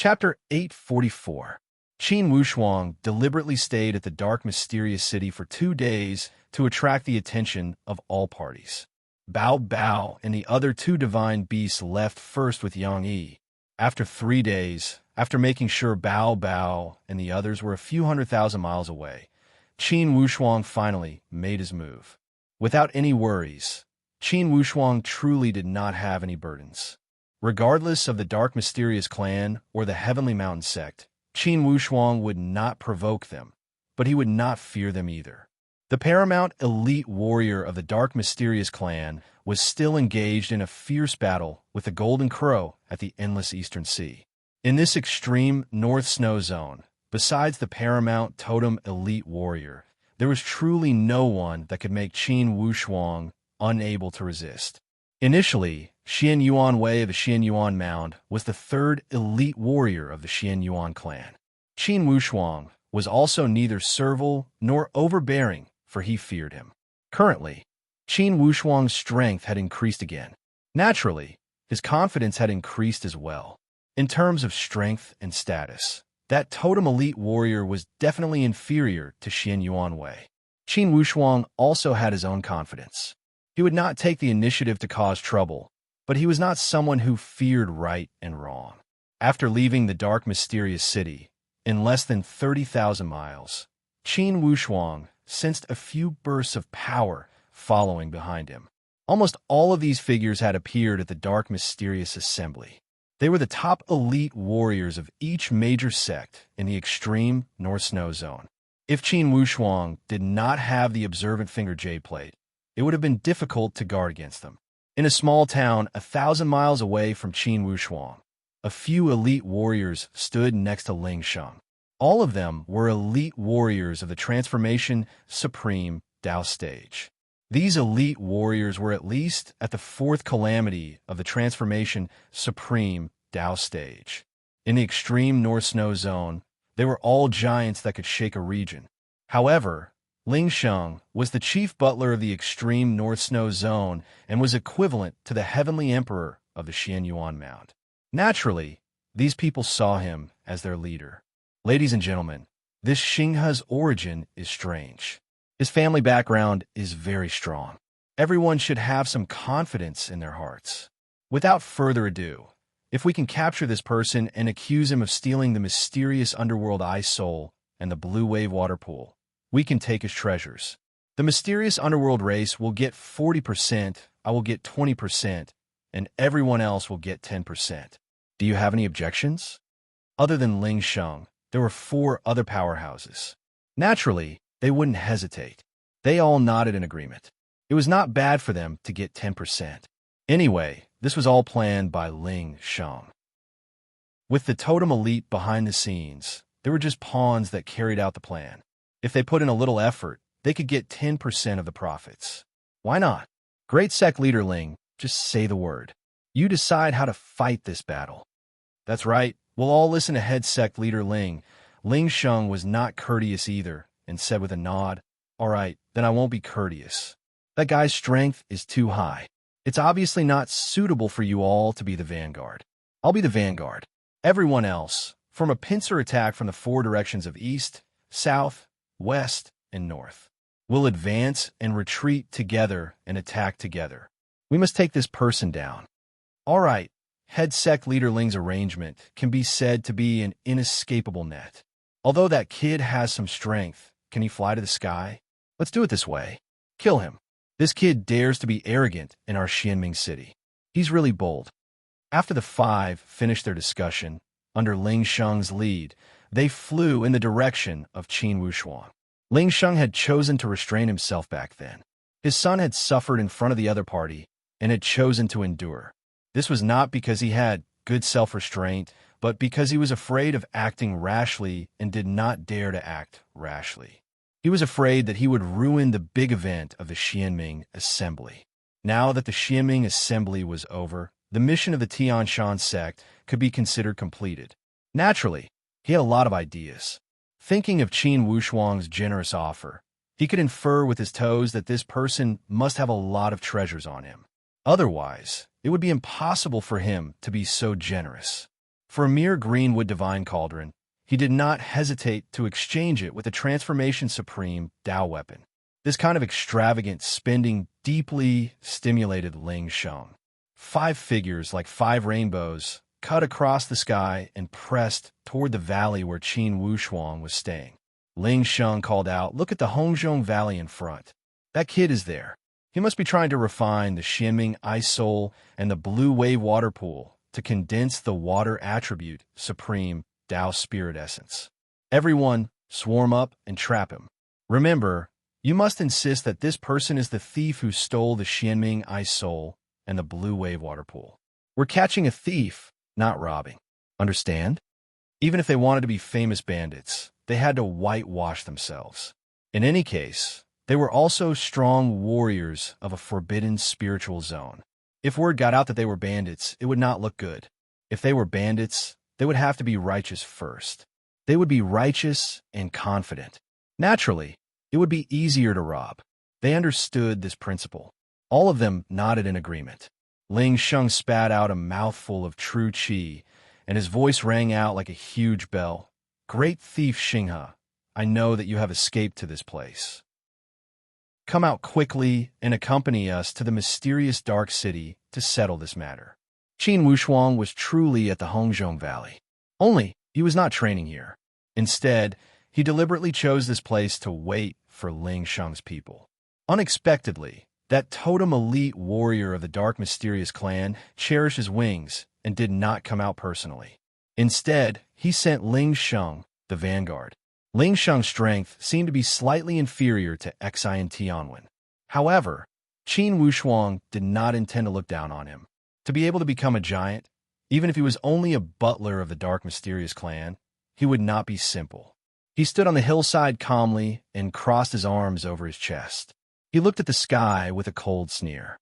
Chapter 844. Qin Wushuang deliberately stayed at the dark, mysterious city for 2 days to attract the attention of all parties. Bao Bao and the other 2 divine beasts left first with Yang Yi. After 3 days, after making sure Bao Bao and the others were a few 100,000 miles away, Qin Wushuang finally made his move. Without any worries, Qin Wushuang truly did not have any burdens. Regardless of the dark mysterious clan or the heavenly mountain sect, Qin Wushuang would not provoke them, but he would not fear them either. The paramount elite warrior of the dark mysterious clan was still engaged in a fierce battle with the Golden Crow at the endless Eastern Sea. In this extreme North Snow Zone, besides the paramount totem elite warrior, there was truly no one that could make Qin Wushuang unable to resist. Initially, Xian Yuan Wei of the Xian Yuan Mound was the 3rd elite warrior of the Xian Yuan clan. Qin Wushuang was also neither servile nor overbearing, for he feared him. Currently, Qin Wushuang's strength had increased again. Naturally, his confidence had increased as well. In terms of strength and status, that totem elite warrior was definitely inferior to Xian Yuan Wei. Qin Wushuang also had his own confidence. He would not take the initiative to cause trouble, but he was not someone who feared right and wrong. After leaving the dark, mysterious city, in less than 30,000 miles, Qin Wushuang sensed a few bursts of power following behind him. Almost all of these figures had appeared at the dark, mysterious assembly. They were the top elite warriors of each major sect in the extreme North Snow Zone. If Qin Wushuang did not have the observant finger jade plate, it would have been difficult to guard against them. In a small town 1,000 miles away from Qin Wushuang, a few elite warriors stood next to Ling Sheng. All of them were elite warriors of the Transformation Supreme Dao stage. These elite warriors were at least at the 4th calamity of the Transformation Supreme Dao stage. In the extreme North Snow Zone, they were all giants that could shake a region. However, Ling Sheng was the chief butler of the extreme North Snow Zone and was equivalent to the heavenly emperor of the Xian Yuan Mound. Naturally, these people saw him as their leader. Ladies and gentlemen, this Xinghe's origin is strange. His family background is very strong. Everyone should have some confidence in their hearts. Without further ado, if we can capture this person and accuse him of stealing the mysterious underworld ice soul and the blue wave water pool, we can take his treasures. The mysterious underworld race will get 40%, I will get 20%, and everyone else will get 10%. Do you have any objections? Other than Ling Sheng, there were 4 other powerhouses. Naturally, they wouldn't hesitate. They all nodded in agreement. It was not bad for them to get 10%. Anyway, this was all planned by Ling Sheng. With the totem elite behind the scenes, they were just pawns that carried out the plan. If they put in a little effort, they could get 10% of the profits. Why not? Great Sect Leader Ling, just say the word. You decide how to fight this battle. That's right, we'll all listen to Head Sect Leader Ling. Ling Sheng was not courteous either, and said with a nod, "All right, then I won't be courteous. That guy's strength is too high. It's obviously not suitable for you all to be the vanguard. I'll be the vanguard. Everyone else, form a pincer attack from the 4 directions of east, south, west, and north. We'll advance and retreat together and attack together. We must take this person down." All right, Head Sect Leader Ling's arrangement can be said to be an inescapable net. Although that kid has some strength, can he fly to the sky? Let's do it this way. Kill him. This kid dares to be arrogant in our Xianming city. He's really bold. After the 5 finished their discussion, under Ling Sheng's lead, they flew in the direction of Qin Wushuang. Ling Sheng had chosen to restrain himself back then. His son had suffered in front of the other party and had chosen to endure. This was not because he had good self-restraint, but because he was afraid of acting rashly and did not dare to act rashly. He was afraid that he would ruin the big event of the Xianming Assembly. Now that the Xianming Assembly was over, the mission of the Tianshan sect could be considered completed. Naturally, he had a lot of ideas. Thinking of Qin Wushuang's generous offer, he could infer with his toes that this person must have a lot of treasures on him. Otherwise, it would be impossible for him to be so generous. For a mere greenwood divine cauldron, he did not hesitate to exchange it with the Transformation Supreme Tao weapon. This kind of extravagant spending deeply stimulated Ling Sheng. 5 figures like 5 rainbows cut across the sky and pressed toward the valley where Qin Wushuang was staying. Ling Sheng called out, "Look at the Hongzhong Valley in front. That kid is there. He must be trying to refine the Xianming Ice Soul and the Blue Wave Water Pool to condense the water attribute Supreme Tao Spirit Essence. Everyone, swarm up and trap him. Remember, you must insist that this person is the thief who stole the Xianming Ice Soul and the Blue Wave Water Pool. We're catching a thief, not robbing. Understand? Even if they wanted to be famous bandits, they had to whitewash themselves. In any case, they were also strong warriors of a forbidden spiritual zone. If word got out that they were bandits, it would not look good. If they were bandits, they would have to be righteous first. They would be righteous and confident. Naturally, it would be easier to rob. They understood this principle. All of them nodded in agreement. Ling Sheng spat out a mouthful of true qi, and his voice rang out like a huge bell. "Great thief Xinghe, I know that you have escaped to this place. Come out quickly and accompany us to the mysterious dark city to settle this matter." Qin Wushuang was truly at the Hongzhong Valley. Only, he was not training here. Instead, he deliberately chose this place to wait for Ling Sheng's people. Unexpectedly, that totem elite warrior of the dark mysterious clan cherished his wings and did not come out personally. Instead, he sent Ling Sheng, the vanguard. Ling Sheng's strength seemed to be slightly inferior to Xi and Tianwen. However, Qin Wushuang did not intend to look down on him. To be able to become a giant, even if he was only a butler of the dark mysterious clan, he would not be simple. He stood on the hillside calmly and crossed his arms over his chest. He looked at the sky with a cold sneer.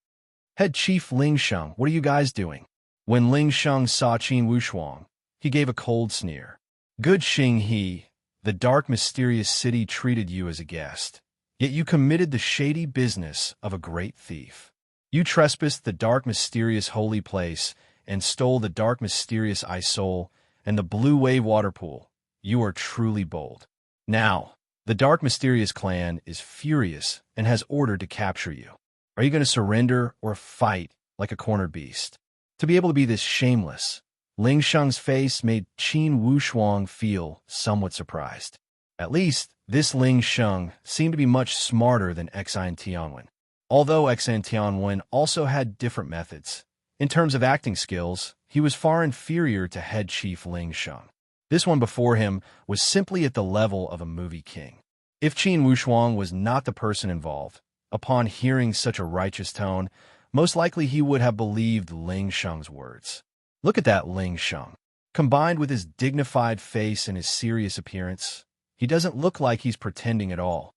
"Head Chief Ling Sheng, what are you guys doing?" When Ling Sheng saw Qin Wushuang, he gave a cold sneer. "Good Xing He, the dark mysterious city treated you as a guest, yet you committed the shady business of a great thief. You trespassed the dark mysterious holy place and stole the dark mysterious Ice Soul and the Blue Wave Water Pool. You are truly bold. Now, the dark mysterious clan is furious and has ordered to capture you. Are you going to surrender or fight like a cornered beast?" To be able to be this shameless, Ling Sheng's face made Qin Wushuang feel somewhat surprised. At least, this Ling Sheng seemed to be much smarter than Xi and Tianwen. Although Xi and Tianwen also had different methods, in terms of acting skills, he was far inferior to head chief Ling Sheng. This one before him was simply at the level of a movie king. If Qin Wushuang was not the person involved, upon hearing such a righteous tone, most likely he would have believed Ling Sheng's words. Look at that Ling Sheng. Combined with his dignified face and his serious appearance, he doesn't look like he's pretending at all.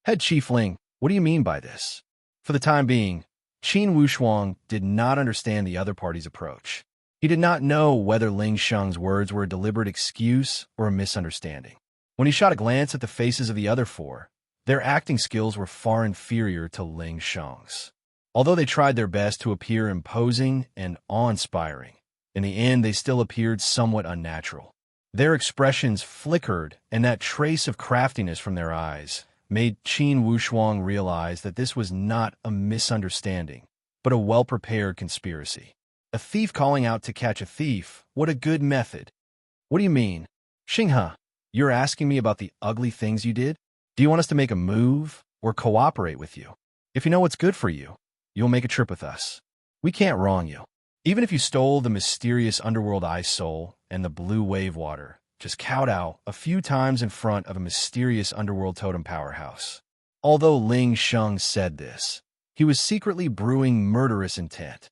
"Head Chief Ling, what do you mean by this?" For the time being, Qin Wushuang did not understand the other party's approach. He did not know whether Ling Sheng's words were a deliberate excuse or a misunderstanding. When he shot a glance at the faces of the other 4, their acting skills were far inferior to Ling Sheng's. Although they tried their best to appear imposing and awe-inspiring, in the end they still appeared somewhat unnatural. Their expressions flickered, and that trace of craftiness from their eyes made Qin Wushuang realize that this was not a misunderstanding, but a well-prepared conspiracy. A thief calling out to catch a thief, what a good method. "What do you mean? Xinghe, you're asking me about the ugly things you did? Do you want us to make a move or cooperate with you? If you know what's good for you, you'll make a trip with us. We can't wrong you. Even if you stole the mysterious underworld Ice Soul and the Blue Wave Water, just kowtow a few times in front of a mysterious underworld totem powerhouse." Although Ling Sheng said this, he was secretly brewing murderous intent.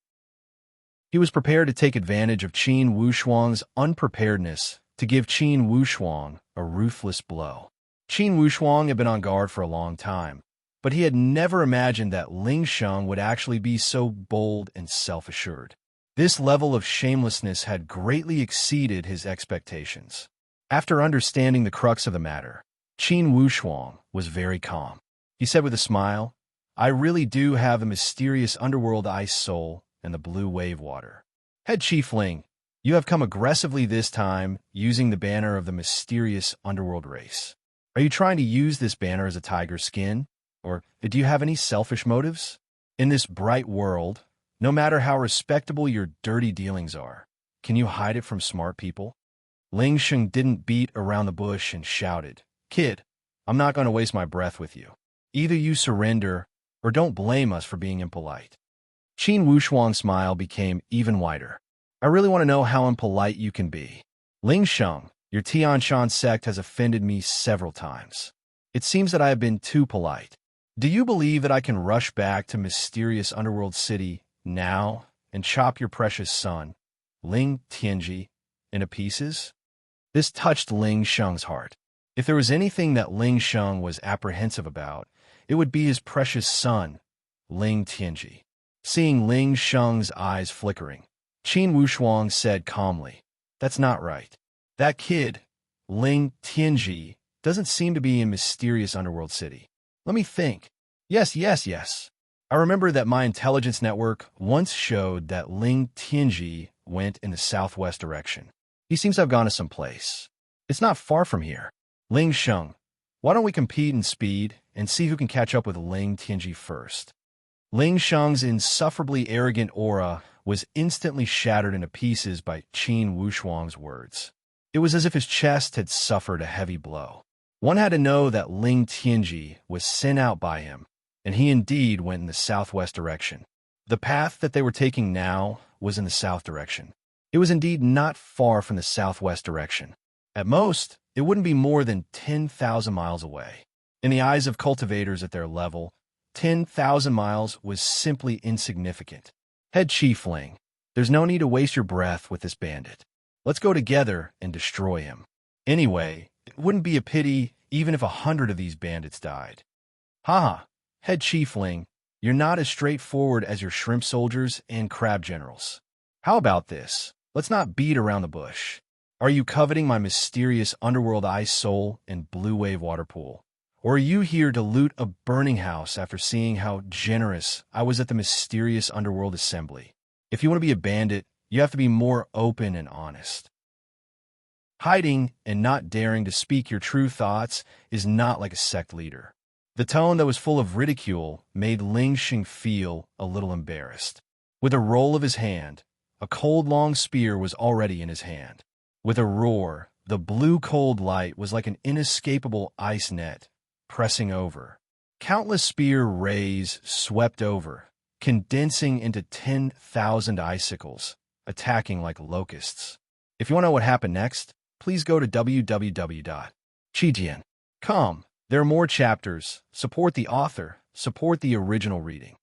He was prepared to take advantage of Qin Wushuang's unpreparedness to give Qin Wushuang a ruthless blow. Qin Wushuang had been on guard for a long time, but he had never imagined that Ling Sheng would actually be so bold and self-assured. This level of shamelessness had greatly exceeded his expectations. After understanding the crux of the matter, Qin Wushuang was very calm. He said with a smile, "I really do have the mysterious underworld Ice Soul and the Blue Wave Water. Head Chief Ling, You have come aggressively this time, using the banner of the mysterious underworld race. Are you trying to use this banner as a tiger's skin? Or do you have any selfish motives? In this bright world, no matter how respectable your dirty dealings are, can you hide it from smart people? Ling Sheng didn't beat around the bush and shouted, "Kid, I'm not going to waste my breath with you. Either you surrender, or don't blame us for being impolite." Qin Wushuang's smile became even wider. "I really want to know how impolite you can be. Ling Sheng, your Tianshan sect has offended me several times. It seems that I have been too polite. Do you believe that I can rush back to mysterious underworld city now and chop your precious son, Ling Tianji, into pieces?" This touched Ling Sheng's heart. If there was anything that Ling Sheng was apprehensive about, it would be his precious son, Ling Tianji. Seeing Ling Sheng's eyes flickering, Qin Wushuang said calmly, "That's not right. That kid, Ling Tianji, doesn't seem to be in mysterious underworld city. Let me think. Yes. I remember that my intelligence network once showed that Ling Tianji went in the southwest direction. He seems to have gone to some place. It's not far from here. Ling Sheng, why don't we compete in speed and see who can catch up with Ling Tianji first?" Ling Sheng's insufferably arrogant aura was instantly shattered into pieces by Qin Wushuang's words. It was as if his chest had suffered a heavy blow. One had to know that Ling Tianji was sent out by him, and he indeed went in the southwest direction. The path that they were taking now was in the south direction. It was indeed not far from the southwest direction. At most, it wouldn't be more than 10,000 miles away. In the eyes of cultivators at their level, 10,000 miles was simply insignificant. "Head Chief Ling, there's no need to waste your breath with this bandit. Let's go together and destroy him. Anyway, it wouldn't be a pity even if 100 of these bandits died." "Haha, Head Chief Ling, you're not as straightforward as your shrimp soldiers and crab generals. How about this? Let's not beat around the bush. Are you coveting my mysterious underworld ice soul and blue wave water pool? Or are you here to loot a burning house after seeing how generous I was at the mysterious underworld assembly? If you want to be a bandit, you have to be more open and honest. Hiding and not daring to speak your true thoughts is not like a sect leader." The tone that was full of ridicule made Ling Sheng feel a little embarrassed. With a roll of his hand, a cold long spear was already in his hand. With a roar, the blue cold light was like an inescapable ice net, pressing over. Countless spear rays swept over, condensing into 10,000 icicles, attacking like locusts. If you want to know what happened next, please go to www.chijian.com. There are more chapters. Support the author. Support the original reading.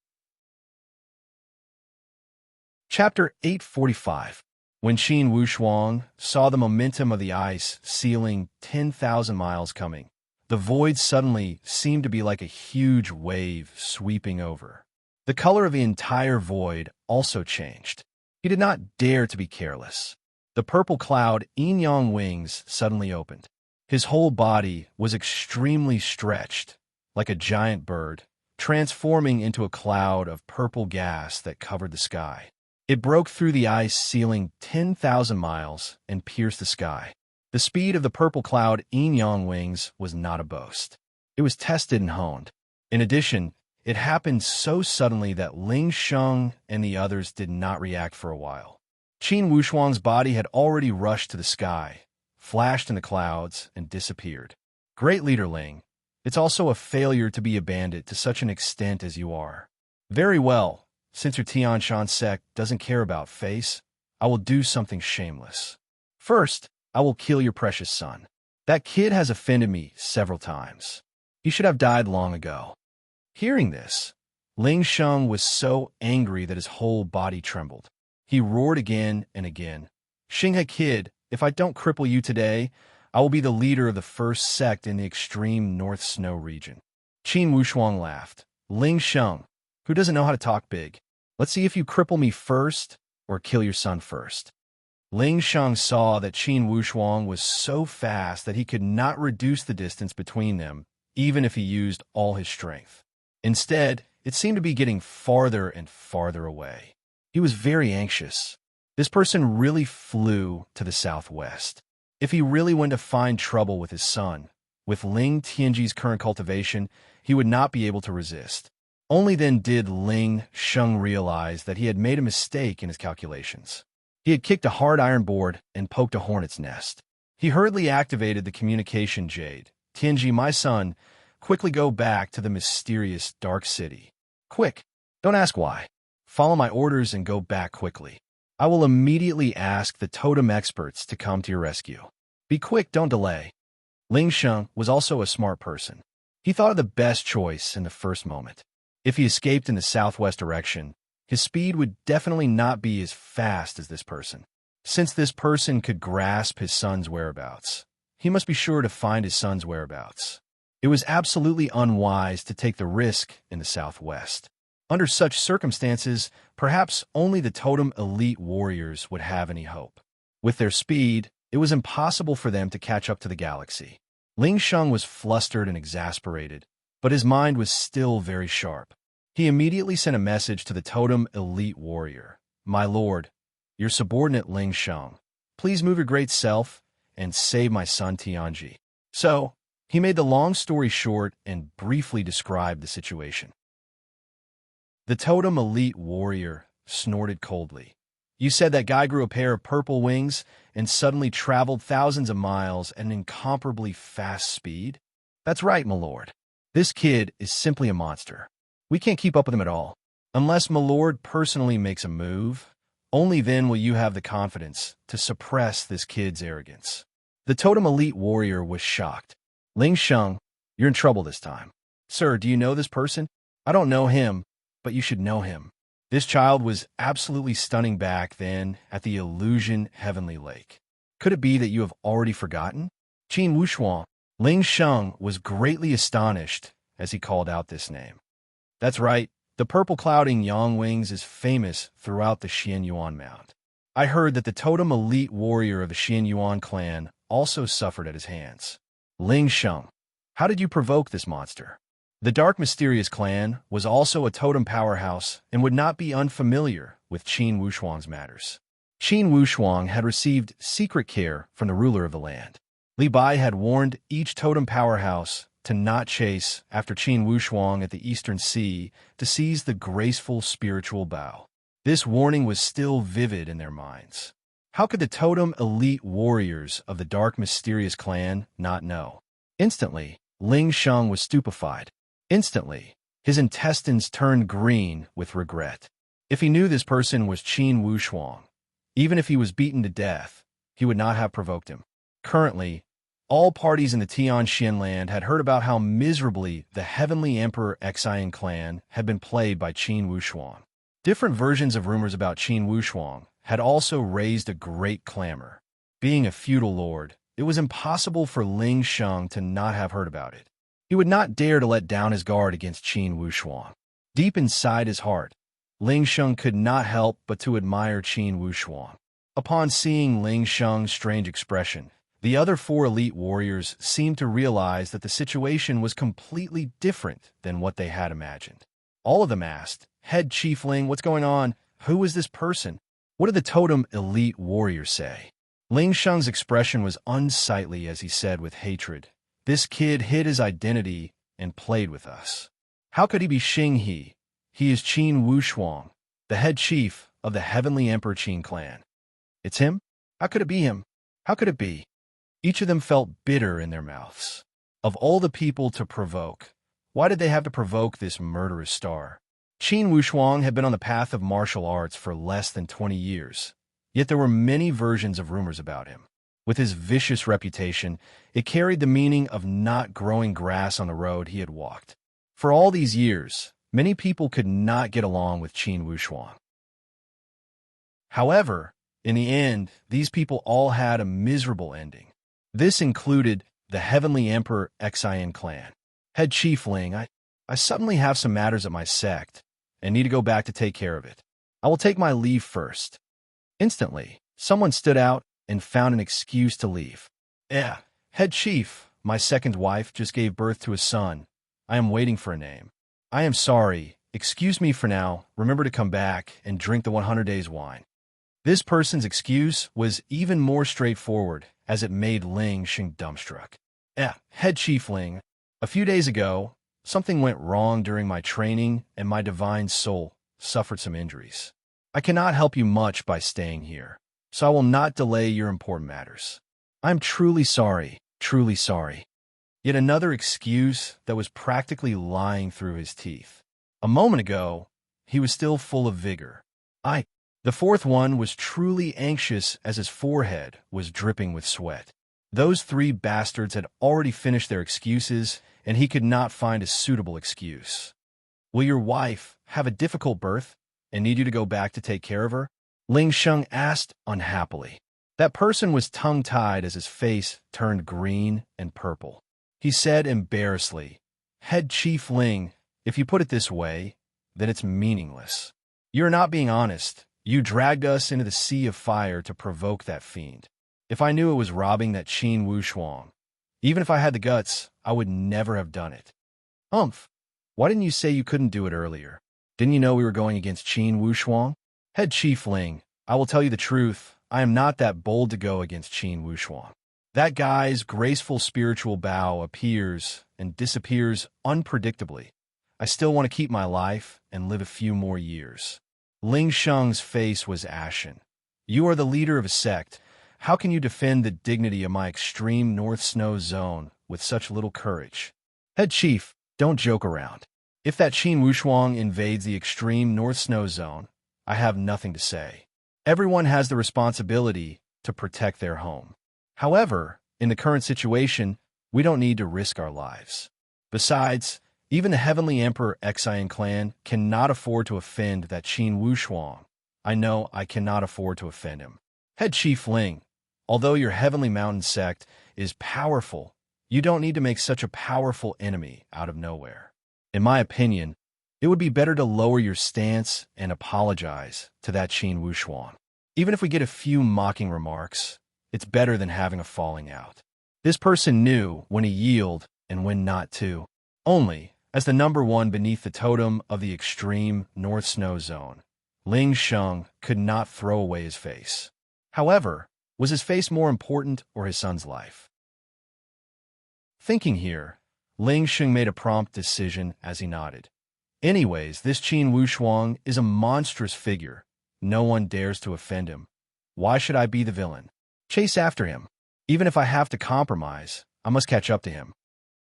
Chapter 845. When Qin Wushuang saw the momentum of the ice sealing 10,000 miles coming, the void suddenly seemed to be like a huge wave sweeping over. The color of the entire void also changed. He did not dare to be careless. The purple cloud yin-yang wings suddenly opened. His whole body was extremely stretched, like a giant bird, transforming into a cloud of purple gas that covered the sky. It broke through the ice sealing 10,000 miles and pierced the sky. The speed of the purple cloud yin-yang wings was not a boast. It was tested and honed. In addition, it happened so suddenly that Ling Sheng and the others did not react for a while. Qin Wushuang's body had already rushed to the sky, flashed in the clouds, and disappeared. "Great leader Ling, it's also a failure to be a bandit to such an extent as you are. Very well, since your Tianshan sect doesn't care about face, I will do something shameless. First, I will kill your precious son. That kid has offended me several times. He should have died long ago." Hearing this, Ling Sheng was so angry that his whole body trembled. He roared again and again, "Xinghe kid, if I don't cripple you today, I will be the leader of the first sect in the extreme North Snow region." Qin Wushuang laughed. "Ling Sheng, who doesn't know how to talk big? Let's see if you cripple me first or kill your son first." Ling Sheng saw that Qin Wushuang was so fast that he could not reduce the distance between them, even if he used all his strength. Instead, it seemed to be getting farther and farther away. He was very anxious. This person really flew to the southwest. If he really went to find trouble with his son, with Ling Tianji's current cultivation, he would not be able to resist. Only then did Ling Sheng realize that he had made a mistake in his calculations. He had kicked a hard iron board and poked a hornet's nest. He hurriedly activated the communication jade. Tianji, my son, quickly go back to the mysterious dark city. Quick! Don't ask why. Follow my orders and go back quickly. I will immediately ask the totem experts to come to your rescue. Be quick, don't delay. Ling Sheng was also a smart person. He thought of the best choice in the first moment. If he escaped in the southwest direction, his speed would definitely not be as fast as this person. Since this person could grasp his son's whereabouts, he must be sure to find his son's whereabouts. It was absolutely unwise to take the risk in the southwest. Under such circumstances, perhaps only the totem elite warriors would have any hope. With their speed, it was impossible for them to catch up to the Galaxy. Ling Sheng was flustered and exasperated, but his mind was still very sharp. He immediately sent a message to the totem elite warrior. My lord, your subordinate Ling Sheng, please move your great self and save my son Tianji. So, he made the long story short and briefly described the situation. The totem elite warrior snorted coldly. You said that guy grew a pair of purple wings and suddenly traveled thousands of miles at an incomparably fast speed? That's right, my lord. This kid is simply a monster. We can't keep up with him at all. Unless my lord personally makes a move, only then will you have the confidence to suppress this kid's arrogance. The totem elite warrior was shocked. Ling Sheng, you're in trouble this time. Sir, do you know this person? I don't know him, but you should know him. This child was absolutely stunning back then at the illusion Heavenly Lake. Could it be that you have already forgotten? Qin Wushuang. Ling Sheng was greatly astonished as he called out this name. That's right, the purple clouding Yang Wings is famous throughout the Xianyuan Mount. I heard that the totem elite warrior of the Xianyuan clan also suffered at his hands. Ling Sheng, how did you provoke this monster? The Dark Mysterious Clan was also a totem powerhouse and would not be unfamiliar with Qin Wushuang's matters. Qin Wushuang had received secret care from the ruler of the land. Li Bai had warned each totem powerhouse to not chase after Qin Wushuang at the Eastern Sea to seize the graceful spiritual bow. This warning was still vivid in their minds. How could the totem elite warriors of the Dark Mysterious Clan not know? Instantly, Ling Sheng was stupefied. Instantly, his intestines turned green with regret. If he knew this person was Qin Wushuang, even if he was beaten to death, he would not have provoked him. Currently, all parties in the Tianxian land had heard about how miserably the Heavenly Emperor Xian clan had been played by Qin Wushuang. Different versions of rumors about Qin Wushuang had also raised a great clamor. Being a feudal lord, it was impossible for Ling Sheng to not have heard about it. He would not dare to let down his guard against Qin Wushuang. Deep inside his heart, Ling Sheng could not help but to admire Qin Wushuang. Upon seeing Ling Sheng's strange expression, the other four elite warriors seemed to realize that the situation was completely different than what they had imagined. All of them asked, Head Chief Ling, what's going on? Who is this person? What did the totem elite warriors say? Ling Sheng's expression was unsightly as he said with hatred, This kid hid his identity and played with us. How could he be Xing He? He is Qin Wushuang, the head chief of the Heavenly Emperor Qin clan. It's him? How could it be him? How could it be? Each of them felt bitter in their mouths. Of all the people to provoke, why did they have to provoke this murderous star? Qin Wushuang had been on the path of martial arts for less than 20 years, yet there were many versions of rumors about him. With his vicious reputation, it carried the meaning of not growing grass on the road he had walked. For all these years, many people could not get along with Qin Wushuang. However, in the end, these people all had a miserable ending. This included the Heavenly Emperor Xian clan. Head Chief Ling, I suddenly have some matters at my sect and need to go back to take care of it. I will take my leave first. Instantly, someone stood out and found an excuse to leave. Head Chief, my second wife just gave birth to a son. I am waiting for a name. I am sorry. Excuse me for now. Remember to come back and drink the 100 days wine. This person's excuse was even more straightforward, as it made Ling Sheng dumbstruck. Head Chief Ling, a few days ago, something went wrong during my training and my divine soul suffered some injuries. I cannot help you much by staying here, so I will not delay your important matters. I'm truly sorry, truly sorry. Yet another excuse that was practically lying through his teeth. A moment ago, he was still full of vigor. The fourth one was truly anxious as his forehead was dripping with sweat. Those three bastards had already finished their excuses, and he could not find a suitable excuse. Will your wife have a difficult birth and need you to go back to take care of her? Ling Sheng asked unhappily. That person was tongue-tied as his face turned green and purple. He said embarrassedly, Head Chief Ling, if you put it this way, then it's meaningless. You're not being honest. You dragged us into the sea of fire to provoke that fiend. If I knew it was robbing that Qin Wushuang, even if I had the guts, I would never have done it. Why didn't you say you couldn't do it earlier? Didn't you know we were going against Qin Wushuang? Head Chief Ling, I will tell you the truth, I am not that bold to go against Qin Wushuang. That guy's graceful spiritual bow appears and disappears unpredictably. I still want to keep my life and live a few more years. Ling Sheng's face was ashen. You are the leader of a sect. How can you defend the dignity of my extreme North Snow Zone with such little courage? Head Chief, don't joke around. If that Qin Wushuang invades the extreme North Snow Zone, I have nothing to say. Everyone has the responsibility to protect their home. However, in the current situation, we don't need to risk our lives. Besides, even the Heavenly Emperor Xian clan cannot afford to offend that Qin Wushuang. I know I cannot afford to offend him. Head Chief Ling, although your Heavenly Mountain sect is powerful, you don't need to make such a powerful enemy out of nowhere. In my opinion, it would be better to lower your stance and apologize to that Qin Wushuang. Even if we get a few mocking remarks, it's better than having a falling out. This person knew when to yield and when not to. Only, as the number one beneath the totem of the extreme North Snow Zone, Ling Sheng could not throw away his face. However, was his face more important or his son's life? Thinking here, Ling Sheng made a prompt decision as he nodded. Anyways, this Qin Wushuang is a monstrous figure. No one dares to offend him. Why should I be the villain? Chase after him. Even if I have to compromise, I must catch up to him.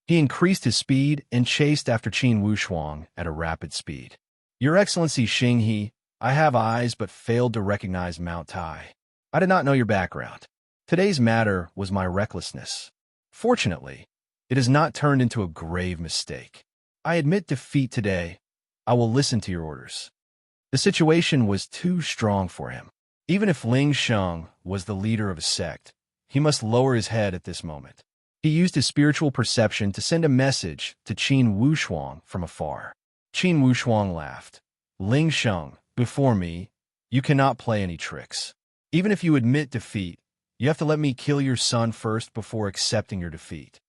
He increased his speed and chased after Qin Wushuang at a rapid speed. Your Excellency Xinghe, I have eyes but failed to recognize Mount Tai. I did not know your background. Today's matter was my recklessness. Fortunately, it has not turned into a grave mistake. I admit defeat today. I will listen to your orders. The situation was too strong for him. Even if Ling Sheng was the leader of a sect, he must lower his head at this moment. He used his spiritual perception to send a message to Qin Wushuang from afar. Qin Wushuang laughed. Ling Sheng, before me, you cannot play any tricks. Even if you admit defeat, you have to let me kill your son first before accepting your defeat.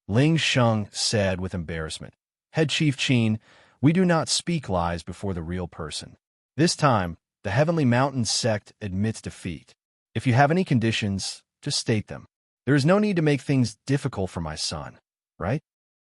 Ling Sheng said with embarrassment, Head Chief Qin, we do not speak lies before the real person. This time, the Heavenly Mountain sect admits defeat. If you have any conditions, just state them. There is no need to make things difficult for my son, right?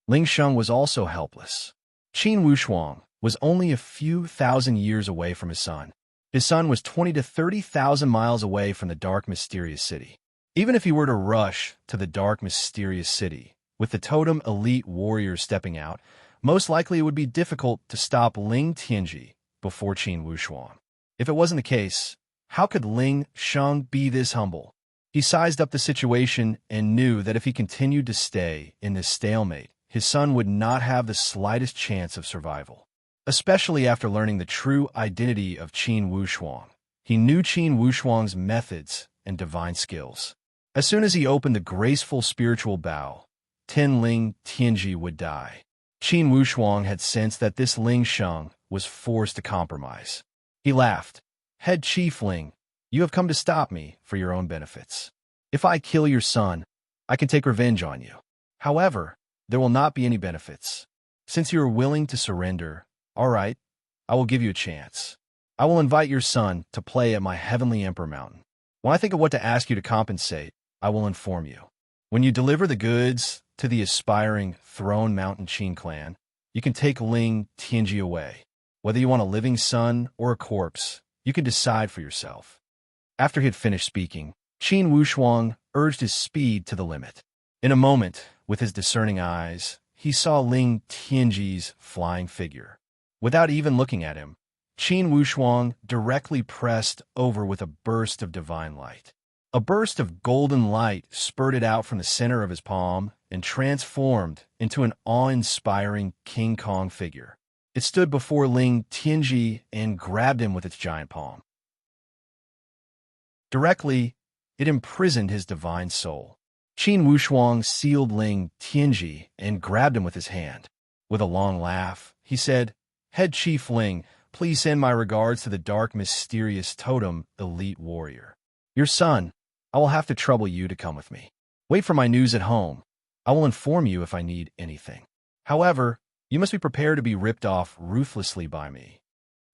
Ling Sheng was also helpless. Qin Wushuang was only a few thousand years away from his son. His son was 20 to 30,000 miles away from the dark, mysterious city. Even if he were to rush to the dark, mysterious city, with the totem elite warriors stepping out, most likely it would be difficult to stop Ling Tianji before Qin Wushuang. If it wasn't the case, how could Ling Sheng be this humble? He sized up the situation and knew that if he continued to stay in this stalemate, his son would not have the slightest chance of survival. Especially after learning the true identity of Qin Wushuang. He knew Qin Wushuang's methods and divine skills. As soon as he opened the graceful spiritual bow, Ling Tianji would die. Qin Wushuang had sensed that this Ling Sheng was forced to compromise. He laughed. Head Chief Ling, you have come to stop me for your own benefits. If I kill your son, I can take revenge on you. However, there will not be any benefits. Since you are willing to surrender, all right, I will give you a chance. I will invite your son to play at my heavenly Emperor Mountain. When I think of what to ask you to compensate, I will inform you. When you deliver the goods to the aspiring Throne Mountain Qin clan, you can take Ling Tianji away. Whether you want a living son or a corpse, you can decide for yourself. After he had finished speaking, Qin Wushuang urged his speed to the limit. In a moment, with his discerning eyes, he saw Ling Tianji's flying figure. Without even looking at him, Qin Wushuang directly pressed over with a burst of divine light. A burst of golden light spurted out from the center of his palm and transformed into an awe-inspiring King Kong figure. It stood before Ling Tianji and grabbed him with its giant palm. Directly, it imprisoned his divine soul. Qin Wushuang sealed Ling Tianji and grabbed him with his hand. With a long laugh, he said, "Head Chief Ling, please send my regards to the dark, mysterious totem elite warrior. Your son, I will have to trouble you to come with me. Wait for my news at home. I will inform you if I need anything. However, you must be prepared to be ripped off ruthlessly by me."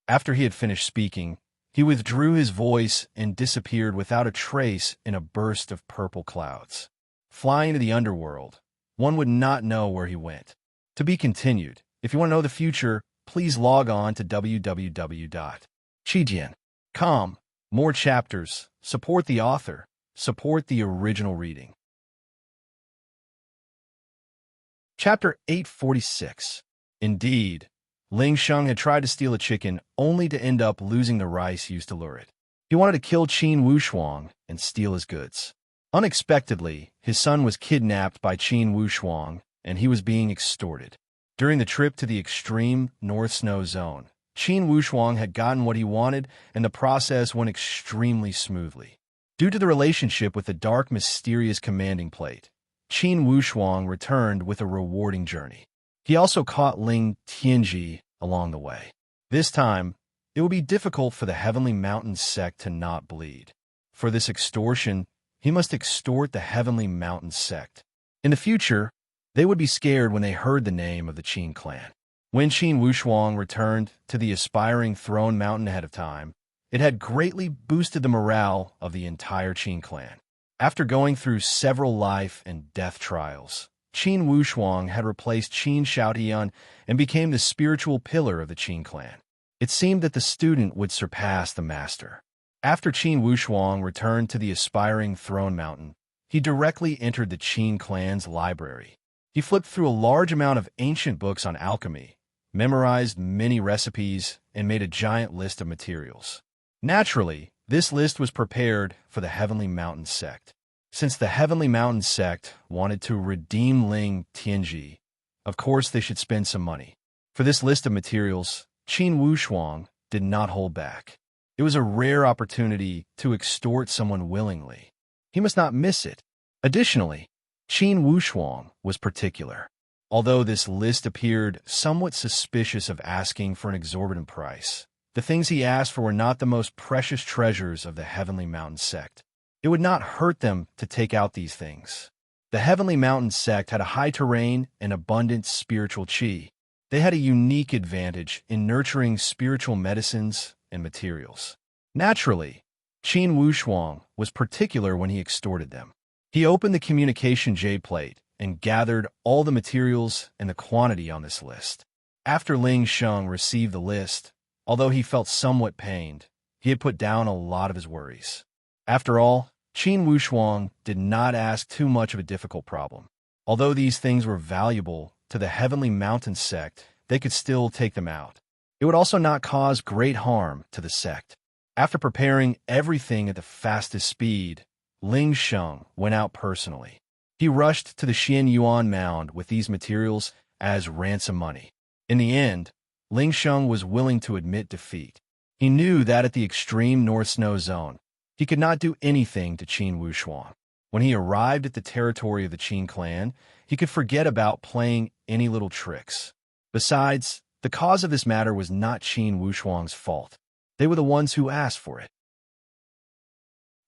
After he had finished speaking, he withdrew his voice and disappeared without a trace in a burst of purple clouds. Flying to the underworld, one would not know where he went. To be continued. If you want to know the future, please log on to www.chijian.com. More chapters. Support the author. Support the original reading. Chapter 846. Indeed, Ling Sheng had tried to steal a chicken only to end up losing the rice used to lure it. He wanted to kill Qin Wushuang and steal his goods. Unexpectedly, his son was kidnapped by Qin Wushuang, and he was being extorted. During the trip to the extreme North Snow Zone, Qin Wushuang had gotten what he wanted, and the process went extremely smoothly. Due to the relationship with the dark, mysterious commanding plate, Qin Wushuang returned with a rewarding journey. He also caught Ling Tianji along the way. This time, it would be difficult for the Heavenly Mountain sect to not bleed. For this extortion, he must extort the Heavenly Mountain sect. In the future, they would be scared when they heard the name of the Qin clan. When Qin Wushuang returned to the aspiring Throne Mountain ahead of time, it had greatly boosted the morale of the entire Qin clan. After going through several life and death trials, Qin Wushuang had replaced Qin Shaotian and became the spiritual pillar of the Qin clan. It seemed that the student would surpass the master. After Qin Wushuang returned to the aspiring Throne Mountain, he directly entered the Qin clan's library. He flipped through a large amount of ancient books on alchemy, memorized many recipes, and made a giant list of materials. Naturally, this list was prepared for the Heavenly Mountain sect. Since the Heavenly Mountain sect wanted to redeem Ling Tianji, of course they should spend some money. For this list of materials, Qin Wushuang did not hold back. It was a rare opportunity to extort someone willingly. He must not miss it. Additionally, Qin Wushuang was particular. Although this list appeared somewhat suspicious of asking for an exorbitant price, the things he asked for were not the most precious treasures of the Heavenly Mountain sect. It would not hurt them to take out these things. The Heavenly Mountain sect had a high terrain and abundant spiritual qi. They had a unique advantage in nurturing spiritual medicines and materials. Naturally, Qin Wushuang was particular when he extorted them. He opened the communication jade plate and gathered all the materials and the quantity on this list. After Ling Sheng received the list, although he felt somewhat pained, he had put down a lot of his worries. After all, Qin Wushuang did not ask too much of a difficult problem. Although these things were valuable to the Heavenly Mountain sect, they could still take them out. It would also not cause great harm to the sect. After preparing everything at the fastest speed, Ling Sheng went out personally. He rushed to the Xian Yuan mound with these materials as ransom money. In the end, Ling Sheng was willing to admit defeat. He knew that at the extreme North Snow Zone, he could not do anything to Qin Wushuang. When he arrived at the territory of the Qin clan, he could forget about playing any little tricks. Besides, the cause of this matter was not Qin Wushuang's fault. They were the ones who asked for it.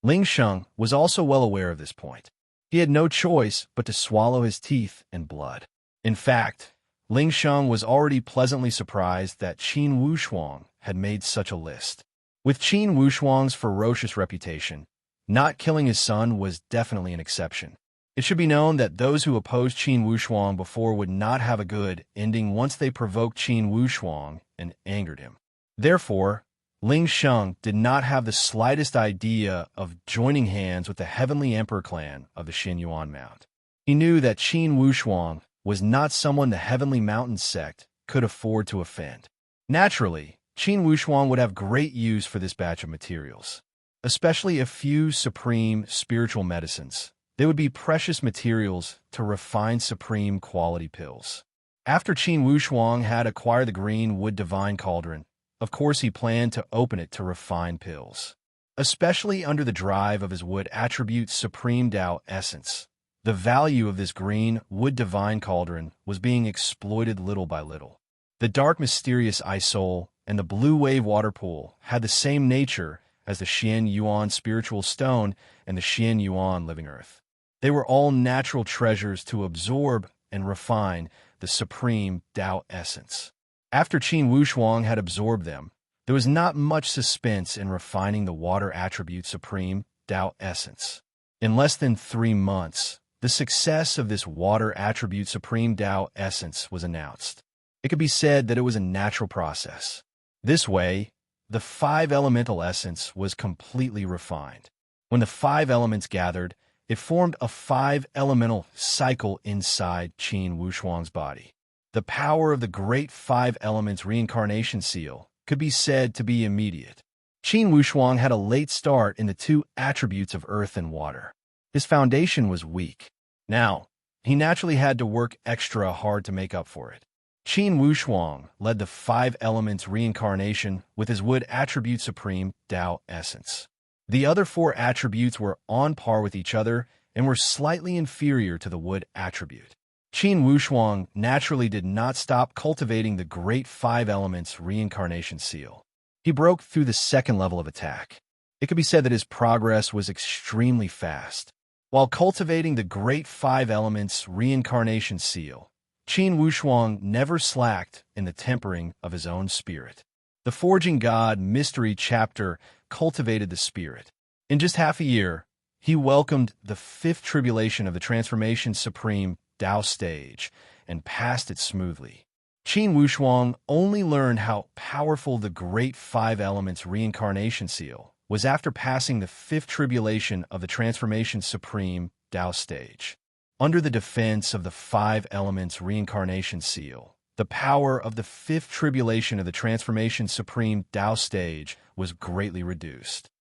Ling Sheng was also well aware of this point. He had no choice but to swallow his teeth and blood. In fact, Ling Sheng was already pleasantly surprised that Qin Wushuang had made such a list. With Qin Wushuang's ferocious reputation, not killing his son was definitely an exception. It should be known that those who opposed Qin Wushuang before would not have a good ending once they provoked Qin Wushuang and angered him. Therefore, Ling Sheng did not have the slightest idea of joining hands with the Heavenly Emperor clan of the Xin Yuan Mount. He knew that Qin Wushuang was not someone the Heavenly Mountain sect could afford to offend. Naturally, Qin Wushuang would have great use for this batch of materials, especially a few supreme spiritual medicines. They would be precious materials to refine supreme quality pills. After Qin Wushuang had acquired the green wood divine cauldron, of course he planned to open it to refine pills, especially under the drive of his wood attribute supreme Tao essence. The value of this green wood divine cauldron was being exploited little by little. The dark mysterious ice soul and the blue wave water pool had the same nature as the Xian Yuan spiritual stone and the Xian Yuan living earth. They were all natural treasures to absorb and refine the supreme Tao essence. After Qin Wushuang had absorbed them, there was not much suspense in refining the water attribute supreme Tao essence. In less than 3 months, the success of this water attribute supreme Tao essence was announced. It could be said that it was a natural process. This way, the 5 elemental essence was completely refined. When the 5 elements gathered, it formed a 5 elemental cycle inside Qin Wushuang's body. The power of the great 5 elements reincarnation seal could be said to be immediate. Qin Wushuang had a late start in the 2 attributes of earth and water. His foundation was weak. Now, he naturally had to work extra hard to make up for it. Qin Wushuang led the 5 elements reincarnation with his wood attribute supreme Tao essence. The other 4 attributes were on par with each other and were slightly inferior to the wood attribute. Qin Wushuang naturally did not stop cultivating the great 5 elements reincarnation seal. He broke through the 2nd level of attack. It could be said that his progress was extremely fast. While cultivating the great 5 elements reincarnation seal, Qin Wushuang never slacked in the tempering of his own spirit. The Forging God Mystery chapter cultivated the spirit. In just half a year, he welcomed the 5th tribulation of the Transformation Supreme Tao stage and passed it smoothly. Qin Wushuang only learned how powerful the great 5 elements reincarnation seal was after passing the 5th tribulation of the Transformation Supreme Tao stage. Under the defense of the 5 elements reincarnation seal, the power of the 5th tribulation of the Transformation Supreme Tao stage was greatly reduced.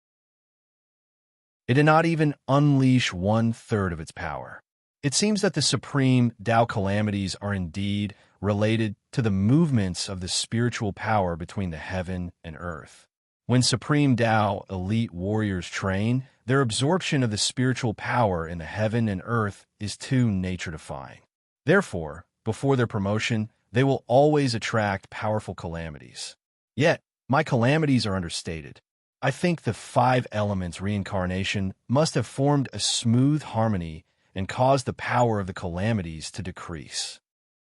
It did not even unleash 1/3 of its power. It seems that the supreme Tao calamities are indeed related to the movements of the spiritual power between the heaven and earth. When supreme Tao elite warriors train, their absorption of the spiritual power in the heaven and earth is too nature-defying. Therefore, before their promotion, they will always attract powerful calamities. Yet, my calamities are understated. I think the 5 elements reincarnation must have formed a smooth harmony and caused the power of the calamities to decrease.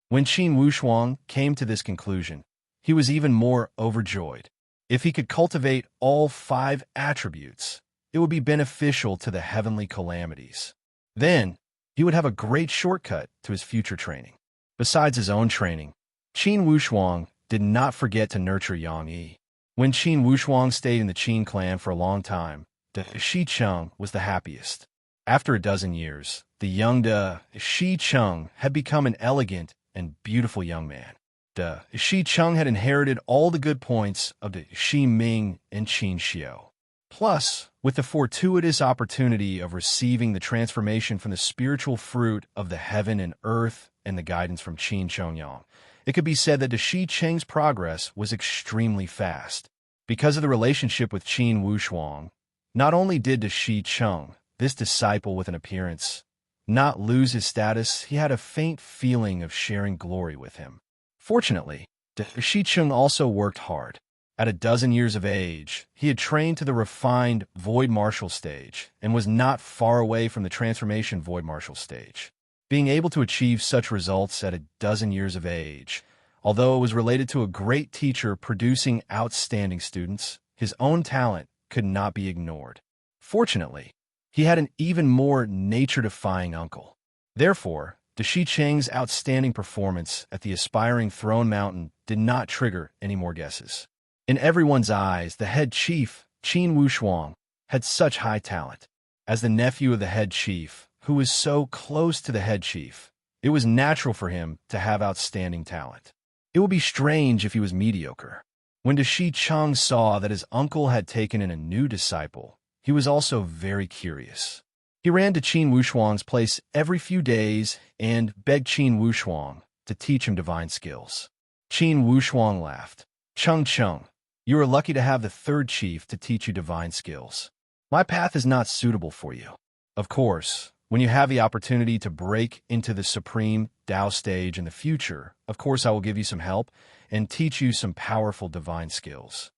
When Qin Wushuang came to this conclusion, he was even more overjoyed. If he could cultivate all 5 attributes, it would be beneficial to the heavenly calamities. Then, he would have a great shortcut to his future training. Besides his own training, Qin Wushuang did not forget to nurture Yang Yi. When Qin Wushuang stayed in the Qin clan for a long time, De Shicheng was the happiest. After a dozen years, the young De Shicheng had become an elegant and beautiful young man. De Shicheng had inherited all the good points of De Shiming and Qin Xiu. Plus, with the fortuitous opportunity of receiving the transformation from the spiritual fruit of the heaven and earth and the guidance from Qin Chongyang, it could be said that De Shicheng's progress was extremely fast. Because of the relationship with Qin Wushuang, not only did De Shicheng, this disciple with an appearance, not lose his status, he had a faint feeling of sharing glory with him. Fortunately, De Shicheng also worked hard. At a dozen years of age, he had trained to the refined Void Martial stage and was not far away from the Transformation Void Martial stage. Being able to achieve such results at a dozen years of age, although it was related to a great teacher producing outstanding students, his own talent could not be ignored. Fortunately, he had an even more nature-defying uncle. Therefore, Dashi Cheng's outstanding performance at the aspiring Throne Mountain did not trigger any more guesses. In everyone's eyes, the head chief, Qin Wushuang, had such high talent. As the nephew of the head chief, who was so close to the head chief, it was natural for him to have outstanding talent. It would be strange if he was mediocre. When Dashi Cheng saw that his uncle had taken in a new disciple, he was also very curious. He ran to Qin Wushuang's place every few days and begged Qin Wushuang to teach him divine skills. Qin Wushuang laughed. Cheng, you are lucky to have the third chief to teach you divine skills. My path is not suitable for you. Of course, when you have the opportunity to break into the supreme Tao stage in the future, of course I will give you some help and teach you some powerful divine skills.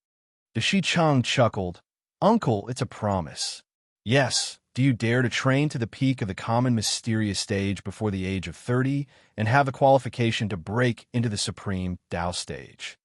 Dashi Cheng chuckled. Uncle, it's a promise. Yes, do you dare to train to the peak of the common mysterious stage before the age of 30 and have the qualification to break into the supreme Tao stage?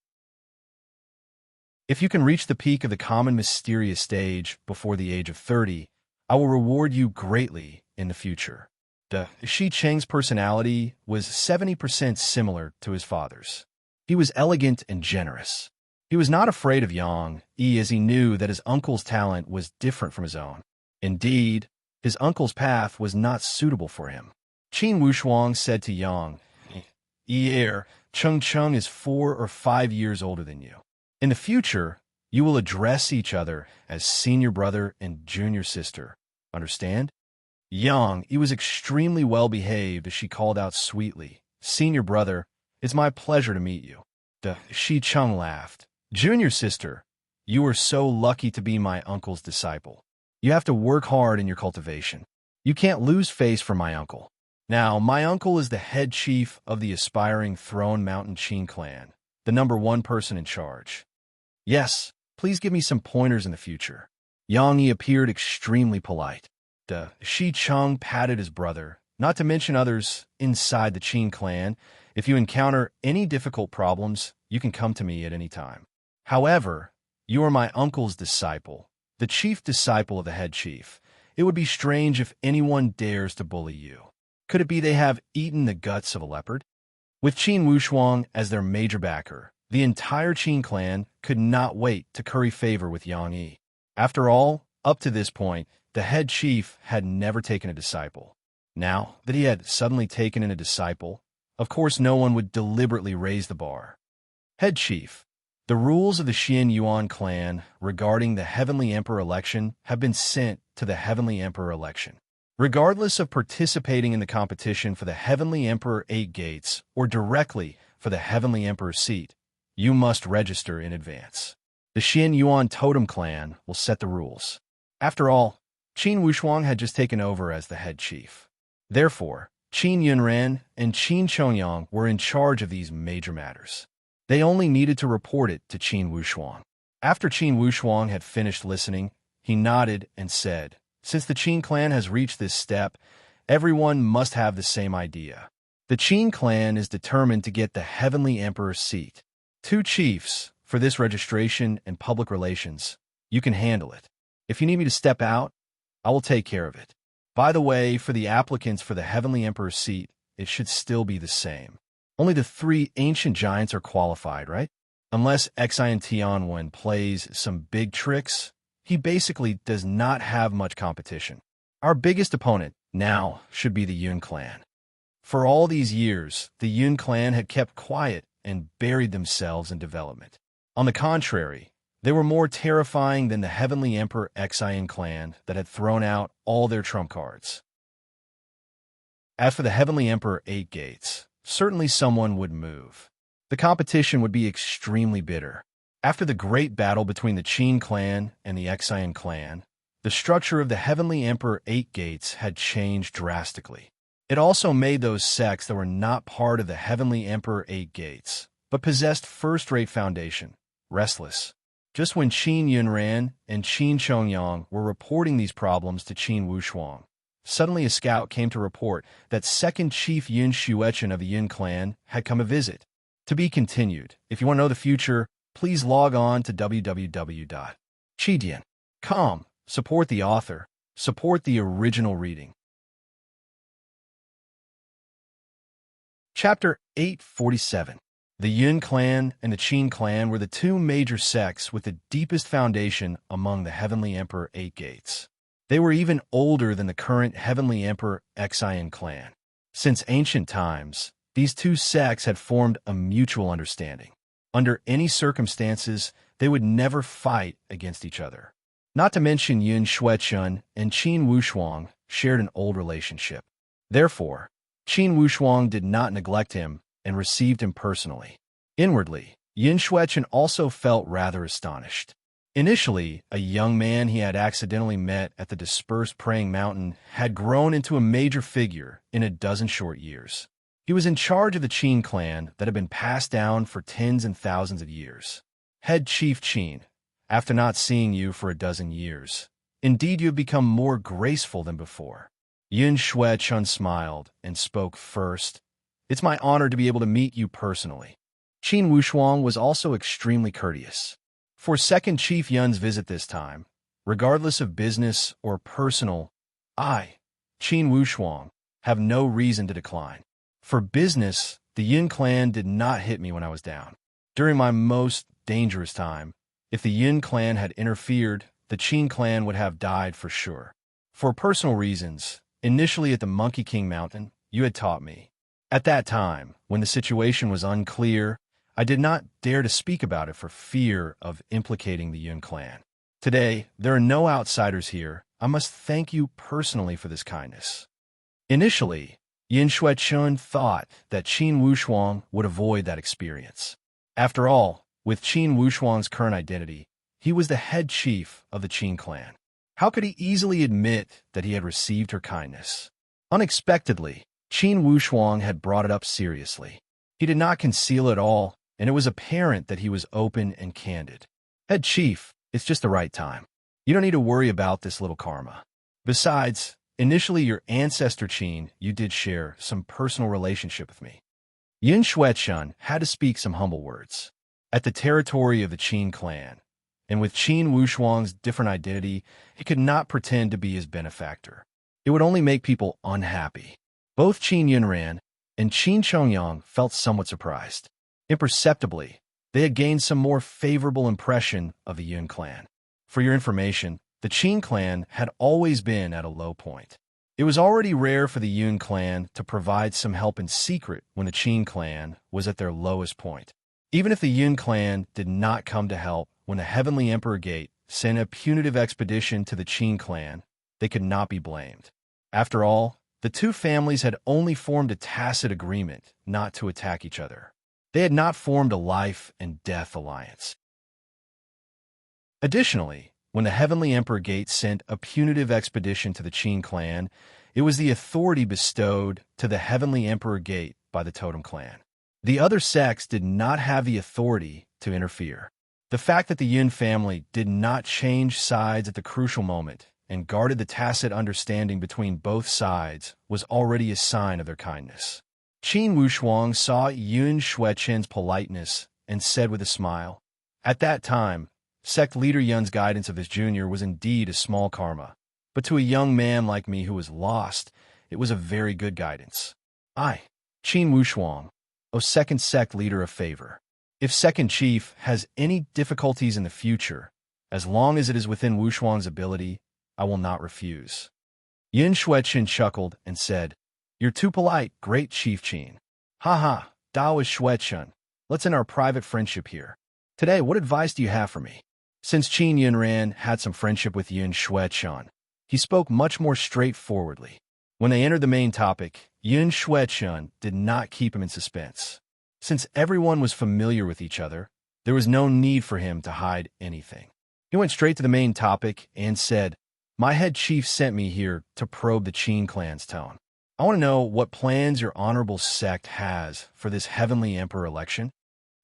If you can reach the peak of the common mysterious stage before the age of 30, I will reward you greatly in the future. Dashi Cheng's personality was 70% similar to his father's. He was elegant and generous. He was not afraid of Yang Yi as he knew that his uncle's talent was different from his own. Indeed, his uncle's path was not suitable for him. Qin Wushuang said to Yang Yi, Cheng is 4 or 5 years older than you. In the future, you will address each other as senior brother and junior sister. Understand? Yang Yi was extremely well-behaved as she called out sweetly, Senior brother, it's my pleasure to meet you. Dashi Cheng laughed. Junior sister, you are so lucky to be my uncle's disciple. You have to work hard in your cultivation. You can't lose face for my uncle. Now, my uncle is the head chief of the aspiring Throne Mountain Qin clan, the #1 person in charge. Yes, please give me some pointers in the future. Yang Yi appeared extremely polite. Dashi Cheng patted his brother, not to mention others inside the Qin clan. If you encounter any difficult problems, you can come to me at any time. However, you are my uncle's disciple, the chief disciple of the head chief. It would be strange if anyone dares to bully you. Could it be they have eaten the guts of a leopard? With Qin Wushuang as their major backer, the entire Qin clan could not wait to curry favor with Yang Yi. After all, up to this point, the head chief had never taken a disciple. Now that he had suddenly taken in a disciple, of course no one would deliberately raise the bar. Head chief, the rules of the Xian Yuan clan regarding the Heavenly Emperor election have been sent to the Heavenly Emperor election. Regardless of participating in the competition for the Heavenly Emperor 8 Gates or directly for the Heavenly Emperor seat, you must register in advance. The Xian Yuan Totem clan will set the rules. After all, Qin Wushuang had just taken over as the head chief. Therefore, Qin Yunren and Qin Chongyang were in charge of these major matters. They only needed to report it to Qin Wushuang. After Qin Wushuang had finished listening, he nodded and said, since the Qin clan has reached this step, everyone must have the same idea. The Qin clan is determined to get the Heavenly Emperor's seat. 2 chiefs for this registration and public relations. You can handle it. If you need me to step out, I will take care of it. By the way, for the applicants for the Heavenly Emperor's seat, it should still be the same. Only the 3 ancient giants are qualified, right? Unless Xian Tianwen plays some big tricks, he basically does not have much competition. Our biggest opponent now should be the Yun clan. For all these years, the Yun clan had kept quiet and buried themselves in development. On the contrary, they were more terrifying than the Heavenly Emperor Xian clan that had thrown out all their trump cards. As for the Heavenly Emperor 8 Gates, certainly someone would move. The competition would be extremely bitter. After the great battle between the Qin clan and the Xian clan, the structure of the Heavenly Emperor 8 Gates had changed drastically. It also made those sects that were not part of the Heavenly Emperor 8 Gates, but possessed first-rate foundation, restless. Just when Qin Yunran and Qin Chongyang were reporting these problems to Qin Wushuang, suddenly a scout came to report that second chief Yun Xuechen of the Yun clan had come a visit. To be continued. If you want to know the future, please log on to www. Chidian. Come, support the author. Support the original reading. Chapter 847. The Yun clan and the Qin clan were the two major sects with the deepest foundation among the Heavenly Emperor Eight Gates. They were even older than the current Heavenly Emperor Xian clan. Since ancient times, these two sects had formed a mutual understanding. Under any circumstances, they would never fight against each other. Not to mention Yun Xuechun and Qin Wushuang shared an old relationship. Therefore, Qin Wushuang did not neglect him and received him personally. Inwardly, Yun Xuechun also felt rather astonished. Initially, a young man he had accidentally met at the dispersed praying mountain had grown into a major figure in a dozen short years. He was in charge of the Qin clan that had been passed down for tens and thousands of years. Head Chief Qin, after not seeing you for a dozen years, indeed you have become more graceful than before. Yun Xuechun smiled and spoke first. It's my honor to be able to meet you personally. Qin Wushuang was also extremely courteous. For second Chief Yun's visit this time, regardless of business or personal, I, Qin Wushuang, have no reason to decline. For business, the Yun clan did not hit me when I was down. During my most dangerous time, if the Yun clan had interfered, the Qin clan would have died for sure. For personal reasons, initially at the Monkey King Mountain, you had taught me. At that time, when the situation was unclear, I did not dare to speak about it for fear of implicating the Yun clan. Today, there are no outsiders here. I must thank you personally for this kindness. Initially, Yun Xuechun thought that Qin Wushuang would avoid that experience. After all, with Qin Wushuang's current identity, he was the head chief of the Qin clan. How could he easily admit that he had received her kindness? Unexpectedly, Qin Wushuang had brought it up seriously. He did not conceal it all, and it was apparent that he was open and candid. Head chief, it's just the right time. You don't need to worry about this little karma. Besides, initially your ancestor Qin, you did share some personal relationship with me. Yun Xuechun had to speak some humble words. At the territory of the Qin clan, and with Qin Wushuang's different identity, he could not pretend to be his benefactor. It would only make people unhappy. Both Qin Yunran and Qin Chongyang felt somewhat surprised. Imperceptibly, they had gained some more favorable impression of the Yun clan. For your information, the Qin clan had always been at a low point. It was already rare for the Yun clan to provide some help in secret when the Qin clan was at their lowest point. Even if the Yun clan did not come to help when the Heavenly Emperor Gate sent a punitive expedition to the Qin clan, they could not be blamed. After all, the two families had only formed a tacit agreement not to attack each other. They had not formed a life and death alliance. Additionally, when the Heavenly Emperor Gate sent a punitive expedition to the Qin clan, it was the authority bestowed to the Heavenly Emperor Gate by the Totem clan. The other sects did not have the authority to interfere. The fact that the Yun family did not change sides at the crucial moment and guarded the tacit understanding between both sides was already a sign of their kindness. Qin Wushuang saw Yun Xuechun's politeness and said with a smile, "At that time, sect leader Yun's guidance of his junior was indeed a small karma, but to a young man like me who was lost, it was a very good guidance. I, Qin Wushuang, owe second sect leader a favor. If second chief has any difficulties in the future, as long as it is within Wushuang's ability, I will not refuse." Yun Xuechun chuckled and said, "You're too polite, great Chief Qin. Ha, Dao is Xuechun. Let's end our private friendship here. Today, what advice do you have for me?" Since Qin Yunran had some friendship with Yun Xuechun, he spoke much more straightforwardly. When they entered the main topic, Yun Xuechun did not keep him in suspense. Since everyone was familiar with each other, there was no need for him to hide anything. He went straight to the main topic and said, "My head chief sent me here to probe the Qin clan's tone. I want to know what plans your honorable sect has for this Heavenly Emperor election."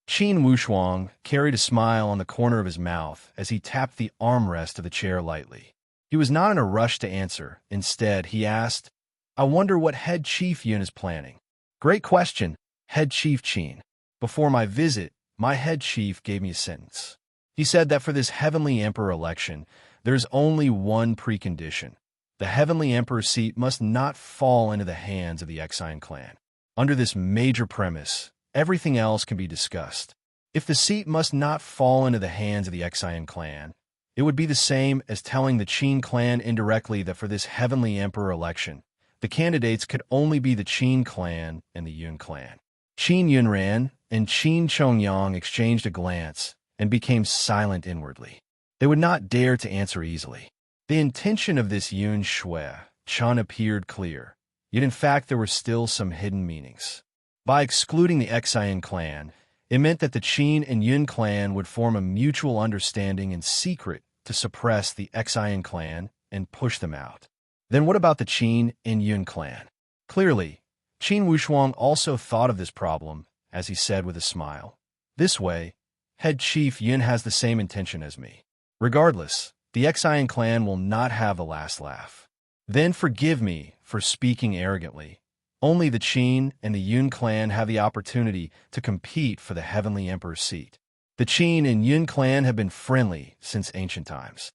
Qin Wushuang carried a smile on the corner of his mouth as he tapped the armrest of the chair lightly. He was not in a rush to answer. Instead, he asked, "I wonder what head chief Yun is planning." "Great question, head chief Qin. Before my visit, my head chief gave me a sentence. He said that for this Heavenly Emperor election, there's only one precondition. The Heavenly Emperor's seat must not fall into the hands of the Exine clan. Under this major premise, everything else can be discussed. If the seat must not fall into the hands of the Exine clan, it would be the same as telling the Qin clan indirectly that for this Heavenly Emperor election, the candidates could only be the Qin clan and the Yun clan. Qin Yunran and Qin Chongyang exchanged a glance and became silent inwardly. They would not dare to answer easily. The intention of this Yun Shui Chun appeared clear, yet in fact there were still some hidden meanings. By excluding the Exine clan, it meant that the Qin and Yun clan would form a mutual understanding in secret to suppress the Exine clan and push them out. Then what about the Qin and Yun clan? Clearly, Qin Wushuang also thought of this problem, as he said with a smile. This way, Head Chief Yun has the same intention as me. Regardless, the Exine clan will not have the last laugh. Then forgive me for speaking arrogantly. Only the Qin and the Yun clan have the opportunity to compete for the Heavenly Emperor's seat. The Qin and Yun clan have been friendly since ancient times.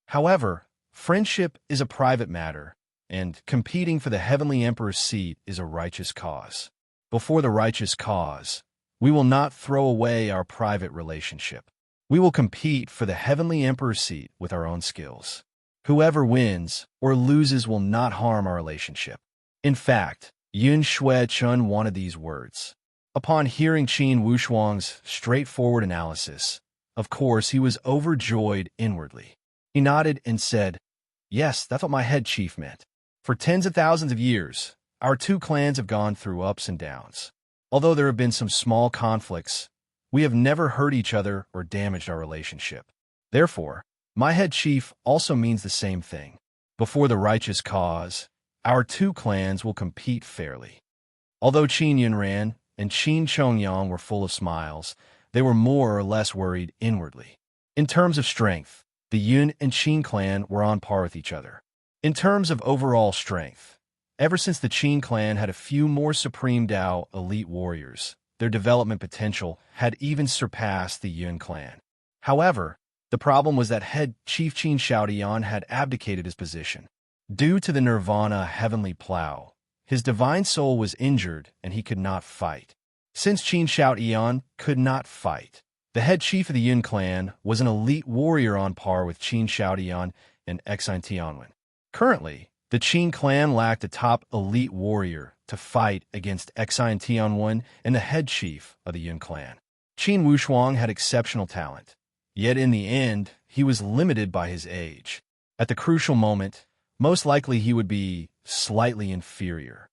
However, friendship is a private matter, and competing for the Heavenly Emperor's seat is a righteous cause. Before the righteous cause, we will not throw away our private relationship. We will compete for the Heavenly Emperor's seat with our own skills. Whoever wins or loses will not harm our relationship. In fact, Yun Shui Chun wanted these words. Upon hearing Qin Wushuang's straightforward analysis, of course he was overjoyed inwardly. He nodded and said, "Yes, that's what my head chief meant. For tens of thousands of years, our two clans have gone through ups and downs. Although there have been some small conflicts, we have never hurt each other or damaged our relationship. Therefore, my head chief also means the same thing. Before the righteous cause, our two clans will compete fairly." Although Qin Yunran and Qin Chongyang were full of smiles, they were more or less worried inwardly. In terms of strength, the Yun and Qin clan were on par with each other. In terms of overall strength, ever since the Qin clan had a few more Supreme Dao elite warriors, their development potential had even surpassed the Yun clan. However, the problem was that head Chief Qin Shaodian had abdicated his position. Due to the Nirvana heavenly plow, his divine soul was injured and he could not fight. Since Qin Shaodian could not fight, the head chief of the Yun clan was an elite warrior on par with Qin Shaodian and Exine Tianwen. Currently, the Qin clan lacked a top elite warrior to fight against Exine Tianwen and the head chief of the Yun clan. Qin Wushuang had exceptional talent, yet in the end, he was limited by his age. At the crucial moment, most likely he would be slightly inferior.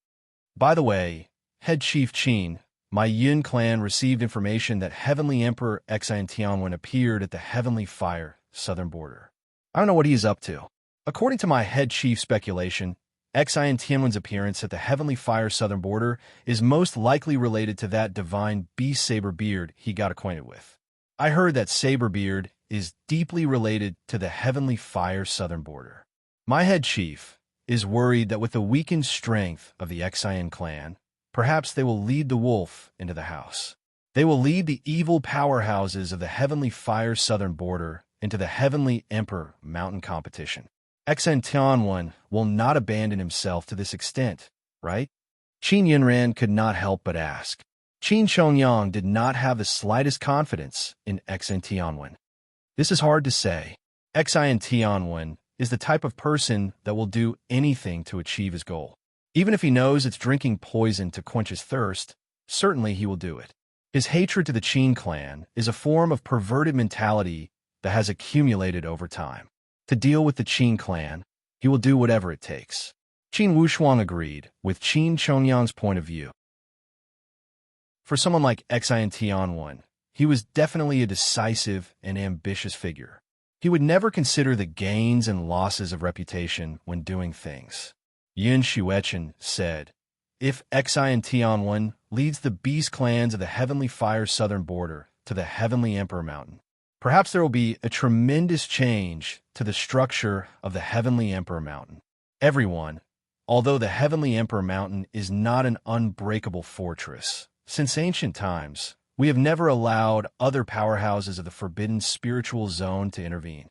By the way, head chief Qin, my Yun clan received information that Heavenly Emperor Exine Tianwen appeared at the Heavenly Fire southern border. I don't know what he is up to. According to my head chief speculation, Exine Tianwen's appearance at the Heavenly Fire southern border is most likely related to that divine beast Saberbeard he got acquainted with. I heard that Saberbeard is deeply related to the Heavenly Fire southern border. My head chief is worried that with the weakened strength of the Exine clan, perhaps they will lead the wolf into the house. They will lead the evil powerhouses of the Heavenly Fire southern border into the Heavenly Emperor mountain competition. Exine Tianwen will not abandon himself to this extent, right? Qin Yunran could not help but ask. Qin Chongyang did not have the slightest confidence in Exine Tianwen. This is hard to say. Exine Tianwen is the type of person that will do anything to achieve his goal. Even if he knows it's drinking poison to quench his thirst, certainly he will do it. His hatred to the Qin clan is a form of perverted mentality that has accumulated over time. To deal with the Qin clan, he will do whatever it takes. Qin Wushuang agreed with Qin Chongyang's point of view. For someone like Exine Tianwen, he was definitely a decisive and ambitious figure. He would never consider the gains and losses of reputation when doing things. Yun Shuechen said, "If Exine Tianwen leads the beast clans of the Heavenly Fire southern border to the Heavenly Emperor Mountain, perhaps there will be a tremendous change to the structure of the Heavenly Emperor Mountain. Everyone, although the Heavenly Emperor Mountain is not an unbreakable fortress, since ancient times, We have never allowed other powerhouses of the forbidden spiritual zone to intervene.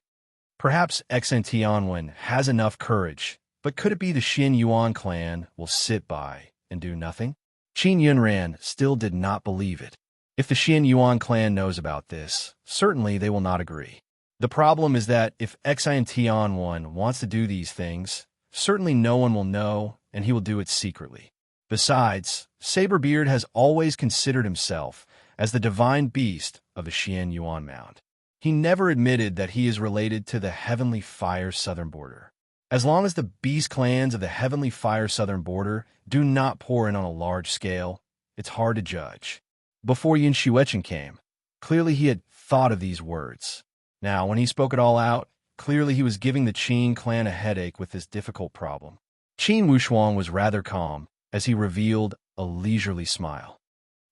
Perhaps Tianwen has enough courage, but could it be the Xin Yuan clan will sit by and do nothing? Qin Yunran still did not believe it. If the Xin Yuan clan knows about this, certainly they will not agree. The problem is that if Tianwen wants to do these things, certainly no one will know, and he will do it secretly. Besides, Saberbeard has always considered himself as the divine beast of the Xian Yuan Mound. He never admitted that he is related to the Heavenly Fire southern border. As long as the beast clans of the Heavenly Fire southern border do not pour in on a large scale, it's hard to judge. Before Yin Xuechen came, clearly he had thought of these words. Now, when he spoke it all out, clearly he was giving the Qin clan a headache with this difficult problem. Qin Wushuang was rather calm as he revealed a leisurely smile.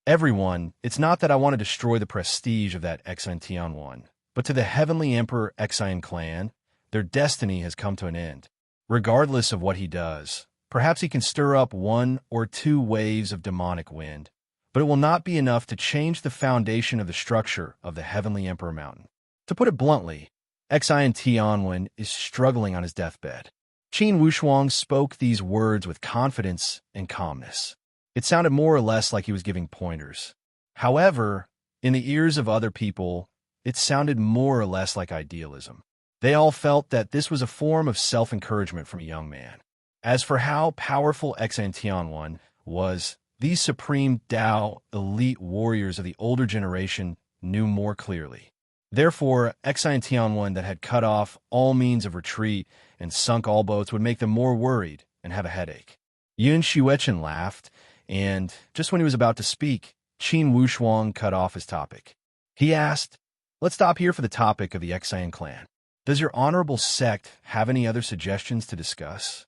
Everyone, it's not that I want to destroy the prestige of that Xian Tianwen, but to the Heavenly Emperor Xian clan, their destiny has come to an end. Regardless of what he does, perhaps he can stir up 1 or 2 waves of demonic wind, but it will not be enough to change the foundation of the structure of the Heavenly Emperor Mountain. To put it bluntly, Xian Tianwen is struggling on his deathbed. Qin Wushuang spoke these words with confidence and calmness. It sounded more or less like he was giving pointers. However, in the ears of other people, it sounded more or less like idealism. They all felt that this was a form of self-encouragement from a young man. As for how powerful Xian Tianwen was, these supreme Dao elite warriors of the older generation knew more clearly. Therefore, Xian Tianwen that had cut off all means of retreat and sunk all boats would make them more worried and have a headache. Yun Xuechen laughed, and just when he was about to speak, Qin Wushuang cut off his topic. He asked, "Let's stop here for the topic of the Xian clan. Does your honorable sect have any other suggestions to discuss?"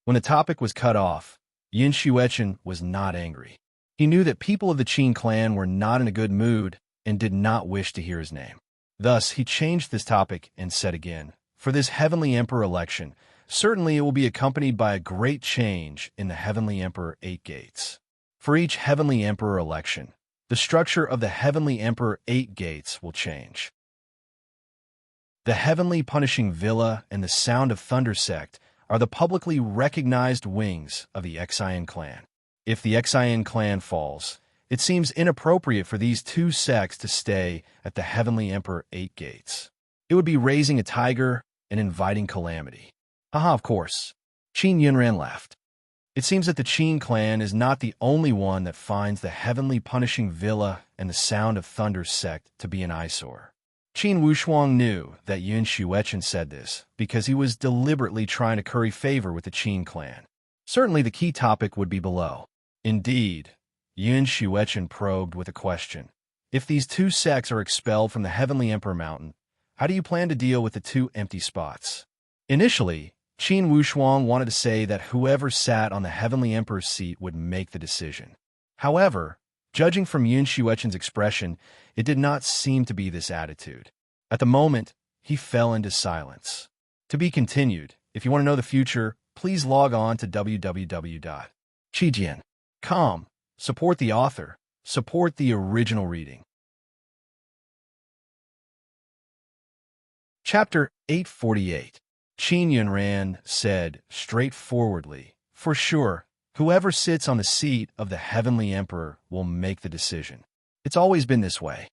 When the topic was cut off, Yin Xuechen was not angry. He knew that people of the Qin clan were not in a good mood and did not wish to hear his name. Thus, he changed this topic and said again, "For this Heavenly Emperor election, certainly it will be accompanied by a great change in the Heavenly Emperor 8 gates. For each Heavenly Emperor election, the structure of the Heavenly Emperor 8 gates will change. The Heavenly Punishing Villa and the Sound of Thunder sect are the publicly recognized wings of the Xian clan. If the Xian clan falls, it seems inappropriate for these 2 sects to stay at the Heavenly Emperor 8 gates. It would be raising a tiger and inviting calamity." Haha, of course. Qin Yunran laughed. It seems that the Qin clan is not the only one that finds the Heavenly Punishing Villa and the Sound of Thunder sect to be an eyesore. Qin Wushuang knew that Yun Xuechen said this because he was deliberately trying to curry favor with the Qin clan. Certainly the key topic would be below. Indeed, Yun Xuechen probed with a question. If these 2 sects are expelled from the Heavenly Emperor Mountain, how do you plan to deal with the 2 empty spots? Initially, Qin Wushuang wanted to say that whoever sat on the Heavenly Emperor's seat would make the decision. However, judging from Yun Xuechen's expression, it did not seem to be this attitude. At the moment, he fell into silence. To be continued. If you want to know the future, please log on to www.qijian.com. Support the author. Support the original reading. Chapter 848. Qin Yunran said straightforwardly, "For sure, whoever sits on the seat of the Heavenly Emperor will make the decision. It's always been this way."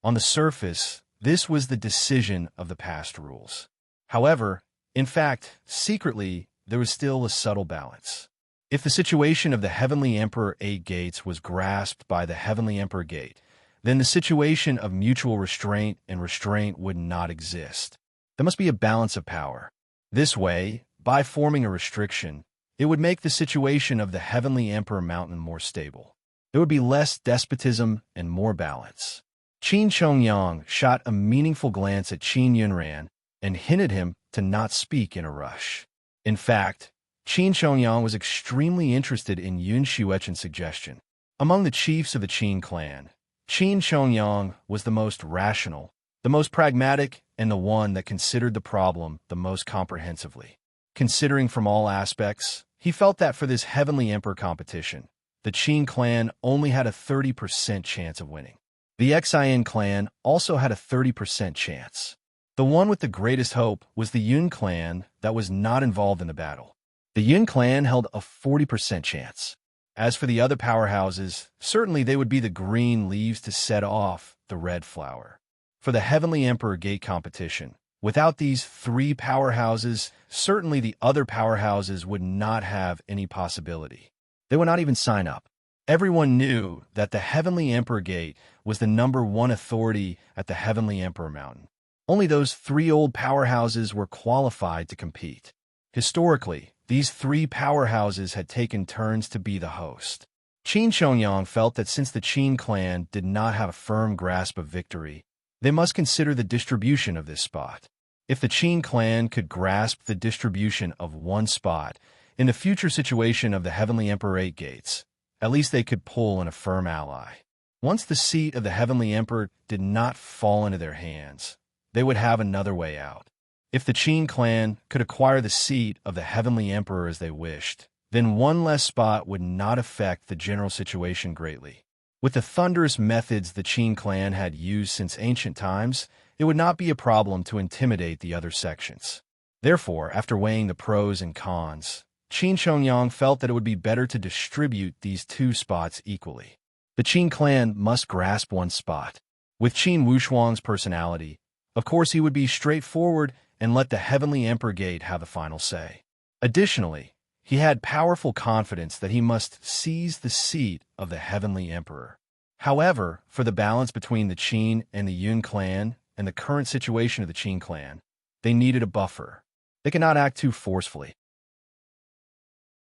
On the surface, this was the decision of the past rules. However, in fact, secretly, there was still a subtle balance. If the situation of the Heavenly Emperor 8 gates was grasped by the Heavenly Emperor Gate, then the situation of mutual restraint and restraint would not exist. There must be a balance of power. This way, by forming a restriction, it would make the situation of the Heavenly Emperor Mountain more stable. There would be less despotism and more balance. Qin Chongyang shot a meaningful glance at Qin Yunran and hinted him to not speak in a rush. In fact, Qin Chongyang was extremely interested in Yun Xuechen's suggestion. Among the chiefs of the Qin clan, Qin Chongyang was the most rational, the most pragmatic, and the one that considered the problem the most comprehensively. Considering from all aspects, he felt that for this Heavenly Emperor competition, the Qin clan only had a 30% chance of winning. The Xian clan also had a 30% chance. The one with the greatest hope was the Yun clan that was not involved in the battle. The Yun clan held a 40% chance. As for the other powerhouses, certainly they would be the green leaves to set off the red flower. For the Heavenly Emperor Gate competition, without these three powerhouses, certainly the other powerhouses would not have any possibility. They would not even sign up. Everyone knew that the Heavenly Emperor Gate was the #1 authority at the Heavenly Emperor Mountain. Only those three old powerhouses were qualified to compete. Historically, these three powerhouses had taken turns to be the host. Qin Shongyang felt that since the Qin clan did not have a firm grasp of victory, they must consider the distribution of this spot. If the Qin clan could grasp the distribution of one spot in the future situation of the Heavenly Emperor 8 Gates, at least they could pull in a firm ally. Once the seat of the Heavenly Emperor did not fall into their hands, they would have another way out. If the Qin clan could acquire the seat of the Heavenly Emperor as they wished, then one less spot would not affect the general situation greatly. With the thunderous methods the Qin clan had used since ancient times, it would not be a problem to intimidate the other sections. Therefore, after weighing the pros and cons, Qin Shongyang felt that it would be better to distribute these two spots equally. The Qin clan must grasp one spot. With Qin Wushuang's personality, of course he would be straightforward and let the Heavenly Emperor Gate have the final say. Additionally, he had powerful confidence that he must seize the seat of the Heavenly Emperor. However, for the balance between the Qin and the Yun clan and the current situation of the Qin clan, they needed a buffer. They could not act too forcefully.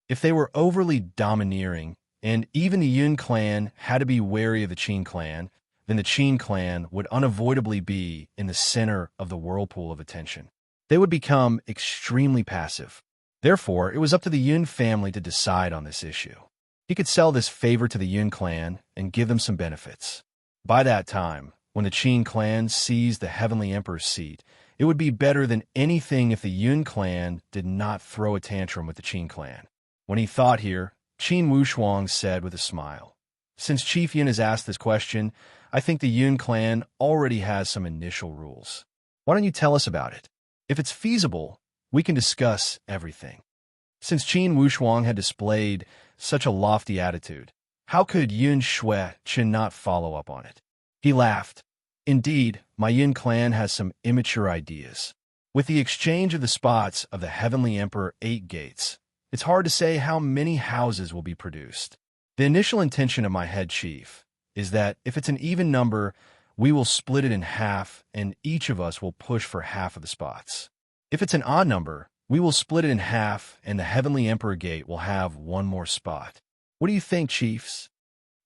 If they were overly domineering, and even the Yun clan had to be wary of the Qin clan, then the Qin clan would unavoidably be in the center of the whirlpool of attention. They would become extremely passive. Therefore, it was up to the Yun family to decide on this issue. He could sell this favor to the Yun clan and give them some benefits. By that time, when the Qin clan seized the Heavenly Emperor's seat, it would be better than anything if the Yun clan did not throw a tantrum with the Qin clan. When he thought here, Qin Wushuang said with a smile, "Since Chief Yun has asked this question, I think the Yun clan already has some initial rules. Why don't you tell us about it? If it's feasible, we can discuss everything." Since Qin Wushuang had displayed such a lofty attitude, how could Yun Shui-Chen not follow up on it? He laughed. "Indeed, my Yun clan has some immature ideas. With the exchange of the spots of the Heavenly Emperor 8 Gates, it's hard to say how many houses will be produced. The initial intention of my head chief is that if it's an even number, we will split it in half and each of us will push for half of the spots. If it's an odd number, we will split it in half and the Heavenly Emperor Gate will have one more spot. What do you think, chiefs?"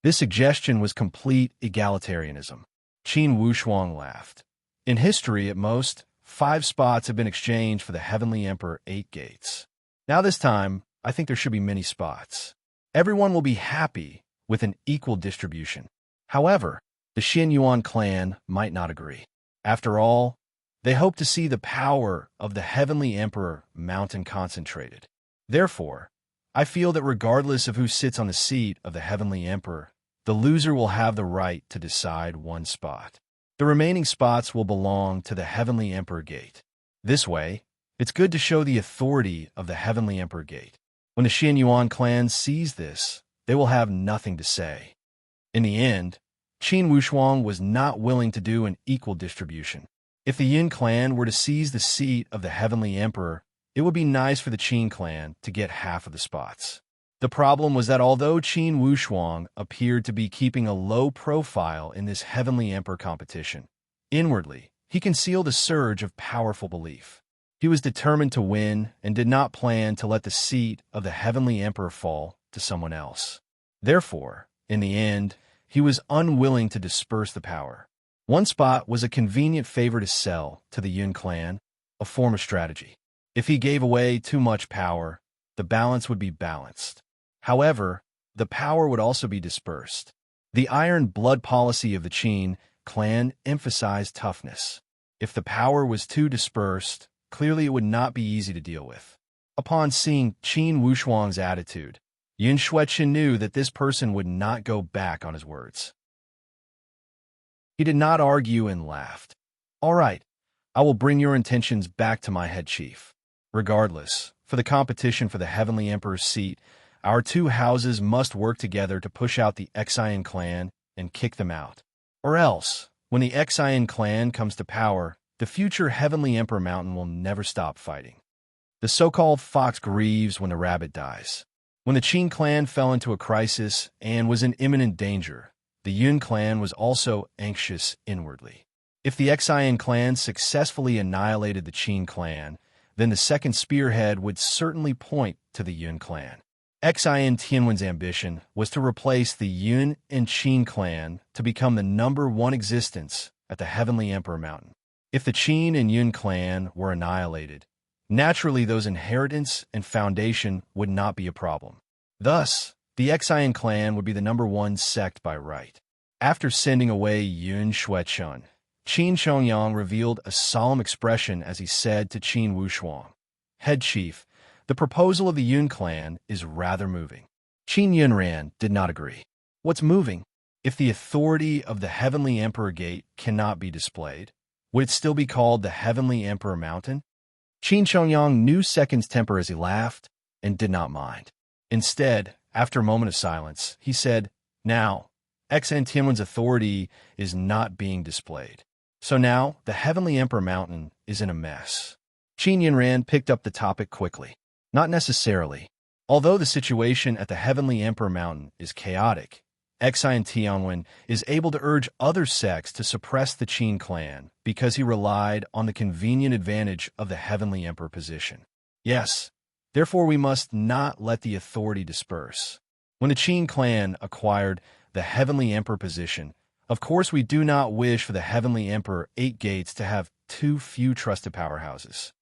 This suggestion was complete egalitarianism. Qin Wushuang laughed. "In history, at most, 5 spots have been exchanged for the Heavenly Emperor 8 Gates. Now this time, I think there should be many spots. Everyone will be happy with an equal distribution. However, the Xin Yuan clan might not agree. After all, they hope to see the power of the Heavenly Emperor Mountain concentrated. Therefore, I feel that regardless of who sits on the seat of the Heavenly Emperor, the loser will have the right to decide one spot. The remaining spots will belong to the Heavenly Emperor Gate. This way, it's good to show the authority of the Heavenly Emperor Gate. When the Xin Yuan clan sees this, they will have nothing to say." In the end, Qin Wushuang was not willing to do an equal distribution. If the Yin clan were to seize the seat of the Heavenly Emperor, it would be nice for the Qin clan to get half of the spots. The problem was that although Qin Wushuang appeared to be keeping a low profile in this Heavenly Emperor competition, inwardly, he concealed a surge of powerful belief. He was determined to win and did not plan to let the seat of the Heavenly Emperor fall to someone else. Therefore, in the end, he was unwilling to disperse the power. One spot was a convenient favor to sell to the Yun clan, a form of strategy. If he gave away too much power, the balance would be balanced. However, the power would also be dispersed. The iron blood policy of the Qin clan emphasized toughness. If the power was too dispersed, clearly it would not be easy to deal with. Upon seeing Qin Wushuang's attitude, Yun Shui-Chen knew that this person would not go back on his words. He did not argue and laughed. All right, I will bring your intentions back to my head chief. Regardless, for the competition for the Heavenly Emperor's seat, our two houses must work together to push out the Exian clan and kick them out. Or else, when the Exian clan comes to power, the future Heavenly Emperor Mountain will never stop fighting. The so-called fox grieves when the rabbit dies. When the Qin clan fell into a crisis and was in imminent danger, the Yun clan was also anxious inwardly. If the Exian clan successfully annihilated the Qin clan, then the second spearhead would certainly point to the Yun clan. Exian Tianwen's ambition was to replace the Yun and Qin clan to become the #1 existence at the Heavenly Emperor Mountain. If the Qin and Yun clan were annihilated, naturally those inheritance and foundation would not be a problem. Thus, the Exian clan would be the #1 sect by right. After sending away Yun Xuechun, Qin Chongyang revealed a solemn expression as he said to Qin Wushuang, "Head chief, the proposal of the Yun clan is rather moving." Qin Yunran did not agree. What's moving? If the authority of the Heavenly Emperor Gate cannot be displayed, would it still be called the Heavenly Emperor Mountain? Qin Chongyang knew Second's temper as he laughed and did not mind. Instead, after a moment of silence, he said, "Now, Exian Tianwen's authority is not being displayed. So now, the Heavenly Emperor Mountain is in a mess." Qin Yunran picked up the topic quickly. Not necessarily. Although the situation at the Heavenly Emperor Mountain is chaotic, Exian Tianwen is able to urge other sects to suppress the Qin clan because he relied on the convenient advantage of the Heavenly Emperor position. Yes, therefore we must not let the authority disperse. When the Qin clan acquired the Heavenly Emperor position, of course we do not wish for the Heavenly Emperor 8 Gates to have too few trusted powerhouses.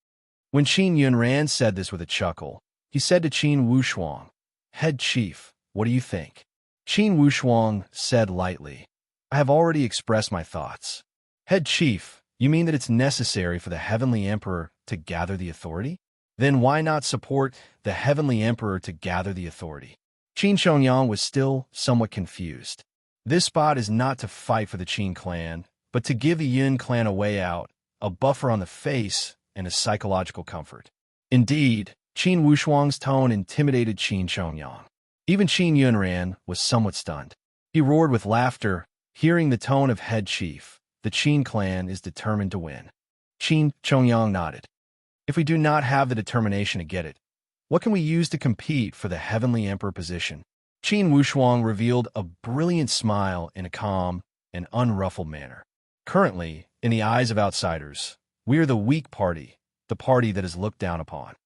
When Qin Yunran said this with a chuckle, he said to Qin Wushuang, "Head chief, what do you think?" Qin Wushuang said lightly, "I have already expressed my thoughts." "Head chief, you mean that it's necessary for the Heavenly Emperor to gather the authority? Then why not support the Heavenly Emperor to gather the authority?" Qin Chongyang was still somewhat confused. This spot is not to fight for the Qin clan, but to give the Yun clan a way out, a buffer on the face, and a psychological comfort. Indeed, Qin Wushuang's tone intimidated Qin Chongyang. Even Qin Yunran was somewhat stunned. He roared with laughter, hearing the tone of head chief. The Qin clan is determined to win. Qin Chongyang nodded. If we do not have the determination to get it, what can we use to compete for the Heavenly Emperor position? Qin Wushuang revealed a brilliant smile in a calm and unruffled manner. Currently, in the eyes of outsiders, we are the weak party, the party that is looked down upon.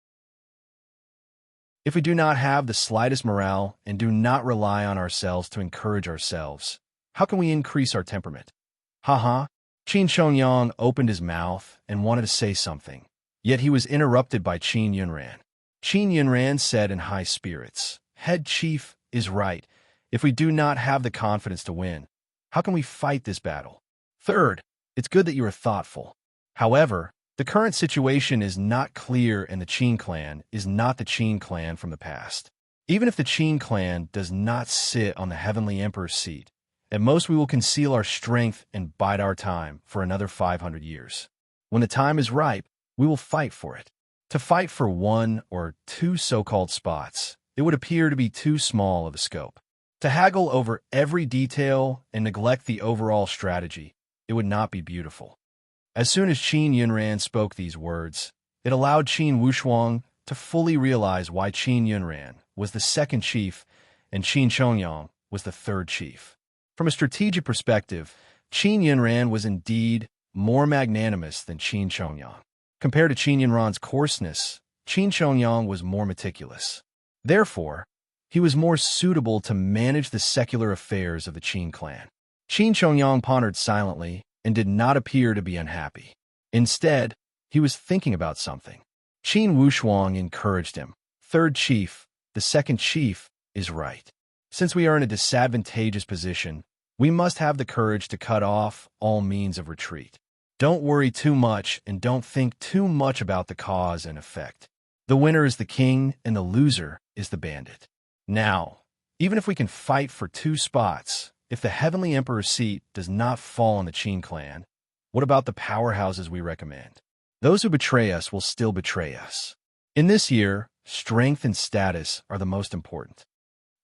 If we do not have the slightest morale and do not rely on ourselves to encourage ourselves, how can we increase our temperament? Ha. Qin Chongyang opened his mouth and wanted to say something, yet he was interrupted by Qin Yunran. Qin Yunran said in high spirits, "Head chief is right. If we do not have the confidence to win, how can we fight this battle? Third, it's good that you are thoughtful. However, the current situation is not clear and the Qin clan is not the Qin clan from the past. Even if the Qin clan does not sit on the Heavenly Emperor's seat, at most we will conceal our strength and bide our time for another 500 years. When the time is ripe, we will fight for it. To fight for 1 or 2 so-called spots, it would appear to be too small of a scope. To haggle over every detail and neglect the overall strategy, it would not be beautiful." As soon as Qin Yunran spoke these words, it allowed Qin Wushuang to fully realize why Qin Yunran was the second chief and Qin Chongyang was the third chief. From a strategic perspective, Qin Yunran was indeed more magnanimous than Qin Chongyang. Compared to Qin Yunran's coarseness, Qin Chongyang was more meticulous. Therefore, he was more suitable to manage the secular affairs of the Qin clan. Qin Chongyang pondered silently and did not appear to be unhappy. Instead, he was thinking about something. Qin Wushuang encouraged him. "Third chief, the second chief, is right. Since we are in a disadvantageous position, we must have the courage to cut off all means of retreat. Don't worry too much and don't think too much about the cause and effect. The winner is the king and the loser is the bandit. Now, even if we can fight for 2 spots, if the Heavenly Emperor's seat does not fall on the Qin clan, what about the powerhouses we recommend? Those who betray us will still betray us. In this year, strength and status are the most important.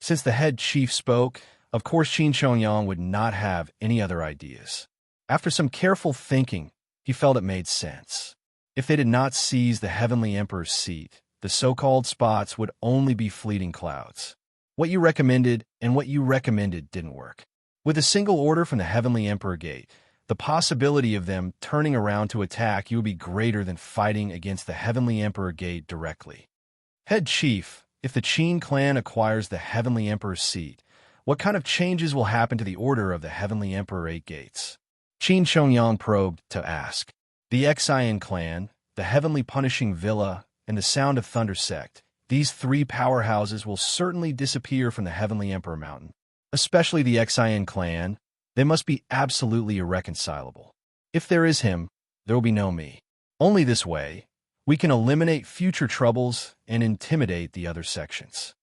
Since the head chief spoke, of course Qin Shongyang would not have any other ideas. After some careful thinking, he felt it made sense. If they did not seize the Heavenly Emperor's seat, the so-called spots would only be fleeting clouds. What you recommended and what you recommended didn't work. With a single order from the Heavenly Emperor Gate, the possibility of them turning around to attack you would be greater than fighting against the Heavenly Emperor Gate directly. Head Chief, if the Qin clan acquires the Heavenly Emperor's seat, what kind of changes will happen to the order of the Heavenly Emperor Eight Gates? Qin Shongyang probed to ask. The Xian clan, the Heavenly Punishing Villa, and the Sound of Thunder sect, these three powerhouses will certainly disappear from the Heavenly Emperor Mountain. Especially the Xian clan, they must be absolutely irreconcilable. If there is him, there will be no me. Only this way, we can eliminate future troubles and intimidate the other sections.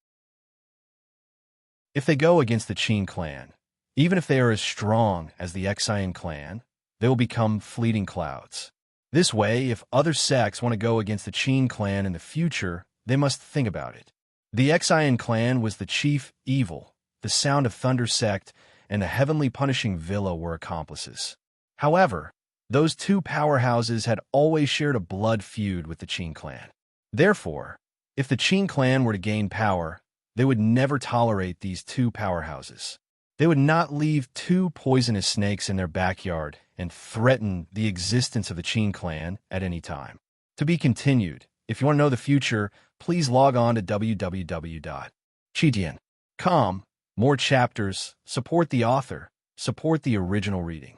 If they go against the Qin clan, even if they are as strong as the Xian clan, they will become fleeting clouds. This way, if other sects want to go against the Qin clan in the future, they must think about it. The Xian clan was the chief evil, the Sound of Thunder sect, and the Heavenly Punishing Villa were accomplices. However, those two powerhouses had always shared a blood feud with the Qin clan. Therefore, if the Qin clan were to gain power, they would never tolerate these two powerhouses. They would not leave two poisonous snakes in their backyard and threaten the existence of the Qin clan at any time. To be continued. If you want to know the future, please log on to www.chidian.com. More chapters, support the author, support the original reading.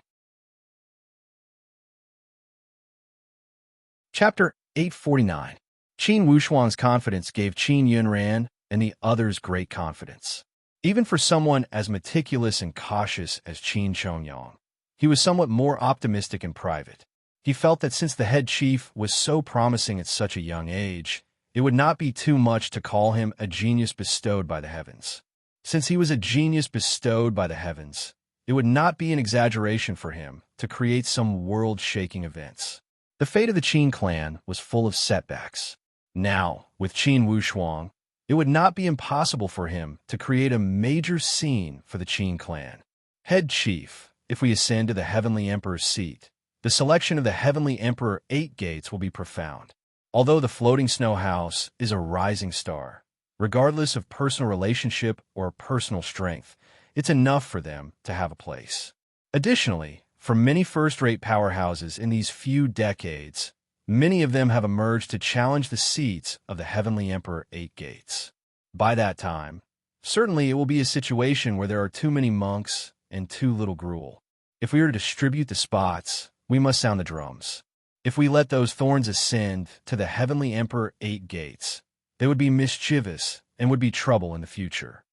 Chapter 849. Qin Wushuang's confidence gave Qin Yunran and the others great confidence. Even for someone as meticulous and cautious as Qin Shongyang, he was somewhat more optimistic in private. He felt that since the head chief was so promising at such a young age, it would not be too much to call him a genius bestowed by the heavens. Since he was a genius bestowed by the heavens, it would not be an exaggeration for him to create some world-shaking events. The fate of the Qin clan was full of setbacks. Now, with Qin Wushuang, it would not be impossible for him to create a major scene for the Qin clan. Head Chief, if we ascend to the Heavenly Emperor's seat, the selection of the Heavenly Emperor Eight Gates will be profound. Although the floating snow house is a rising star, regardless of personal relationship or personal strength, it's enough for them to have a place. Additionally, from many first-rate powerhouses in these few decades, many of them have emerged to challenge the seats of the Heavenly Emperor Eight Gates. By that time, certainly it will be a situation where there are too many monks and too little gruel. If we are to distribute the spots, we must sound the drums. If we let those thorns ascend to the Heavenly Emperor Eight Gates, they would be mischievous and would be trouble in the future.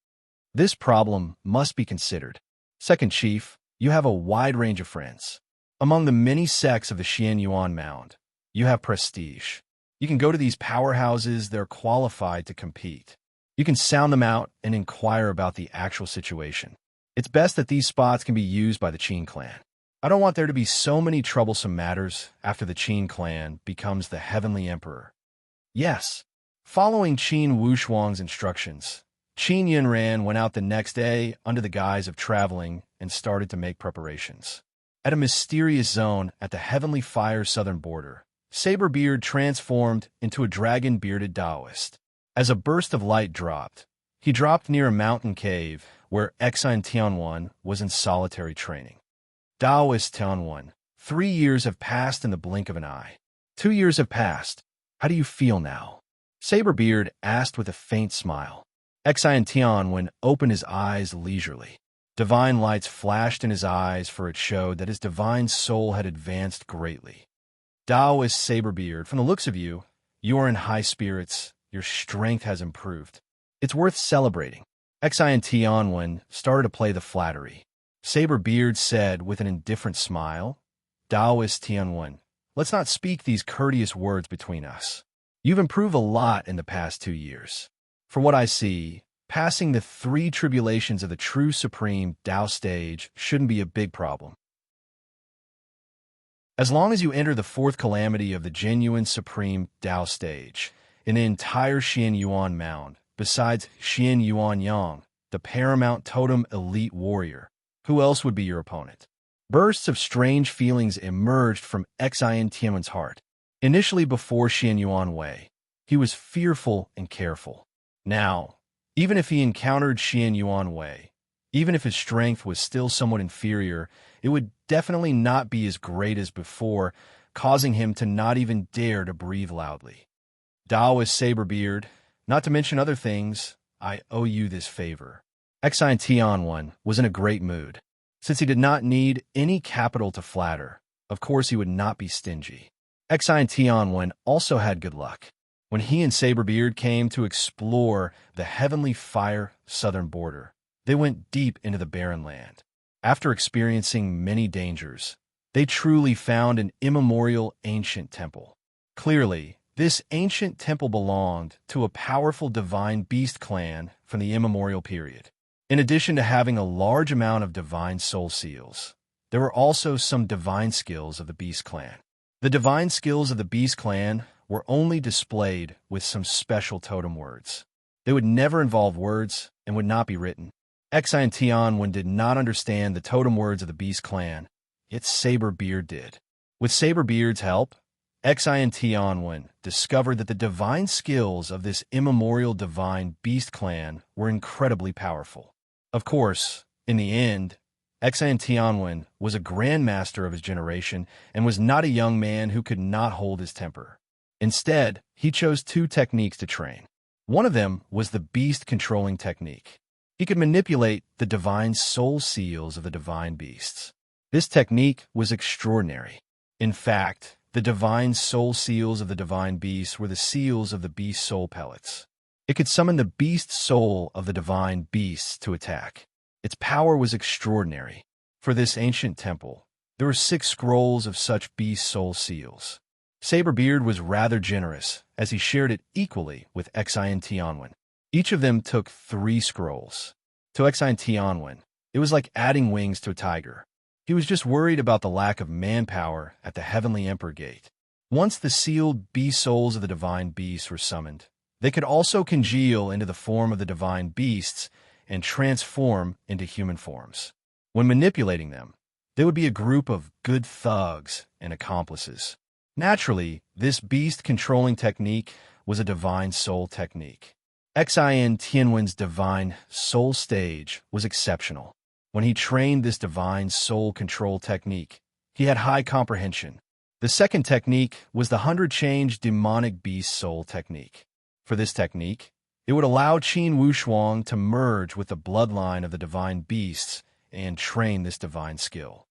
This problem must be considered. Second Chief, you have a wide range of friends. Among the many sects of the Xian Yuan Mound, you have prestige. You can go to these powerhouses that are qualified to compete. You can sound them out and inquire about the actual situation. It's best that these spots can be used by the Qin clan. I don't want there to be so many troublesome matters after the Qin clan becomes the Heavenly Emperor. Yes, following Qin Wushuang's instructions, Qin Yunran went out the next day under the guise of traveling and started to make preparations. At a mysterious zone at the Heavenly Fire's southern border, Saberbeard transformed into a dragon-bearded Taoist. As a burst of light dropped, he dropped near a mountain cave where Exine Tianwan was in solitary training. Taoist Tianwan, 3 years have passed in the blink of an eye. 2 years have passed. How do you feel now? Saberbeard asked with a faint smile. Exine Tianwan opened his eyes leisurely. Divine lights flashed in his eyes, for it showed that his divine soul had advanced greatly. Taoist Saberbeard, from the looks of you, you are in high spirits, your strength has improved. It's worth celebrating. Exine Tianwan started to play the flattery. Saberbeard said with an indifferent smile, Taoist Tianwan, let's not speak these courteous words between us. You've improved a lot in the past 2 years. From what I see, passing the 3 tribulations of the true supreme Tao stage shouldn't be a big problem. As long as you enter the 4th calamity of the genuine supreme Tao stage, in the entire Xian Yuan mound, besides Xian Yuan Yang, the paramount totem elite warrior, who else would be your opponent? Bursts of strange feelings emerged from Xian Tianwen's heart. Initially before Xian Yuan Wei, he was fearful and careful. Now, even if he encountered Xian Yuan Wei, even if his strength was still somewhat inferior, it would definitely not be as great as before, causing him to not even dare to breathe loudly. Daoist Saberbeard, not to mention other things, I owe you this favor. Xian Tianwen was in a great mood. Since he did not need any capital to flatter, of course he would not be stingy. Xian Tianwen also had good luck. When he and Saberbeard came to explore the Heavenly Fire southern border, they went deep into the barren land. After experiencing many dangers, they truly found an immemorial ancient temple. Clearly, this ancient temple belonged to a powerful divine beast clan from the immemorial period. In addition to having a large amount of divine soul seals, there were also some divine skills of the beast clan. The divine skills of the beast clan were only displayed with some special totem words. They would never involve words and would not be written. Xian Tianwen did not understand the totem words of the beast clan, yet Saberbeard did. With Saberbeard's help, Xian Tianwen discovered that the divine skills of this immemorial divine beast clan were incredibly powerful. Of course, in the end, Xian Tianwen was a grandmaster of his generation and was not a young man who could not hold his temper. Instead, he chose 2 techniques to train. One of them was the beast controlling technique. He could manipulate the divine soul seals of the divine beasts. This technique was extraordinary. In fact, the divine soul seals of the divine beasts were the seals of the beast soul pellets. It could summon the beast soul of the divine beasts to attack. Its power was extraordinary. For this ancient temple, there were 6 scrolls of such beast soul seals. Saberbeard was rather generous, as he shared it equally with Xian Tianwen. Each of them took 3 scrolls. To Xian Tianwen, it was like adding wings to a tiger. He was just worried about the lack of manpower at the Heavenly Emperor Gate. Once the sealed beast souls of the divine beasts were summoned, they could also congeal into the form of the divine beasts and transform into human forms. When manipulating them, they would be a group of good thugs and accomplices. Naturally, this beast-controlling technique was a divine soul technique. Xian Tianwen's divine soul stage was exceptional. When he trained this divine soul control technique, he had high comprehension. The second technique was the 100-change demonic beast soul technique. For this technique, it would allow Qin Wushuang to merge with the bloodline of the divine beasts and train this divine skill.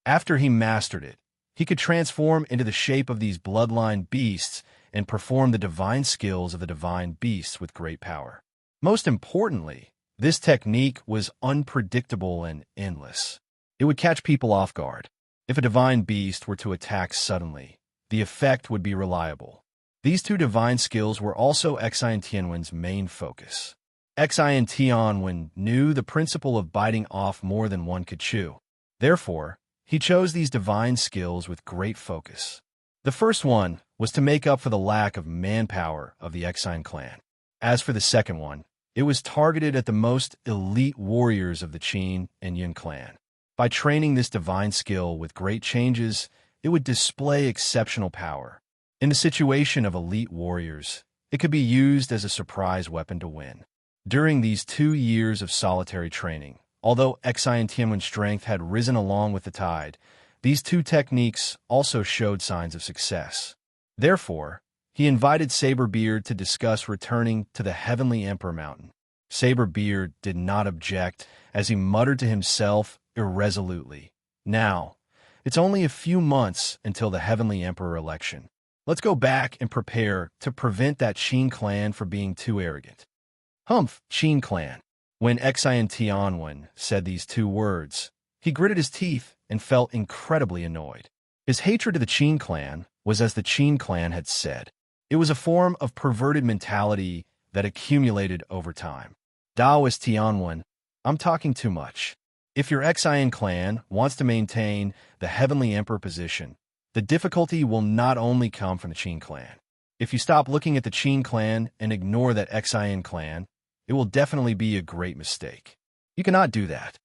After he mastered it, he could transform into the shape of these bloodline beasts and perform the divine skills of the divine beasts with great power. Most importantly, this technique was unpredictable and endless. It would catch people off guard. If a divine beast were to attack suddenly, the effect would be reliable. These 2 divine skills were also Xian Tianwen's main focus. Xian Tianwen knew the principle of biting off more than one could chew. Therefore, he chose these divine skills with great focus. The first one was to make up for the lack of manpower of the Xian clan. As for the second one, it was targeted at the most elite warriors of the Qin and Yun clan. By training this divine skill with great changes, it would display exceptional power. In the situation of elite warriors, it could be used as a surprise weapon to win. During these 2 years of solitary training, although Xian Tianwen's strength had risen along with the tide, these 2 techniques also showed signs of success. Therefore, he invited Saberbeard to discuss returning to the Heavenly Emperor Mountain. Saberbeard did not object, as he muttered to himself irresolutely, "Now, it's only a few months until the Heavenly Emperor election. Let's go back and prepare to prevent that Qin clan from being too arrogant." Humph, Qin clan. When Xian Tianwen said these 2 words, he gritted his teeth and felt incredibly annoyed. His hatred of the Qin clan was as the Qin clan had said. It was a form of perverted mentality that accumulated over time. Daoist Tianwen, I'm talking too much. If your Xian clan wants to maintain the Heavenly Emperor position, the difficulty will not only come from the Qin clan. If you stop looking at the Qin clan and ignore that Xian clan, it will definitely be a great mistake. You cannot do that.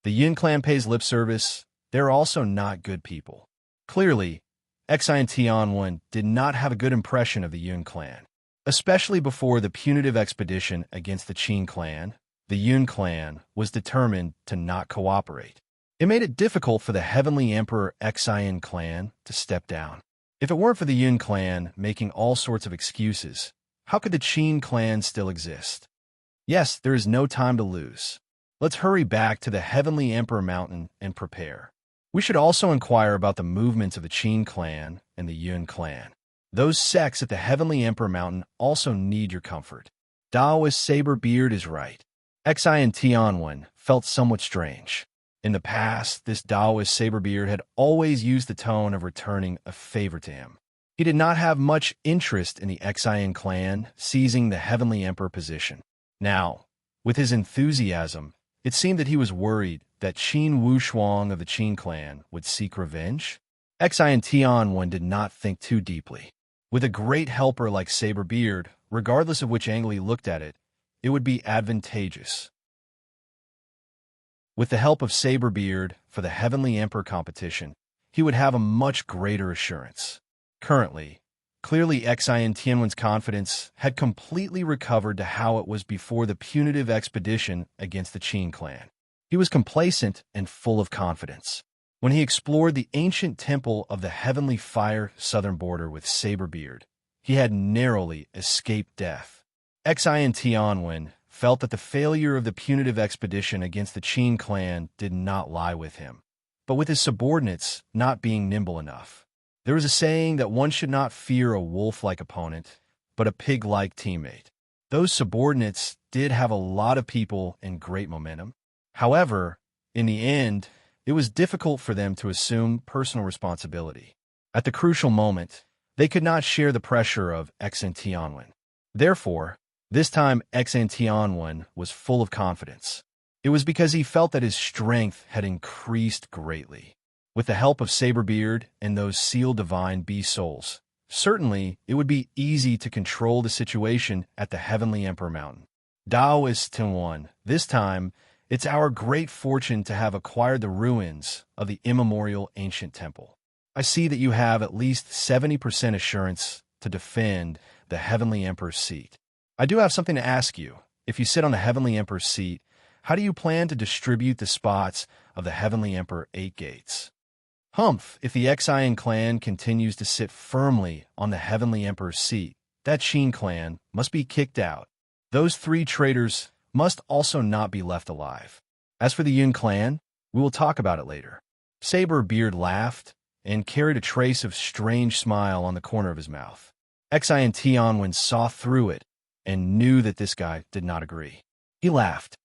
The Yin clan pays lip service. They're also not good people. Clearly, Xian Tianwen did not have a good impression of the Yun clan. Especially before the punitive expedition against the Qin clan, the Yun clan was determined to not cooperate. It made it difficult for the Heavenly Emperor Xian clan to step down. If it weren't for the Yun clan making all sorts of excuses, how could the Qin clan still exist? Yes, there is no time to lose. Let's hurry back to the Heavenly Emperor Mountain and prepare. We should also inquire about the movements of the Qin clan and the Yun clan. Those sects at the Heavenly Emperor Mountain also need your comfort. Daoist Saberbeard is right. Xian Tianwen felt somewhat strange. In the past, this Daoist Saberbeard had always used the tone of returning a favor to him. He did not have much interest in the Xian clan seizing the Heavenly Emperor position. Now, with his enthusiasm, it seemed that he was worried that Qin Wushuang of the Qin clan would seek revenge. Xian Tianwen did not think too deeply. With a great helper like Saberbeard, regardless of which angle he looked at it, it would be advantageous. With the help of Saberbeard for the Heavenly Emperor competition, he would have a much greater assurance. Currently, clearly Xian Tianwen's confidence had completely recovered to how it was before the punitive expedition against the Qin clan. He was complacent and full of confidence. When he explored the ancient temple of the Heavenly Fire southern border with Saberbeard, he had narrowly escaped death. Xian Tianwen felt that the failure of the punitive expedition against the Qin clan did not lie with him, but with his subordinates not being nimble enough. There is a saying that one should not fear a wolf-like opponent, but a pig-like teammate. Those subordinates did have a lot of people and great momentum. However, in the end, it was difficult for them to assume personal responsibility. At the crucial moment, they could not share the pressure of Xian Tianwen. Therefore, this time Xian Tianwen was full of confidence. It was because he felt that his strength had increased greatly. With the help of Saberbeard and those sealed divine bee souls, certainly it would be easy to control the situation at the Heavenly Emperor Mountain. Daoist Tianwen, this time, it's our great fortune to have acquired the ruins of the immemorial ancient temple. I see that you have at least 70% assurance to defend the Heavenly Emperor's seat. I do have something to ask you. If you sit on the Heavenly Emperor's seat, how do you plan to distribute the spots of the Heavenly Emperor 8 gates? Humph, if the Xian clan continues to sit firmly on the Heavenly Emperor's seat, that Qin clan must be kicked out. Those 3 traitors must also not be left alive. As for the Yun clan, we will talk about it later. Saberbeard laughed and carried a trace of strange smile on the corner of his mouth. Xian Tianwen saw through it and knew that this guy did not agree. He laughed.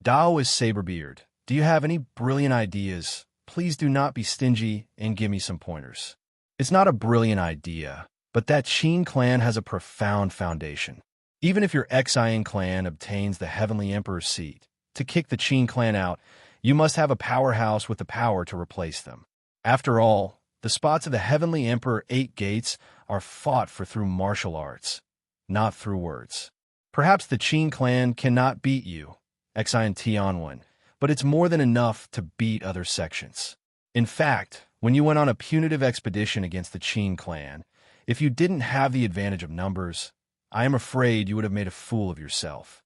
Daoist Saberbeard, do you have any brilliant ideas? Please do not be stingy and give me some pointers. It's not a brilliant idea, but that Qin clan has a profound foundation. Even if your Xian clan obtains the Heavenly Emperor's seat, to kick the Qin clan out, you must have a powerhouse with the power to replace them. After all, the spots of the Heavenly Emperor 8 gates are fought for through martial arts, not through words. Perhaps the Qin clan cannot beat you, Xian Tianwen, but it's more than enough to beat other sections. In fact, when you went on a punitive expedition against the Qin clan, if you didn't have the advantage of numbers, I am afraid you would have made a fool of yourself.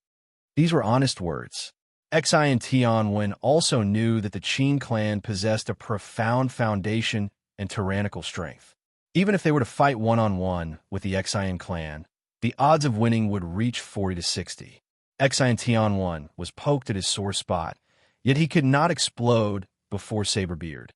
These were honest words. Xian Tianwen also knew that the Qin clan possessed a profound foundation and tyrannical strength. Even if they were to fight one-on-one with the Xian clan, the odds of winning would reach 40 to 60. Xian Tianwen was poked at his sore spot, yet he could not explode before Saberbeard.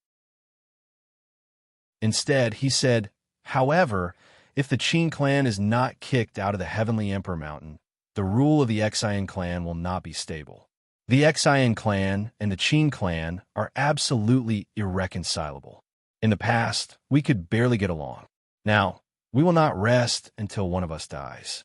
Instead, he said, however, if the Qin clan is not kicked out of the Heavenly Emperor Mountain, the rule of the Xian clan will not be stable. The Xian clan and the Qin clan are absolutely irreconcilable. In the past, we could barely get along. Now, we will not rest until one of us dies.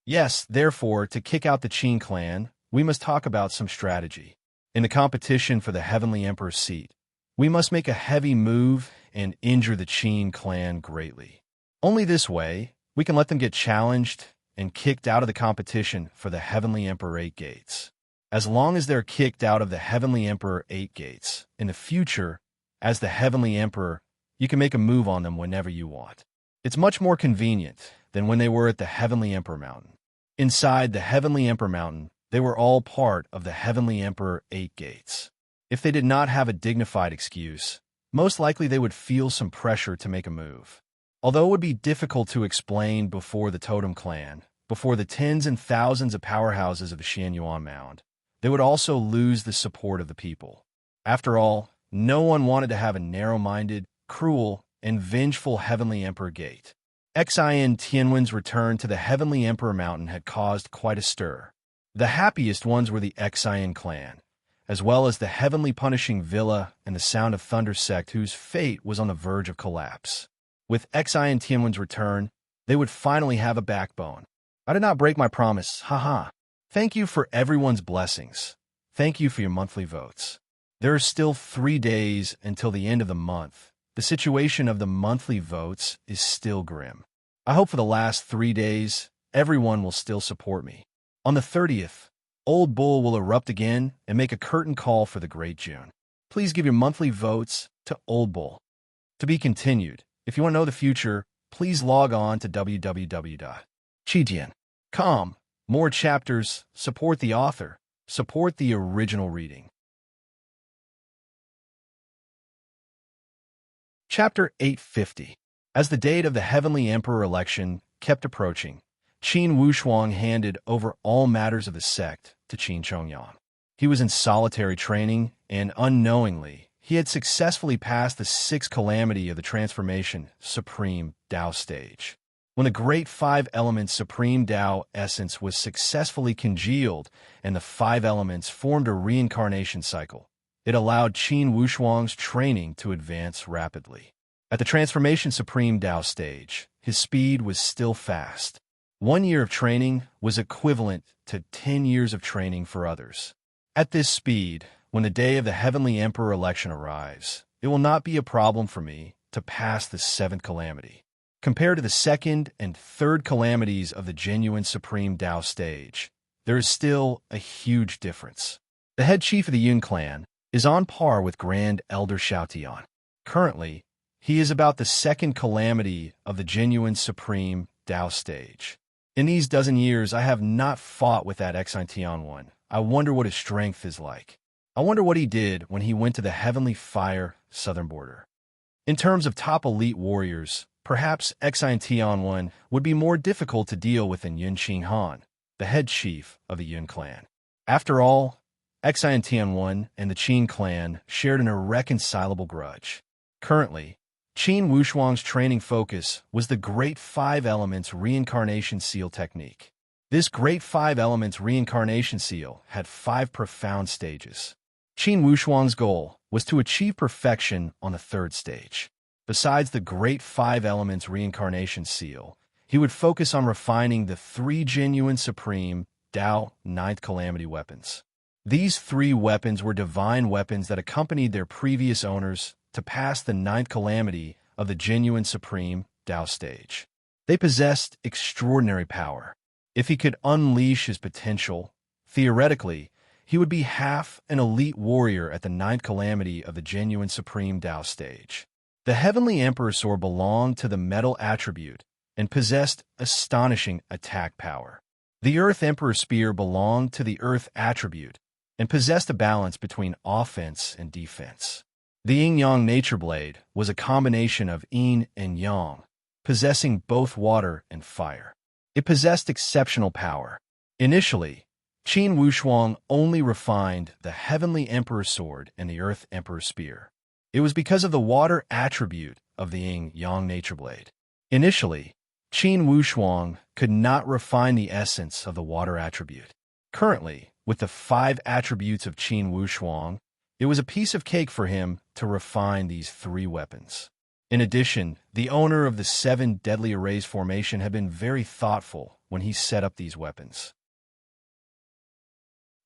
Yes, therefore, to kick out the Qin clan, we must talk about some strategy. In the competition for the Heavenly Emperor's seat, we must make a heavy move and injure the Qin clan greatly. Only this way, we can let them get challenged and kicked out of the competition for the Heavenly Emperor 8 Gates. As long as they're kicked out of the Heavenly Emperor 8 Gates, in the future, as the Heavenly Emperor, you can make a move on them whenever you want. It's much more convenient than when they were at the Heavenly Emperor Mountain. Inside the Heavenly Emperor Mountain, they were all part of the Heavenly Emperor 8 Gates. If they did not have a dignified excuse, most likely they would feel some pressure to make a move. Although it would be difficult to explain before the Totem Clan, before the tens and thousands of powerhouses of the Xianyuan Mound, they would also lose the support of the people. After all, no one wanted to have a narrow-minded, cruel, and vengeful Heavenly Emperor Gate. Xin Tianwen's return to the Heavenly Emperor Mountain had caused quite a stir. The happiest ones were the Xin clan, as well as the Heavenly Punishing Villa and the Sound of Thunder sect whose fate was on the verge of collapse. With Xin Tianwen's return, they would finally have a backbone. I did not break my promise, haha. Thank you for everyone's blessings. Thank you for your monthly votes. There are still 3 days until the end of the month. The situation of the monthly votes is still grim. I hope for the last 3 days, everyone will still support me. On the 30th, Old Bull will erupt again and make a curtain call for the Great June. Please give your monthly votes to Old Bull. To be continued. If you want to know the future, please log on to www.chidian.com. More chapters, support the author, support the original reading. Chapter 850. As the date of the Heavenly Emperor election kept approaching, Qin Wushuang handed over all matters of the sect to Qin Chongyan. He was in solitary training, and unknowingly, he had successfully passed the 6th calamity of the transformation Supreme Tao stage. When the Great Five Elements Supreme Tao essence was successfully congealed and the 5 elements formed a reincarnation cycle, it allowed Qin Wushuang's training to advance rapidly. At the Transformation Supreme Tao stage, his speed was still fast. 1 year of training was equivalent to 10 years of training for others. At this speed, when the day of the Heavenly Emperor election arrives, it will not be a problem for me to pass the 7th calamity. Compared to the 2nd and 3rd calamities of the genuine Supreme Tao stage, there is still a huge difference. The head chief of the Yun clan is on par with Grand Elder Xiaotian. Currently, he is about the 2nd calamity of the genuine Supreme Tao stage. In these dozen years, I have not fought with that Xin one. I wonder what his strength is like. I wonder what he did when he went to the Heavenly Fire southern border. In terms of top elite warriors, perhaps Xin one would be more difficult to deal with than Yun Qing Han, the head chief of the Yun clan. After all, Xin one and the Qin clan shared an irreconcilable grudge. Currently, Qin Wushuang's training focus was the Great Five Elements Reincarnation Seal technique. This Great Five Elements Reincarnation Seal had 5 profound stages. Qin Wushuang's goal was to achieve perfection on the 3rd stage. Besides the Great Five Elements Reincarnation Seal, he would focus on refining the 3 genuine Supreme Tao 9th Calamity weapons. These 3 weapons were divine weapons that accompanied their previous owners to pass the 9th calamity of the genuine Supreme Tao stage. They possessed extraordinary power. If he could unleash his potential, theoretically, he would be half an elite warrior at the 9th calamity of the genuine Supreme Tao stage. The Heavenly Emperor Sword belonged to the metal attribute and possessed astonishing attack power. The Earth Emperor Spear belonged to the Earth attribute and possessed a balance between offense and defense. The Yin-Yang Nature Blade was a combination of Yin and Yang, possessing both water and fire. It possessed exceptional power. Initially, Qin Wushuang only refined the Heavenly Emperor Sword and the Earth Emperor Spear. It was because of the water attribute of the Yin-Yang Nature Blade. Initially, Qin Wushuang could not refine the essence of the water attribute. Currently, with the 5 attributes of Qin Wushuang, it was a piece of cake for him to refine these 3 weapons. In addition, the owner of the 7 deadly arrays formation had been very thoughtful when he set up these weapons.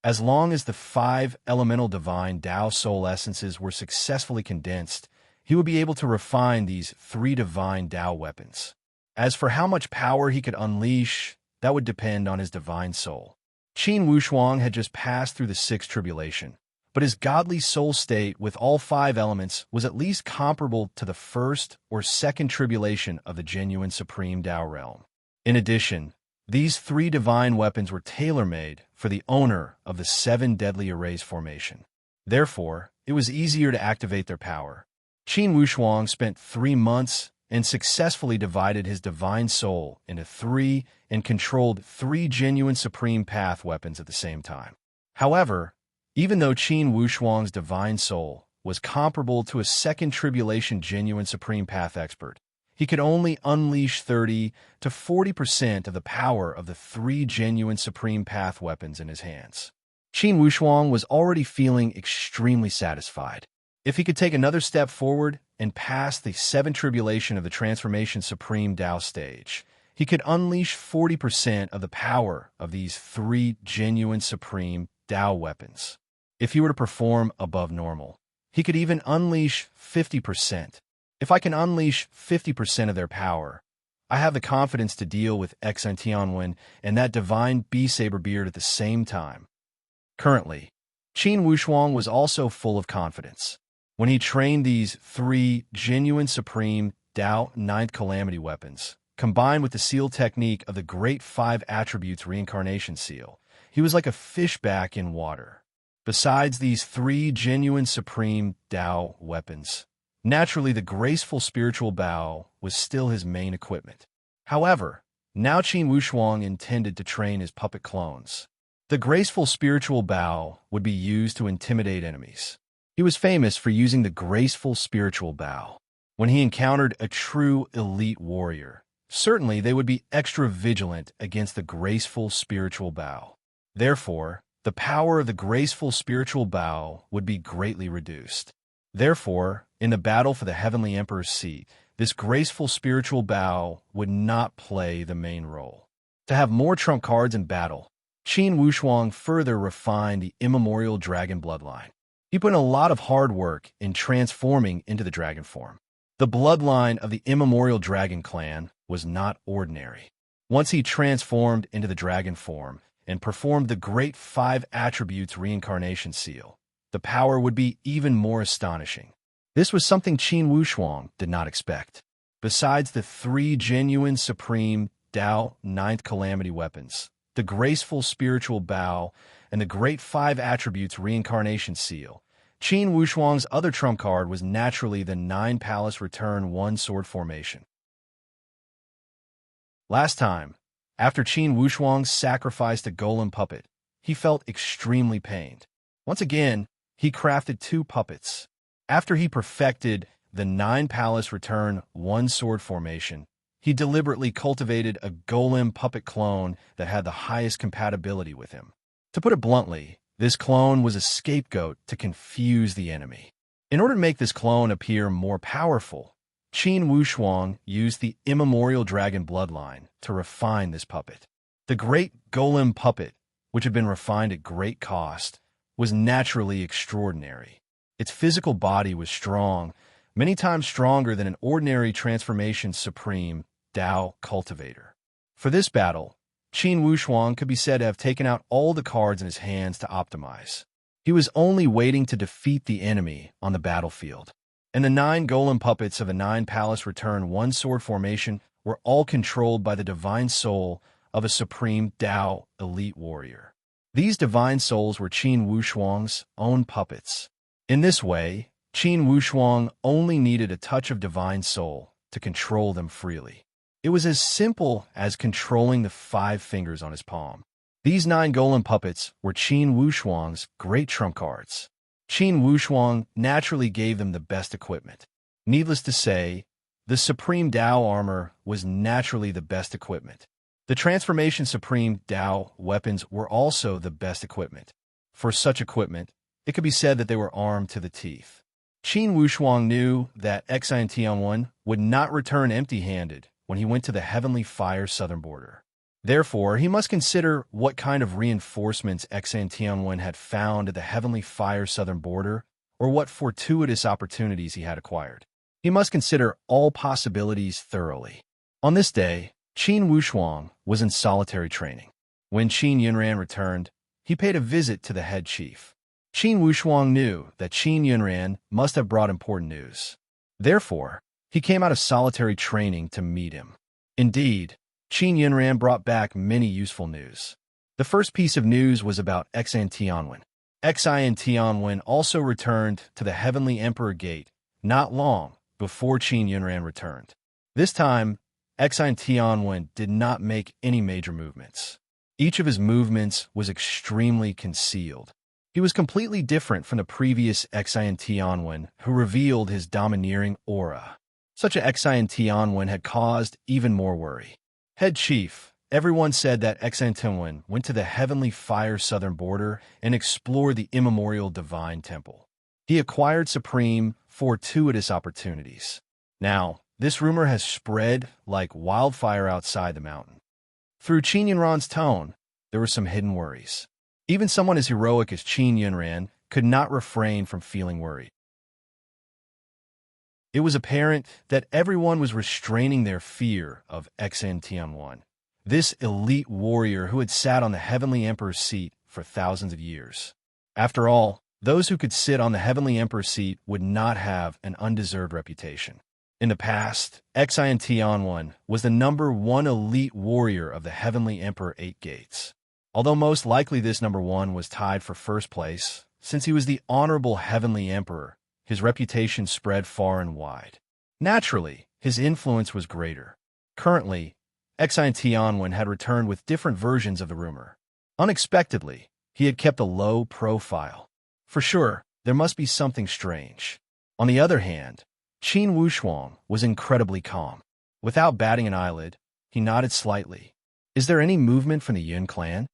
As long as the 5 elemental divine Tao soul essences were successfully condensed, he would be able to refine these 3 divine Tao weapons. As for how much power he could unleash, that would depend on his divine soul. Qin Wushuang had just passed through the 6th tribulation, but his godly soul state with all 5 elements was at least comparable to the 1st or 2nd tribulation of the genuine supreme Tao realm. In addition, these 3 divine weapons were tailor-made for the owner of the 7 deadly arrays formation. Therefore, it was easier to activate their power. Qin Wushuang spent 3 months and successfully divided his divine soul into 3 and controlled 3 genuine supreme path weapons at the same time. However, even though Qin Wushuang's divine soul was comparable to a 2nd tribulation genuine supreme path expert, he could only unleash 30 to 40% of the power of the 3 genuine supreme path weapons in his hands. Qin Wushuang was already feeling extremely satisfied. If he could take another step forward and pass the 7th tribulation of the transformation supreme Tao stage, he could unleash 40% of the power of these 3 genuine supreme Tao weapons. If he were to perform above normal, he could even unleash 50%. If I can unleash 50% of their power, I have the confidence to deal with Xun Tianwen and that divine B-Saber Beard at the same time. Currently, Qin Wushuang was also full of confidence. When he trained these 3 genuine supreme Tao 9th calamity weapons, combined with the seal technique of the Great 5 Attributes Reincarnation Seal, he was like a fish back in water. Besides these 3 genuine supreme Tao weapons, naturally the graceful spiritual bow was still his main equipment. However, now Qin Wushuang intended to train his puppet clones. The graceful spiritual bow would be used to intimidate enemies. He was famous for using the graceful spiritual bow. When he encountered a true elite warrior, certainly they would be extra vigilant against the graceful spiritual bow. Therefore, the power of the graceful spiritual bow would be greatly reduced. Therefore, in the battle for the Heavenly Emperor's seat, this graceful spiritual bow would not play the main role. To have more trump cards in battle, Qin Wushuang further refined the immemorial dragon bloodline. He put in a lot of hard work in transforming into the dragon form. The bloodline of the immemorial dragon clan was not ordinary. Once he transformed into the dragon form and performed the Great 5 Attributes Reincarnation Seal, the power would be even more astonishing. This was something Qin Wushuang did not expect. Besides the 3 genuine supreme Tao 9th calamity weapons, the graceful spiritual bow, and the Great 5 Attributes Reincarnation Seal, Qin Wushuang's other trump card was naturally the 9 Palace Return 1 Sword formation. Last time, after Qin Wushuang sacrificed a golem puppet, he felt extremely pained. Once again, he crafted 2 puppets. After he perfected the 9 Palace Return 1 Sword formation, he deliberately cultivated a golem puppet clone that had the highest compatibility with him. To put it bluntly, this clone was a scapegoat to confuse the enemy. In order to make this clone appear more powerful, Qin Wushuang used the immemorial dragon bloodline to refine this puppet. The great golem puppet, which had been refined at great cost, was naturally extraordinary. Its physical body was strong, many times stronger than an ordinary transformation supreme Tao cultivator. For this battle, Qin Wushuang could be said to have taken out all the cards in his hands to optimize. He was only waiting to defeat the enemy on the battlefield. And the 9 golem puppets of the 9 Palace Return 1 Sword formation were all controlled by the divine soul of a supreme Tao elite warrior. These divine souls were Qin Wushuang's own puppets. In this way, Qin Wushuang only needed a touch of divine soul to control them freely. It was as simple as controlling the 5 fingers on his palm. These 9 golem puppets were Qin Wushuang's great trump cards. Qin Wushuang naturally gave them the best equipment. Needless to say, the Supreme Tao armor was naturally the best equipment. The Transformation Supreme Tao weapons were also the best equipment. For such equipment, it could be said that they were armed to the teeth. Qin Wushuang knew that Xiantianwen would not return empty-handed when he went to the Heavenly Fire southern border. Therefore, he must consider what kind of reinforcements Xiantianwen had found at the Heavenly Fire southern border, or what fortuitous opportunities he had acquired. He must consider all possibilities thoroughly. On this day, Qin Wushuang was in solitary training. When Qin Yunran returned, he paid a visit to the head chief. Qin Wushuang knew that Qin Yunran must have brought important news. Therefore, he came out of solitary training to meet him. Indeed, Qin Yunran brought back many useful news. The first piece of news was about Xiantianwen. Xiantianwen also returned to the Heavenly Emperor Gate not long before Qin Yunran returned. This time, Xiantianwen did not make any major movements. Each of his movements was extremely concealed. He was completely different from the previous Xiantianwen, who revealed his domineering aura. Such a Xiantianwen had caused even more worry. Head Chief, everyone said that Xiantianwen went to the Heavenly Fire southern border and explored the immemorial Divine Temple. He acquired supreme, fortuitous opportunities. Now, this rumor has spread like wildfire outside the mountain. Through Qin Yunran's tone, there were some hidden worries. Even someone as heroic as Qin Yunran could not refrain from feeling worried. It was apparent that everyone was restraining their fear of Xiantianwen, this elite warrior who had sat on the Heavenly Emperor's seat for thousands of years. After all, those who could sit on the Heavenly Emperor's seat would not have an undeserved reputation. In the past, Xiantianwen was the #1 elite warrior of the Heavenly Emperor 8 Gates. Although most likely this #1 was tied for first place, since he was the honorable Heavenly Emperor, his reputation spread far and wide. Naturally, his influence was greater. Currently, Xiantianwen had returned with different versions of the rumor. Unexpectedly, he had kept a low profile. For sure, there must be something strange. On the other hand, Qin Wushuang was incredibly calm. Without batting an eyelid, he nodded slightly. Is there any movement from the Yun clan?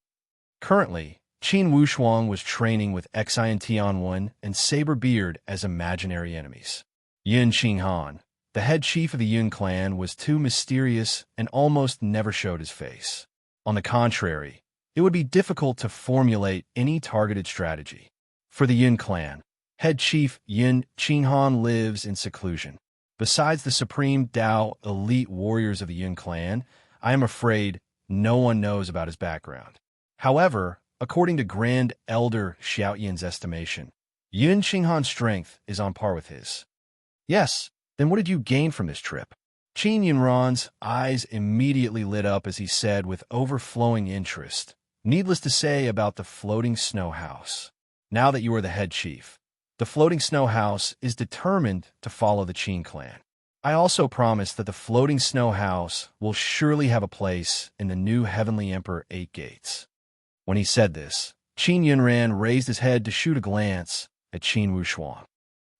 Currently, Qin Wushuang was training with Xiantianwen and Saberbeard as imaginary enemies. Yun Qinghan, the head chief of the Yun clan, was too mysterious and almost never showed his face. On the contrary, it would be difficult to formulate any targeted strategy. For the Yun clan, head chief Yun Qinghan lives in seclusion. Besides the supreme Dao elite warriors of the Yun clan, I am afraid no one knows about his background. However, according to Grand Elder Xiaoyin's estimation, Yun Qinghan's strength is on par with his. Yes, then what did you gain from this trip? Qin Yunran's eyes immediately lit up as he said with overflowing interest, needless to say about the floating snow house. Now that you are the head chief, the floating snow house is determined to follow the Qin clan. I also promise that the floating snow house will surely have a place in the new Heavenly Emperor 8 Gates. When he said this, Qin Yunran raised his head to shoot a glance at Qin Wushuang.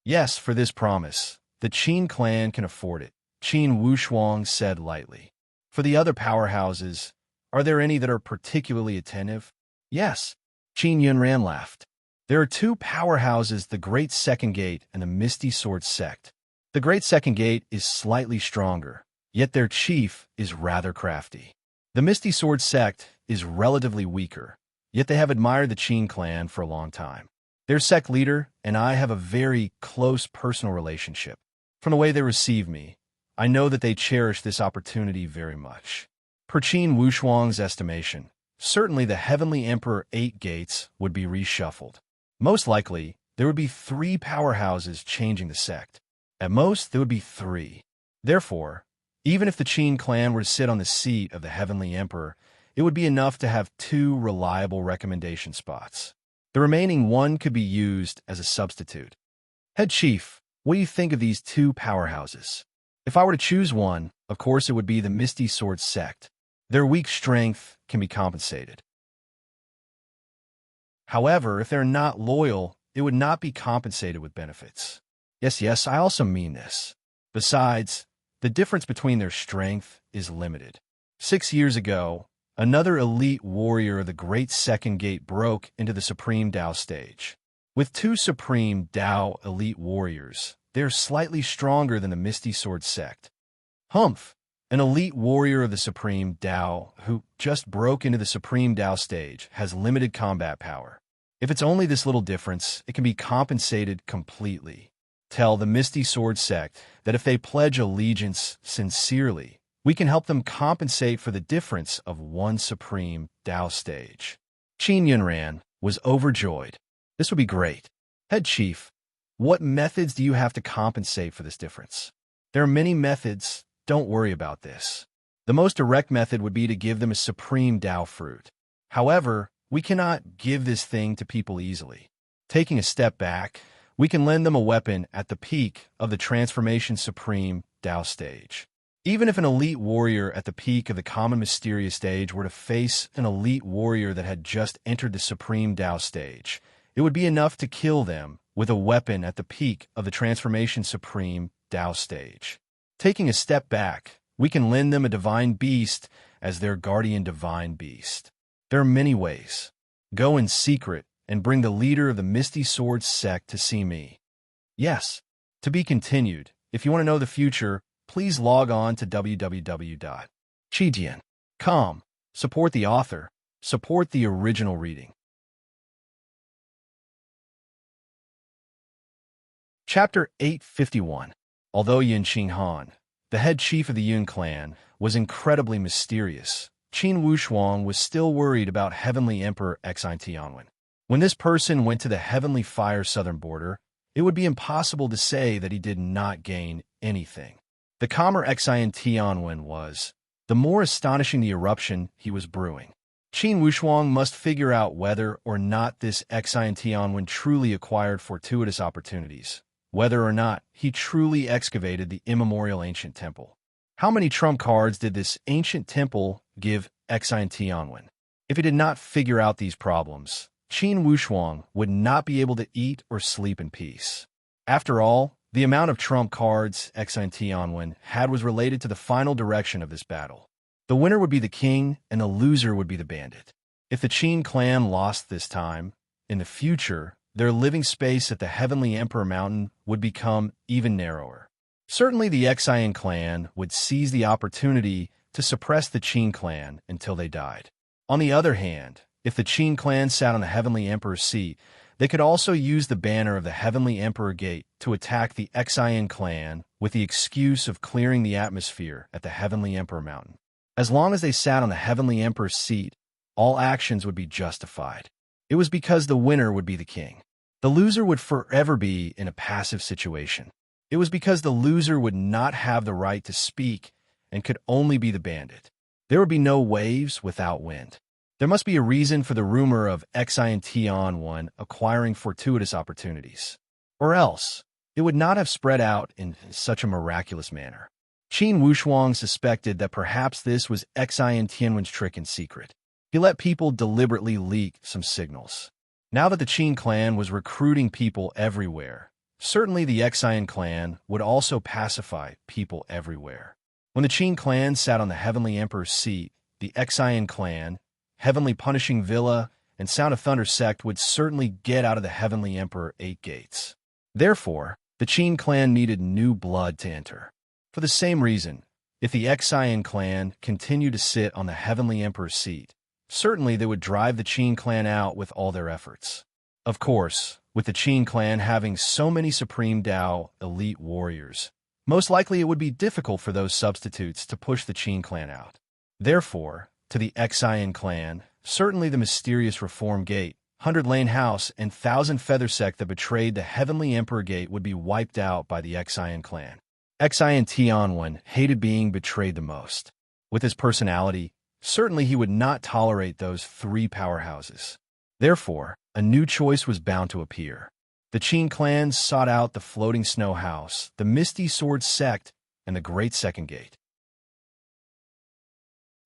Yes, for this promise, the Qin clan can afford it, Qin Wushuang said lightly. For the other powerhouses, are there any that are particularly attentive? Yes, Qin Yunran laughed. There are 2 powerhouses, the Great Second Gate and the Misty Sword Sect. The Great Second Gate is slightly stronger, yet their chief is rather crafty. The Misty Sword Sect is relatively weaker, yet they have admired the Qin clan for a long time. Their sect leader and I have a very close personal relationship. From the way they receive me, I know that they cherish this opportunity very much. Per Qin Wushuang's estimation, certainly the Heavenly Emperor 8 Gates would be reshuffled. Most likely, there would be 3 powerhouses changing the sect. At most, there would be 3. Therefore, even if the Qin clan were to sit on the seat of the Heavenly Emperor, it would be enough to have 2 reliable recommendation spots. The remaining 1 could be used as a substitute. Head Chief, what do you think of these 2 powerhouses? If I were to choose one, of course it would be the Misty Sword Sect. Their weak strength can be compensated. However, if they're not loyal, it would not be compensated with benefits. Yes, I also mean this. Besides, the difference between their strength is limited. 6 years ago, another elite warrior of the Great Second Gate broke into the Supreme Dao stage. With two supreme Tao elite warriors, they're slightly stronger than the Misty Sword sect. Humph, an elite warrior of the Supreme Tao who just broke into the Supreme Tao stage has limited combat power. If it's only this little difference, it can be compensated completely. Tell the Misty Sword sect that if they pledge allegiance sincerely, we can help them compensate for the difference of one Supreme Tao stage. Qin Yunran was overjoyed. This would be great. Head Chief, what methods do you have to compensate for this difference? There are many methods. Don't worry about this. The most direct method would be to give them a Supreme Tao fruit. However, we cannot give this thing to people easily. Taking a step back, we can lend them a weapon at the peak of the Transformation Supreme Tao stage. Even if an elite warrior at the peak of the Common Mysterious stage were to face an elite warrior that had just entered the Supreme Tao stage, it would be enough to kill them with a weapon at the peak of the Transformation Supreme Tao stage. Taking a step back, we can lend them a divine beast as their guardian divine beast. There are many ways. Go in secret and bring the leader of the Misty Sword sect to see me. Yes. To be continued. If you want to know the future, please log on to www.chijian.com. Support the author. Support the original reading. Chapter 851. Although Yin Qinghan, the head chief of the Yun clan, was incredibly mysterious, Qin Wushuang was still worried about Heavenly Emperor Xine Tianwen. When this person went to the Heavenly Fire southern border, it would be impossible to say that he did not gain anything. The calmer Xine Tianwen was, the more astonishing the eruption he was brewing. Qin Wushuang must figure out whether or not this Xine Tianwen truly acquired fortuitous opportunities, whether or not he truly excavated the immemorial ancient temple. How many trump cards did this ancient temple give Xine Tianwen? If he did not figure out these problems, Qin Wushuang would not be able to eat or sleep in peace. After all, the amount of trump cards Xine Tianwen had was related to the final direction of this battle. The winner would be the king, and the loser would be the bandit. If the Qin clan lost this time, in the future, their living space at the Heavenly Emperor Mountain would become even narrower. Certainly the Xine clan would seize the opportunity to suppress the Qin clan until they died. On the other hand, if the Qin clan sat on the Heavenly Emperor's seat, they could also use the banner of the Heavenly Emperor Gate to attack the Xine clan with the excuse of clearing the atmosphere at the Heavenly Emperor Mountain. As long as they sat on the Heavenly Emperor's seat, all actions would be justified. It was because the winner would be the king. The loser would forever be in a passive situation. It was because the loser would not have the right to speak and could only be the bandit. There would be no waves without wind. There must be a reason for the rumor of Xine Tianwen acquiring fortuitous opportunities. Or else, it would not have spread out in such a miraculous manner. Qin Wushuang suspected that perhaps this was Xine Tianwen's trick in secret. He let people deliberately leak some signals. Now that the Qin clan was recruiting people everywhere, certainly the Xine clan would also pacify people everywhere. When the Qin clan sat on the Heavenly Emperor's seat, the Xine clan, Heavenly Punishing Villa, and Sound of Thunder sect would certainly get out of the Heavenly Emperor 8 gates. Therefore, the Qin clan needed new blood to enter. For the same reason, if the Xine clan continued to sit on the Heavenly Emperor's seat, certainly they would drive the Qin clan out with all their efforts. Of course, with the Qin clan having so many Supreme Tao elite warriors, most likely it would be difficult for those substitutes to push the Qin clan out. Therefore, to the Xine clan, certainly the mysterious Reform Gate, 100 Lane House, and 1,000 Feather sect that betrayed the Heavenly Emperor Gate would be wiped out by the Xine clan. Xine Tianwen hated being betrayed the most. With his personality, certainly he would not tolerate those 3 powerhouses. Therefore, a new choice was bound to appear. The Qin clan sought out the Floating Snow House, the Misty Sword sect, and the Great Second Gate.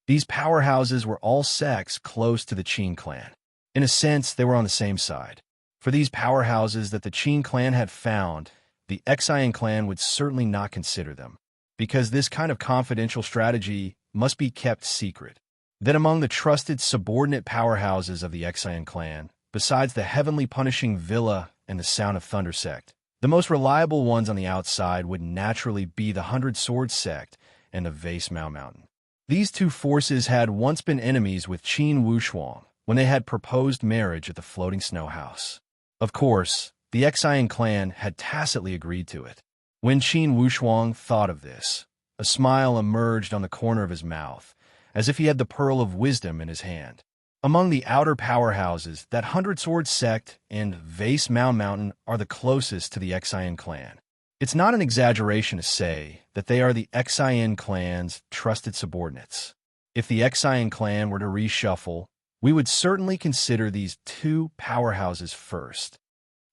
These powerhouses were all sects close to the Qin clan. In a sense, they were on the same side. For these powerhouses that the Qin clan had found, the Xine clan would certainly not consider them, because this kind of confidential strategy must be kept secret. Then among the trusted subordinate powerhouses of the Xine clan, besides the Heavenly Punishing Villa and the Sound of Thunder sect. The most reliable ones on the outside would naturally be the 100 Swords sect and the Vase Mao Mountain. These two forces had once been enemies with Qin Wushuang when they had proposed marriage at the Floating Snow House. Of course, the Xian clan had tacitly agreed to it. When Qin Wushuang thought of this, a smile emerged on the corner of his mouth, as if he had the pearl of wisdom in his hand. Among the outer powerhouses, that 100 Swords sect and Vase Mao Mountain are the closest to the Xian clan. It's not an exaggeration to say that they are the Xian clan's trusted subordinates. If the Xian clan were to reshuffle, we would certainly consider these two powerhouses first.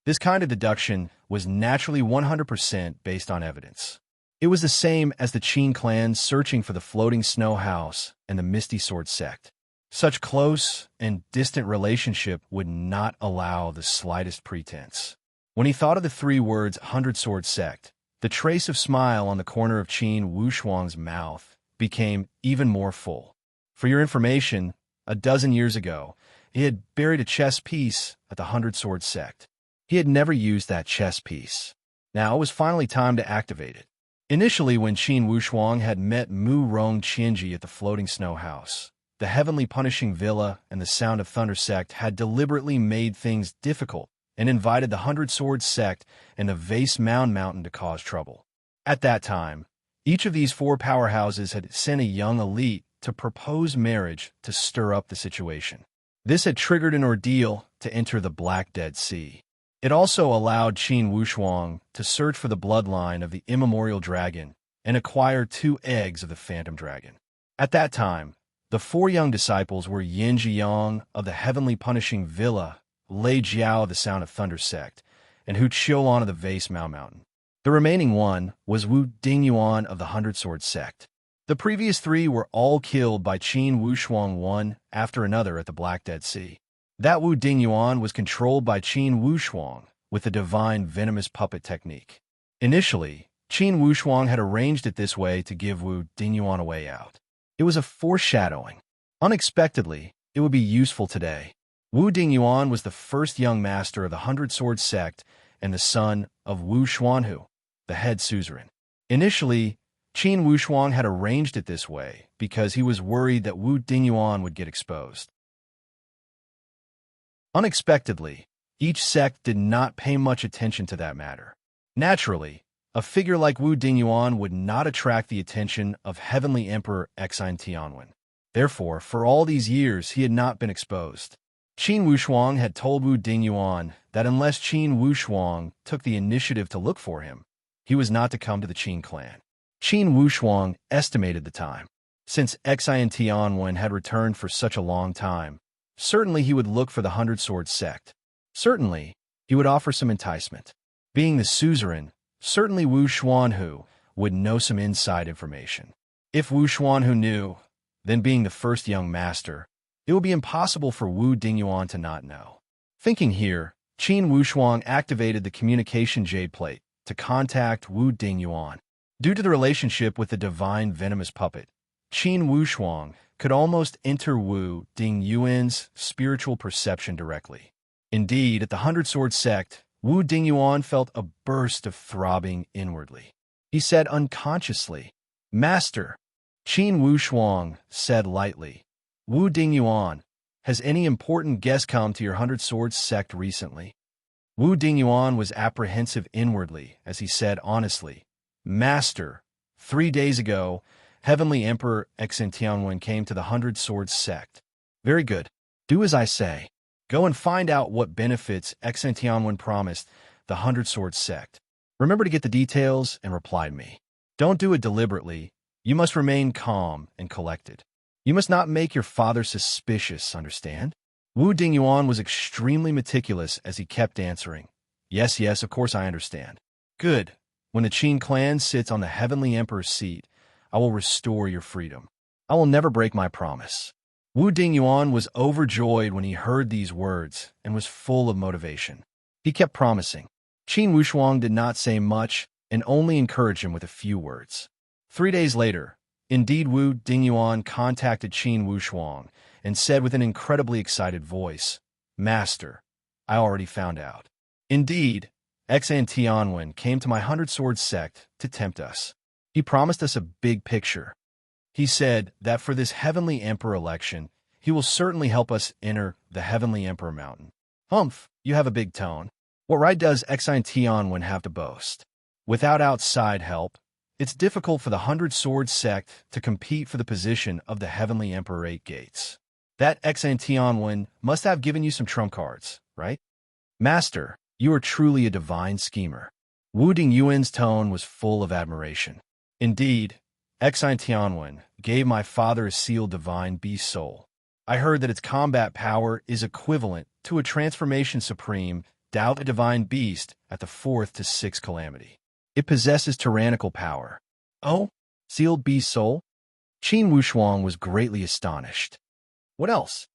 This kind of deduction was naturally 100% based on evidence. It was the same as the Qin clan searching for the Floating Snow House and the Misty Sword sect. Such close and distant relationship would not allow the slightest pretense. When he thought of the three words 100 Sword sect, the trace of smile on the corner of Qin Wushuang's mouth became even more full. For your information, a dozen years ago, he had buried a chess piece at the 100 Sword sect. He had never used that chess piece. Now it was finally time to activate it. Initially, when Qin Wushuang had met Mu Rong Qianji at the Floating Snow House, the Heavenly Punishing Villa and the Sound of Thunder sect had deliberately made things difficult and invited the 100 Swords sect and the Vase Mao Mountain to cause trouble. At that time, each of these four powerhouses had sent a young elite to propose marriage to stir up the situation. This had triggered an ordeal to enter the Black Dead Sea. It also allowed Qin Wushuang to search for the bloodline of the immemorial dragon and acquire 2 eggs of the phantom dragon. At that time, the 4 young disciples were Yin Zhiyang of the Heavenly Punishing Villa, Lei Jiao of the Sound of Thunder sect, and Hu Qiulan of the Vase Mao Mountain. The remaining one was Wu Dingyuan of the 100 Swords sect. The previous 3 were all killed by Qin Wushuang one after another at the Black Dead Sea. That Wu Dingyuan was controlled by Qin Wushuang with the divine venomous puppet technique. Initially, Qin Wushuang had arranged it this way to give Wu Dingyuan a way out. It was a foreshadowing. Unexpectedly, it would be useful today. Wu Dingyuan was the first young master of the 100 Swords sect and the son of Wu Xuanhu, the head suzerain. Initially, Qin Wushuang had arranged it this way because he was worried that Wu Dingyuan would get exposed. Unexpectedly, each sect did not pay much attention to that matter. Naturally, a figure like Wu Dingyuan would not attract the attention of Heavenly Emperor Xian Tianwen. Therefore, for all these years, he had not been exposed. Qin Wushuang had told Wu Dingyuan that unless Qin Wushuang took the initiative to look for him, he was not to come to the Qin clan. Qin Wushuang estimated the time. Since Xian Tianwen had returned for such a long time, certainly he would look for the 100 Swords sect. Certainly, he would offer some enticement. Being the suzerain, certainly Wu Xuanhu would know some inside information. If Wu Xuanhu knew, then being the first young master, it would be impossible for Wu Dingyuan to not know. Thinking here, Qin Wushuang activated the communication jade plate to contact Wu Dingyuan. Due to the relationship with the divine venomous puppet, Qin Wushuang could almost enter Wu Dingyuan's spiritual perception directly. Indeed, at the 100 Swords sect, Wu Dingyuan felt a burst of throbbing inwardly. He said unconsciously, "Master." Qin Wushuang said lightly, "Wu Dingyuan, has any important guest come to your 100 Swords sect recently?" Wu Dingyuan was apprehensive inwardly as he said honestly, "Master, 3 days ago, Heavenly Emperor Xian Tianwen came to the 100 Swords sect." "Very good. Do as I say. Go and find out what benefits Xian Tianwen promised the 100 Swords sect. Remember to get the details and reply to me. Don't do it deliberately. You must remain calm and collected. You must not make your father suspicious, understand?" Wu Dingyuan was extremely meticulous as he kept answering, "Yes, yes, of course I understand." "Good. When the Qin clan sits on the Heavenly Emperor's seat, I will restore your freedom. I will never break my promise." Wu Dingyuan was overjoyed when he heard these words and was full of motivation. He kept promising. Qin Wushuang did not say much and only encouraged him with a few words. 3 days later, indeed Wu Dingyuan contacted Qin Wushuang and said with an incredibly excited voice, "Master, I already found out. Indeed, Tianwen came to my Hundred Sword sect to tempt us. He promised us a big picture. He said that for this Heavenly Emperor election, he will certainly help us enter the Heavenly Emperor Mountain. Humph, you have a big tone. What right does Tianwen have to boast? Without outside help, it's difficult for the Hundred Sword sect to compete for the position of the Heavenly Emperor 8 Gates. That Tianwen must have given you some trump cards, right? Master, you are truly a divine schemer. Wu Dingyuan's tone was full of admiration. Indeed, Tianwen gave my father a sealed divine beast soul. I heard that its combat power is equivalent to a transformation supreme Dao the divine beast at the 4th to 6th calamity. It possesses tyrannical power. Oh, sealed beast soul? Qin Wushuang was greatly astonished. What else?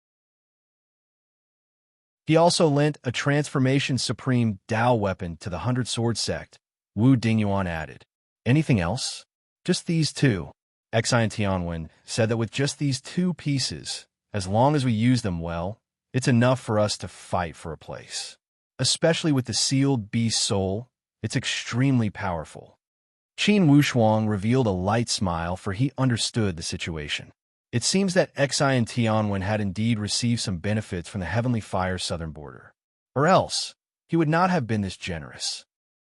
He also lent a transformation supreme Dao weapon to the Hundred Sword sect, Wu Dingyuan added. Anything else? Just these two. Tianwen said that with just these two pieces, as long as we use them well, it's enough for us to fight for a place. Especially with the sealed beast soul, it's extremely powerful. Qin Wushuang revealed a light smile, for he understood the situation. It seems that Tianwen had indeed received some benefits from the Heavenly Fire southern border. Or else, he would not have been this generous.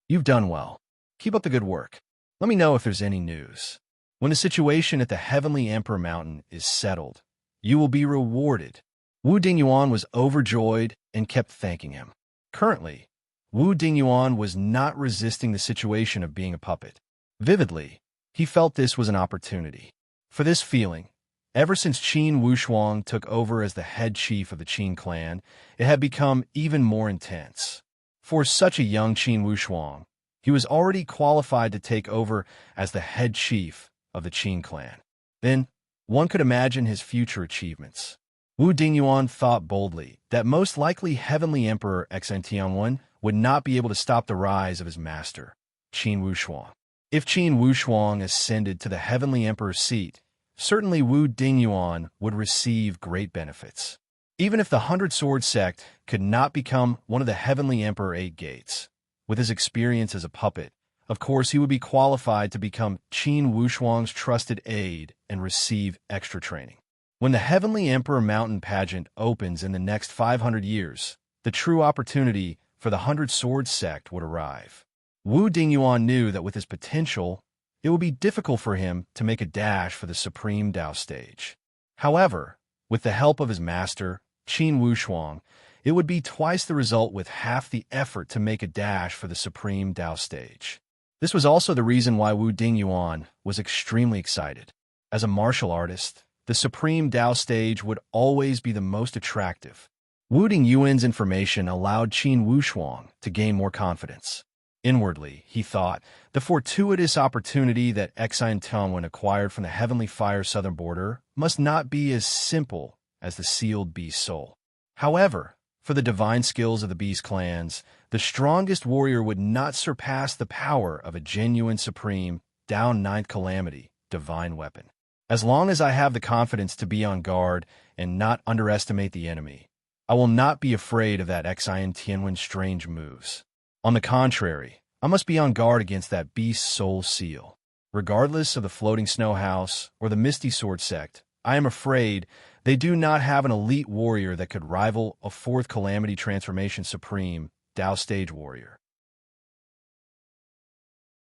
You've done well. Keep up the good work. Let me know if there's any news. When the situation at the Heavenly Emperor Mountain is settled, you will be rewarded. Wu Dingyuan was overjoyed and kept thanking him. Currently, Wu Dingyuan was not resisting the situation of being a puppet. Vividly, he felt this was an opportunity. For this feeling, ever since Qin Wushuang took over as the head chief of the Qin clan, it had become even more intense. For such a young Qin Wushuang, he was already qualified to take over as the head chief of the Qin clan. Then, one could imagine his future achievements. Wu Dingyuan thought boldly that most likely Heavenly Emperor Tianwen would not be able to stop the rise of his master, Qin Wushuang. If Qin Wushuang ascended to the Heavenly Emperor's seat, certainly Wu Dingyuan would receive great benefits. Even if the Hundred Sword sect could not become one of the Heavenly Emperor 8 Gates, with his experience as a puppet, of course he would be qualified to become Qin Wushuang's trusted aide and receive extra training. When the Heavenly Emperor Mountain pageant opens in the next 500 years, the true opportunity for the Hundred Sword sect would arrive. Wu Dingyuan knew that with his potential, it would be difficult for him to make a dash for the Supreme Dao stage. However, with the help of his master, Qin Wushuang, it would be twice the result with half the effort to make a dash for the Supreme Dao stage. This was also the reason why Wu Dingyuan was extremely excited. As a martial artist, the Supreme Dao stage would always be the most attractive. Wu Dingyuan's information allowed Qin Wushuang to gain more confidence. Inwardly, he thought, the fortuitous opportunity that Tianwen acquired from the Heavenly Fire southern border must not be as simple as the sealed beast soul. However, for the divine skills of the beast clans, the strongest warrior would not surpass the power of a genuine supreme, Dao Ninth Calamity, divine weapon. As long as I have the confidence to be on guard and not underestimate the enemy, I will not be afraid of that Tianwen's strange moves. On the contrary, I must be on guard against that beast soul seal. Regardless of the floating snow house or the misty sword sect, I am afraid they do not have an elite warrior that could rival a 4th Calamity Transformation Supreme, Dao Stage Warrior.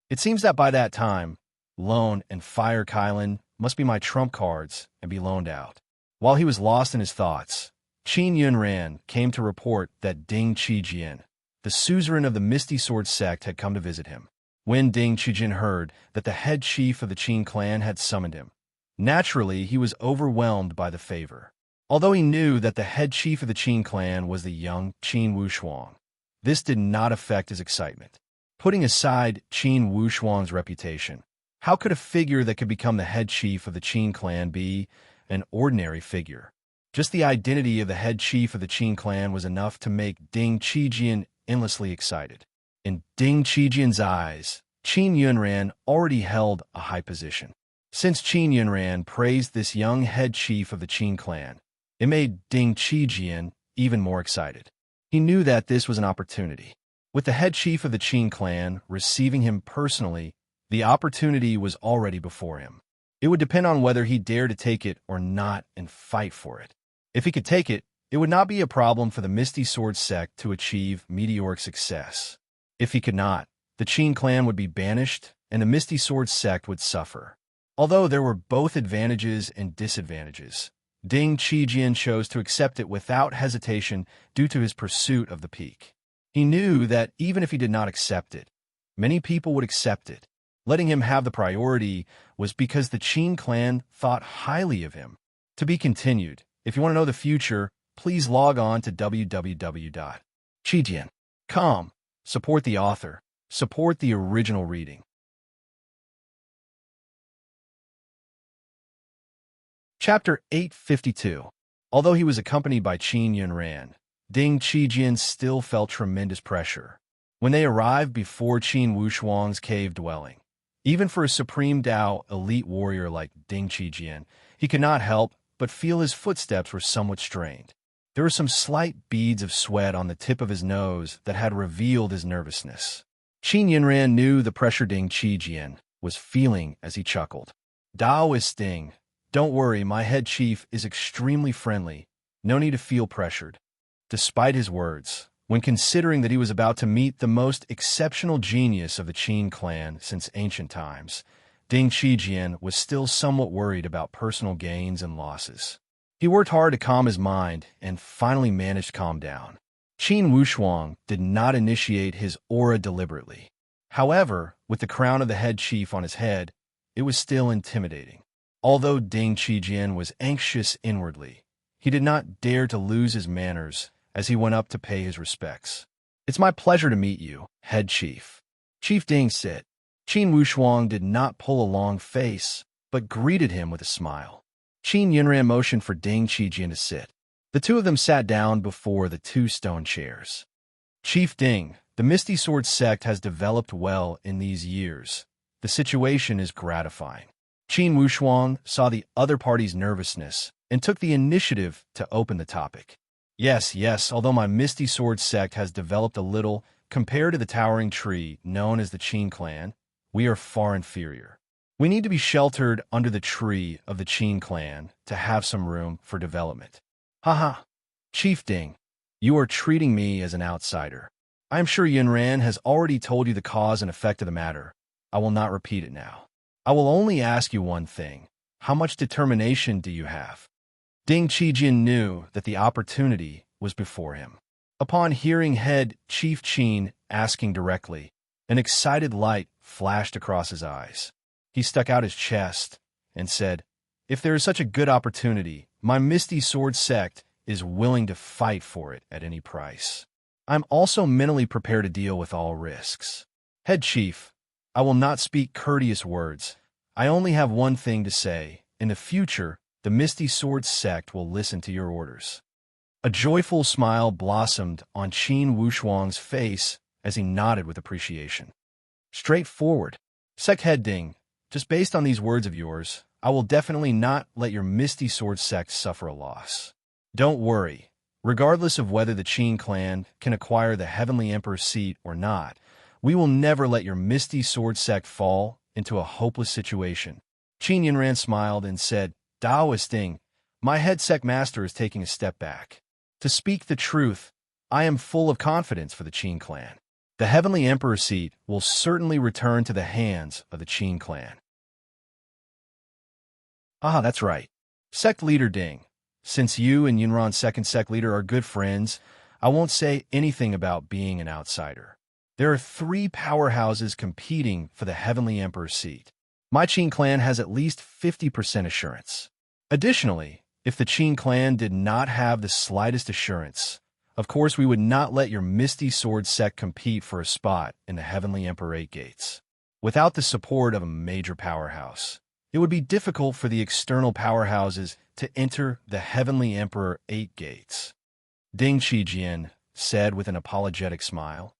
It seems that by that time, Lone and Fire Kylan must be my trump cards and be loaned out. While he was lost in his thoughts, Qin Yunran came to report that Ding Qijian, the suzerain of the Misty Sword sect, had come to visit him. When Ding Qijian heard that the head chief of the Qin clan had summoned him, naturally, he was overwhelmed by the favor. Although he knew that the head chief of the Qin clan was the young Qin Wushuang, this did not affect his excitement. Putting aside Qin Wushuang's reputation, how could a figure that could become the head chief of the Qin clan be an ordinary figure? Just the identity of the head chief of the Qin clan was enough to make Ding Qijian endlessly excited. In Ding Qijian's eyes, Qin Yunran already held a high position. Since Qin Yunran praised this young head chief of the Qin clan, it made Ding Qijian even more excited. He knew that this was an opportunity. With the head chief of the Qin clan receiving him personally, the opportunity was already before him. It would depend on whether he dared to take it or not and fight for it. If he could take it, it would not be a problem for the Misty Sword sect to achieve meteoric success. If he could not, the Qin clan would be banished and the Misty Sword sect would suffer. Although there were both advantages and disadvantages, Ding Qijian chose to accept it without hesitation due to his pursuit of the peak. He knew that even if he did not accept it, many people would accept it. Letting him have the priority was because the Qin clan thought highly of him. To be continued. If you want to know the future, please log on to www.qijian.com. Support the author. Support the original reading. Chapter 852. Although he was accompanied by Qin Yunran, Ding Qijian still felt tremendous pressure. When they arrived before Qin Wushuang's cave dwelling, even for a supreme Dao elite warrior like Ding Qijian, he could not help but feel his footsteps were somewhat strained. There were some slight beads of sweat on the tip of his nose that had revealed his nervousness. Qin Yunran knew the pressure Ding Qijian was feeling as he chuckled. Daoist Ding, don't worry, my head chief is extremely friendly. No need to feel pressured. Despite his words, when considering that he was about to meet the most exceptional genius of the Qin clan since ancient times, Ding Qijian was still somewhat worried about personal gains and losses. He worked hard to calm his mind and finally managed to calm down. Qin Wushuang did not initiate his aura deliberately. However, with the crown of the head chief on his head, it was still intimidating. Although Ding Qijian was anxious inwardly, he did not dare to lose his manners as he went up to pay his respects. It's my pleasure to meet you, head chief. Chief Ding said. Qin Wushuang did not pull a long face, but greeted him with a smile. Qin Yunran motioned for Ding Qijian to sit. The two of them sat down before the two stone chairs. Chief Ding, the Misty Sword sect has developed well in these years. The situation is gratifying. Qin Wushuang saw the other party's nervousness and took the initiative to open the topic. Yes, although my Misty Sword sect has developed a little compared to the towering tree known as the Qin clan, we are far inferior. We need to be sheltered under the tree of the Qin clan to have some room for development. Haha. Chief Ding, you are treating me as an outsider. I am sure Yunran has already told you the cause and effect of the matter. I will not repeat it now. I will only ask you one thing. How much determination do you have? Ding Qijian knew that the opportunity was before him. Upon hearing head Chief Qin asking directly, an excited light flashed across his eyes. He stuck out his chest and said, if there is such a good opportunity, my Misty Sword sect is willing to fight for it at any price. I'm also mentally prepared to deal with all risks. Head Chief, I will not speak courteous words. I only have one thing to say. In the future, the Misty Sword sect will listen to your orders. A joyful smile blossomed on Qin Wushuang's face as he nodded with appreciation. Straightforward. Sect Head Ding, just based on these words of yours, I will definitely not let your Misty Sword sect suffer a loss. Don't worry. Regardless of whether the Qin clan can acquire the Heavenly Emperor's seat or not, we will never let your Misty Sword sect fall into a hopeless situation. Qin Yunran smiled and said, Daoist Ding, my head sect master is taking a step back. To speak the truth, I am full of confidence for the Qin clan. The Heavenly Emperor's seat will certainly return to the hands of the Qin clan. Ah, that's right. Sect Leader Ding, since you and Yunran's second sect leader are good friends, I won't say anything about being an outsider. There are 3 powerhouses competing for the Heavenly Emperor's seat. My Qin clan has at least 50% assurance. Additionally, if the Qin clan did not have the slightest assurance, of course we would not let your Misty Sword sect compete for a spot in the Heavenly Emperor 8 gates. Without the support of a major powerhouse, it would be difficult for the external powerhouses to enter the Heavenly Emperor 8 gates. Ding Qijian said with an apologetic smile,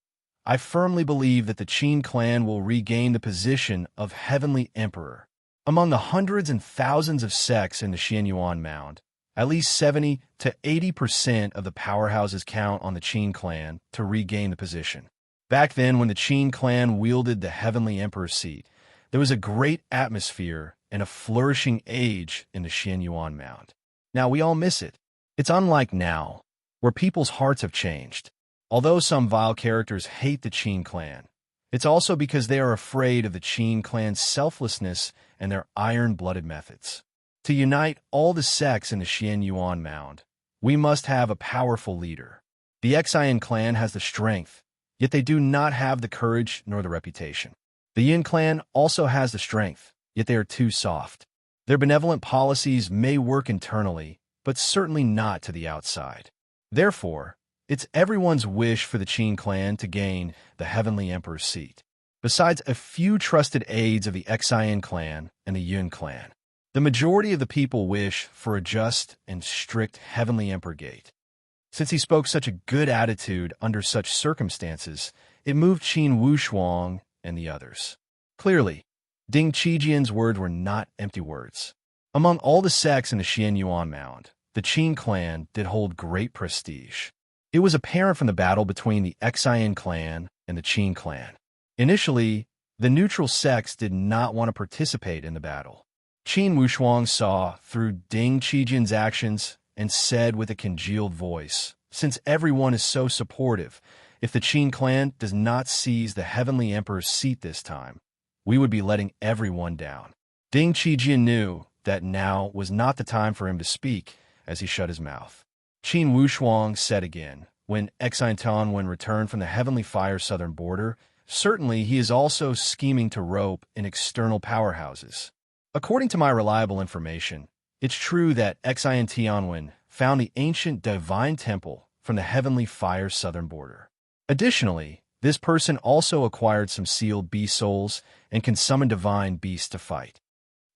I firmly believe that the Qin clan will regain the position of Heavenly Emperor. Among the hundreds and thousands of sects in the Xianyuan Mound, at least 70 to 80% of the powerhouses count on the Qin clan to regain the position. Back then, when the Qin clan wielded the Heavenly Emperor's seat, there was a great atmosphere and a flourishing age in the Xianyuan Mound. Now, we all miss it. It's unlike now, where people's hearts have changed. Although some vile characters hate the Qin clan, it's also because they are afraid of the Qin clan's selflessness and their iron-blooded methods. To unite all the sects in the Xianyuan Mound, we must have a powerful leader. The Xian clan has the strength, yet they do not have the courage nor the reputation. The Yin clan also has the strength, yet they are too soft. Their benevolent policies may work internally, but certainly not to the outside. Therefore, it's everyone's wish for the Qin clan to gain the Heavenly Emperor's seat. Besides a few trusted aides of the Xian clan and the Yun clan, the majority of the people wish for a just and strict Heavenly Emperor gate. Since he spoke such a good attitude under such circumstances, it moved Qin Wushuang and the others. Clearly, Ding Qijian's words were not empty words. Among all the sects in the Xianyuan Mound, the Qin clan did hold great prestige. It was apparent from the battle between the Xian clan and the Qin clan. Initially, the neutral sects did not want to participate in the battle. Qin Wushuang saw through Ding Qijian's actions and said with a congealed voice, "Since everyone is so supportive, if the Qin clan does not seize the Heavenly Emperor's seat this time, we would be letting everyone down." Ding Qijian knew that now was not the time for him to speak as he shut his mouth. Qin Wushuang said again, "When Xiantianwen returned from the Heavenly Fire southern border, certainly he is also scheming to rope in external powerhouses. According to my reliable information, it's true that Xiantianwen found the ancient divine temple from the Heavenly Fire southern border. Additionally, this person also acquired some sealed beast souls and can summon divine beasts to fight."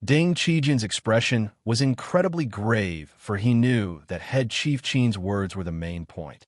Ding Qijian's expression was incredibly grave, for he knew that head Chief Qin's words were the main point.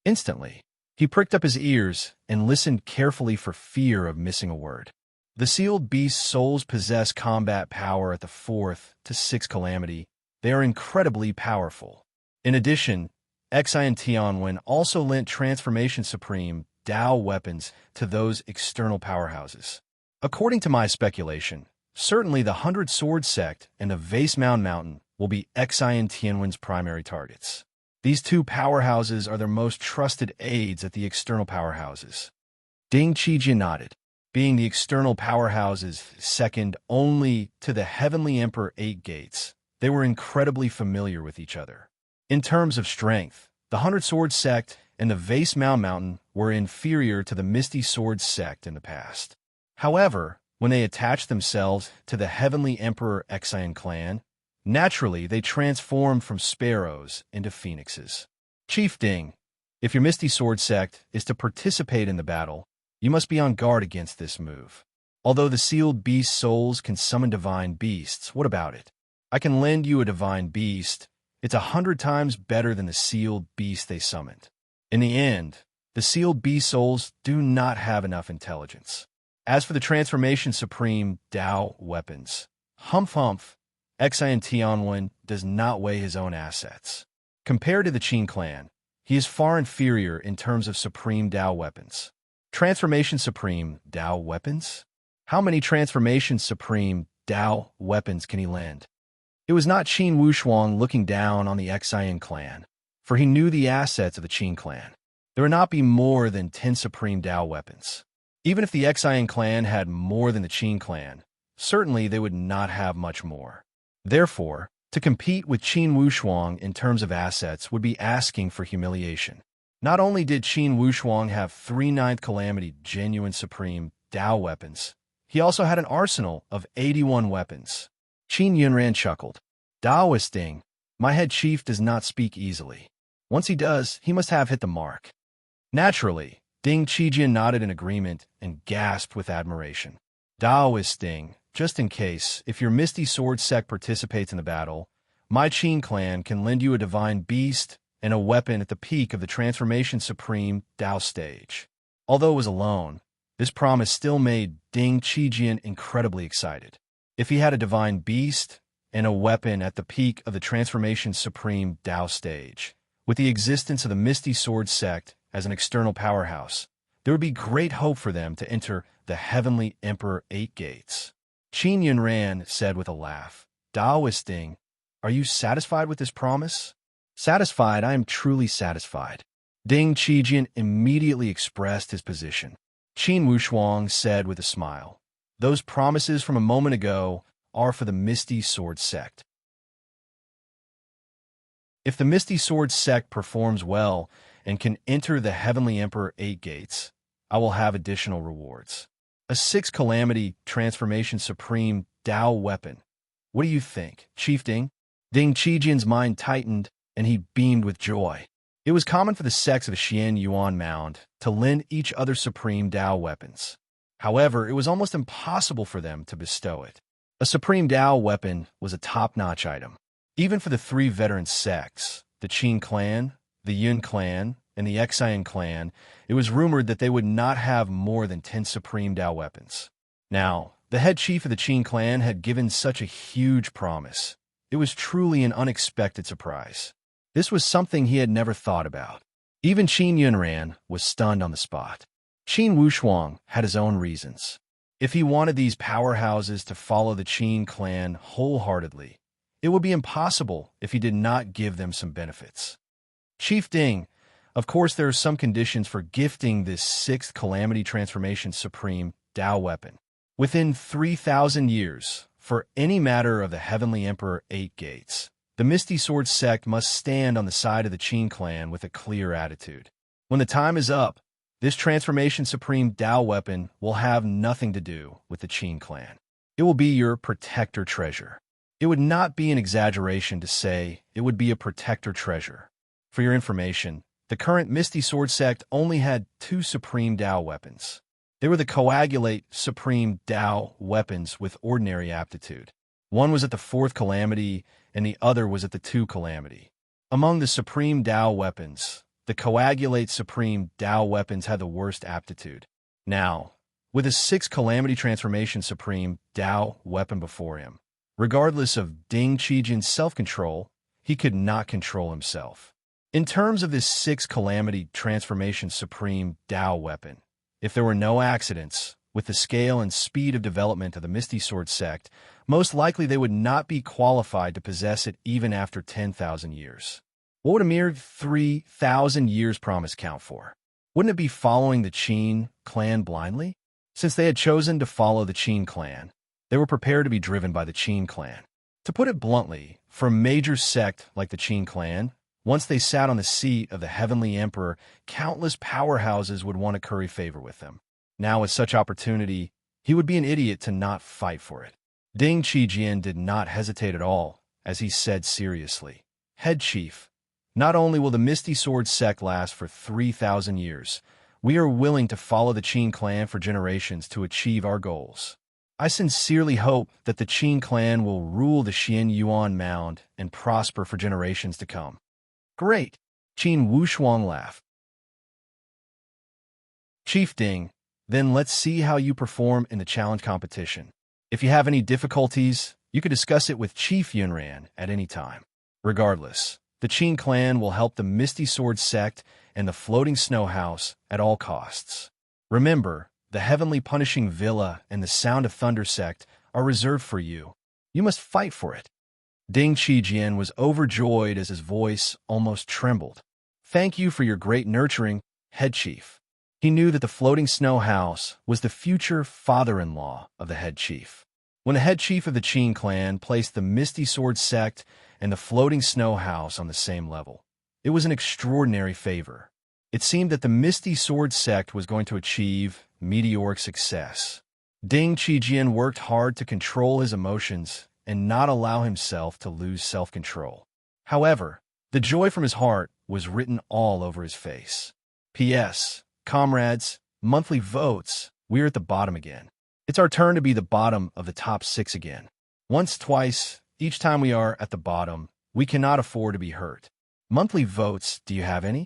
Instantly, he pricked up his ears and listened carefully for fear of missing a word. The sealed beast souls possess combat power at the 4th to 6th calamity. They are incredibly powerful. In addition, Xiantianwen also lent Transformation Supreme Dao weapons to those external powerhouses. According to my speculation, certainly the 100 Sword Sect and the Vase Mound Mountain will be Xiantianwen's primary targets. These two powerhouses are their most trusted aides at the external powerhouses. Ding Qijian nodded. Being the external powerhouses second only to the Heavenly Emperor 8 gates, they were incredibly familiar with each other. In terms of strength, the 100 Sword Sect and the Vase Mound Mountain were inferior to the Misty Sword Sect in the past. However, when they attached themselves to the Heavenly Emperor Xian clan, naturally they transformed from sparrows into phoenixes. Chief Ding, if your Misty Sword Sect is to participate in the battle, you must be on guard against this move. Although the sealed beast souls can summon divine beasts, what about it? I can lend you a divine beast. It's 100 times better than the sealed beast they summoned. In the end, the sealed beast souls do not have enough intelligence. As for the Transformation Supreme Dao weapons, humph, Xiantianwen does not weigh his own assets. Compared to the Qin clan, he is far inferior in terms of Supreme Dao weapons. Transformation Supreme Dao weapons? How many Transformation Supreme Dao weapons can he lend? It was not Qin Wushuang looking down on the Xian clan, for he knew the assets of the Qin clan. There would not be more than 10 Supreme Dao weapons. Even if the Xian clan had more than the Qin clan, certainly they would not have much more. Therefore, to compete with Qin Wushuang in terms of assets would be asking for humiliation. Not only did Qin Wushuang have 3 9th Calamity genuine Supreme Dao weapons, he also had an arsenal of 81 weapons. Qin Yunran chuckled. "Daoist Ding, my head chief does not speak easily. Once he does, he must have hit the mark." Naturally, Ding Qijian nodded in agreement and gasped with admiration. "Daoist Ding, just in case, if your Misty Sword Sect participates in the battle, my Qin clan can lend you a divine beast and a weapon at the peak of the Transformation Supreme Dao stage." Although it was alone, this promise still made Ding Qijian incredibly excited. If he had a divine beast and a weapon at the peak of the Transformation Supreme Dao stage, with the existence of the Misty Sword Sect as an external powerhouse, there would be great hope for them to enter the Heavenly Emperor 8 gates. Qin Yunran said with a laugh, Taoist Ding, are you satisfied with this promise? Satisfied, I am truly satisfied. Ding Qijian immediately expressed his position. Qin Wushuang said with a smile, those promises from a moment ago are for the Misty Sword Sect. If the Misty Sword Sect performs well and can enter the Heavenly Emperor 8 gates, I will have additional rewards. A 6 Calamity Transformation Supreme Dao weapon. What do you think, Chief Ding? Ding Qijian's mind tightened, and he beamed with joy. It was common for the sects of Xian Yuan Mound to lend each other supreme Dao weapons. However, it was almost impossible for them to bestow it. A supreme Dao weapon was a top-notch item. Even for the 3 veteran sects, the Qin clan, the Yun clan, and the Xian clan, it was rumored that they would not have more than 10 supreme Dao weapons. Now, the head chief of the Qin clan had given such a huge promise. It was truly an unexpected surprise. This was something he had never thought about. Even Qin Yunran was stunned on the spot. Qin Wushuang had his own reasons. If he wanted these powerhouses to follow the Qin clan wholeheartedly, it would be impossible if he did not give them some benefits. Chief Ding, of course there are some conditions for gifting this 6th Calamity Transformation Supreme Dao weapon. Within 3,000 years, for any matter of the Heavenly Emperor 8 gates, the Misty Sword Sect must stand on the side of the Qin clan with a clear attitude. When the time is up, this Transformation Supreme Dao weapon will have nothing to do with the Qin clan. It will be your protector treasure. It would not be an exaggeration to say it would be a protector treasure. For your information, the current Misty Sword Sect only had 2 Supreme Dao weapons. They were the Coagulate Supreme Dao weapons with ordinary aptitude. One was at the 4th Calamity, and the other was at the 2 Calamity. Among the Supreme Dao weapons, the Coagulate Supreme Dao weapons had the worst aptitude. Now, with a 6 Calamity Transformation Supreme Dao weapon before him, regardless of Ding Qijian's self-control, he could not control himself. In terms of this 6 Calamity Transformation Supreme Dao weapon, if there were no accidents, with the scale and speed of development of the Misty Sword Sect, most likely they would not be qualified to possess it even after 10,000 years. What would a mere 3,000 years promise count for? Wouldn't it be following the Qin clan blindly? Since they had chosen to follow the Qin clan, they were prepared to be driven by the Qin clan. To put it bluntly, for a major sect like the Qin clan, once they sat on the seat of the Heavenly Emperor, countless powerhouses would want to curry favor with them. Now, with such opportunity, he would be an idiot to not fight for it. Ding Qijian did not hesitate at all, as he said seriously, Head Chief, not only will the Misty Sword Sect last for 3,000 years, we are willing to follow the Qin clan for generations to achieve our goals. I sincerely hope that the Qin clan will rule the Xian Yuan Mound and prosper for generations to come. Great! Qin Wushuang laughed. Chief Ding, then let's see how you perform in the challenge competition. If you have any difficulties, you can discuss it with Chief Yunran at any time. Regardless, the Qin clan will help the Misty Sword Sect and the Floating Snow House at all costs. Remember, the Heavenly Punishing Villa and the Sound of Thunder Sect are reserved for you. You must fight for it. Ding Qijian was overjoyed as his voice almost trembled. Thank you for your great nurturing, Head Chief. He knew that the Floating Snow House was the future father-in-law of the Head Chief. When the Head Chief of the Qin clan placed the Misty Sword Sect and the Floating Snow House on the same level, it was an extraordinary favor. It seemed that the Misty Sword Sect was going to achieve meteoric success. Ding Qijian worked hard to control his emotions and not allow himself to lose self-control. However, the joy from his heart was written all over his face. P.S. Comrades, monthly votes, we're at the bottom again. It's our turn to be the bottom of the top 6 again. Once, twice, each time we are at the bottom, we cannot afford to be hurt. Monthly votes, do you have any?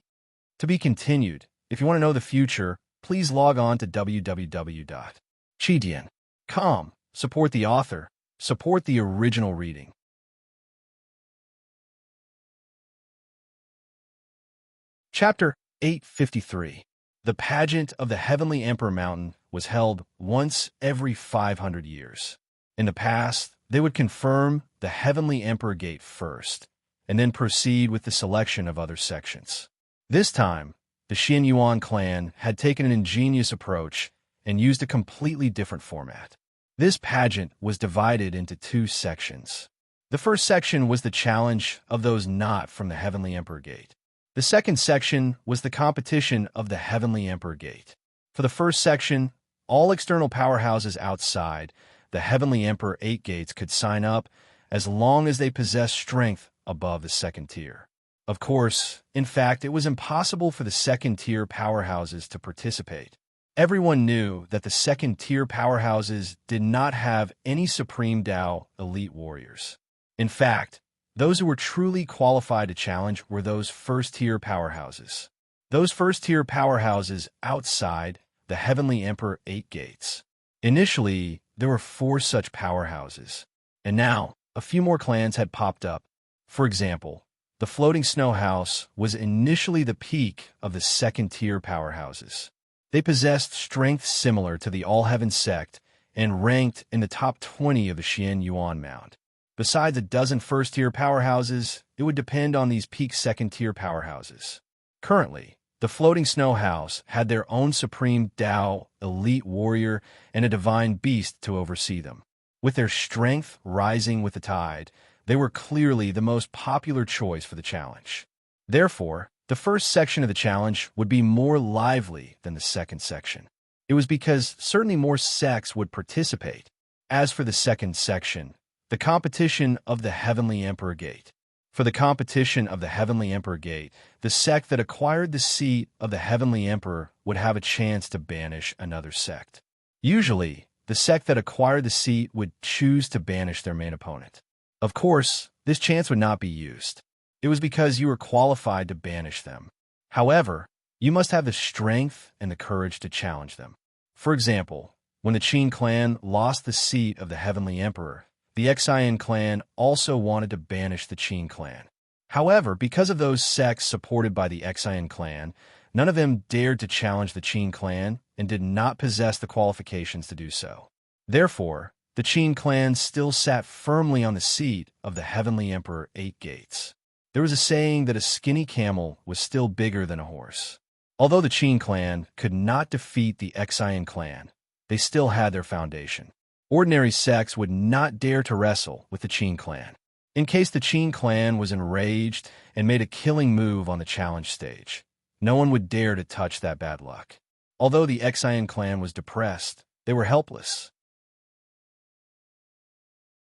To be continued. If you want to know the future, please log on to www.qidian.com. Support the author. Support the original reading. Chapter 853. The pageant of the Heavenly Emperor Mountain was held once every 500 years. In the past, they would confirm the Heavenly Emperor Gate first, and then proceed with the selection of other sections. This time, the Xian Yuan clan had taken an ingenious approach and used a completely different format. This pageant was divided into two sections. The first section was the challenge of those not from the Heavenly Emperor Gate. The second section was the competition of the Heavenly Emperor Gate. For the first section, all external powerhouses outside the Heavenly Emperor 8 gates could sign up as long as they possessed strength above the second tier. Of course, in fact, it was impossible for the second-tier powerhouses to participate. Everyone knew that the second-tier powerhouses did not have any Supreme Tao elite warriors. In fact, those who were truly qualified to challenge were those first-tier powerhouses. Those first-tier powerhouses outside the Heavenly Emperor 8 gates. Initially, there were 4 such powerhouses, and now a few more clans had popped up. For example, the Floating Snow House was initially the peak of the second-tier powerhouses. They possessed strength similar to the All-Heaven sect and ranked in the top 20 of the Xian Yuan Mound. Besides a dozen first-tier powerhouses, it would depend on these peak second-tier powerhouses. Currently, the Floating Snow House had their own Supreme Tao elite warrior and a divine beast to oversee them. With their strength rising with the tide, they were clearly the most popular choice for the challenge. Therefore, the first section of the challenge would be more lively than the second section. It was because certainly more sects would participate. As for the second section, the competition of the Heavenly Emperor Gate. For the competition of the Heavenly Emperor Gate, the sect that acquired the seat of the Heavenly Emperor would have a chance to banish another sect. Usually, the sect that acquired the seat would choose to banish their main opponent. Of course, this chance would not be used. It was because you were qualified to banish them. However, you must have the strength and the courage to challenge them. For example, when the Qin clan lost the seat of the Heavenly Emperor, the Xian clan also wanted to banish the Qin clan. However, because of those sects supported by the Xian clan, none of them dared to challenge the Qin clan and did not possess the qualifications to do so. Therefore, the Qin clan still sat firmly on the seat of the Heavenly Emperor 8 gates. There was a saying that a skinny camel was still bigger than a horse. Although the Qin clan could not defeat the Xian clan, they still had their foundation. Ordinary sects would not dare to wrestle with the Qin clan. In case the Qin clan was enraged and made a killing move on the challenge stage, no one would dare to touch that bad luck. Although the Xian clan was depressed, they were helpless.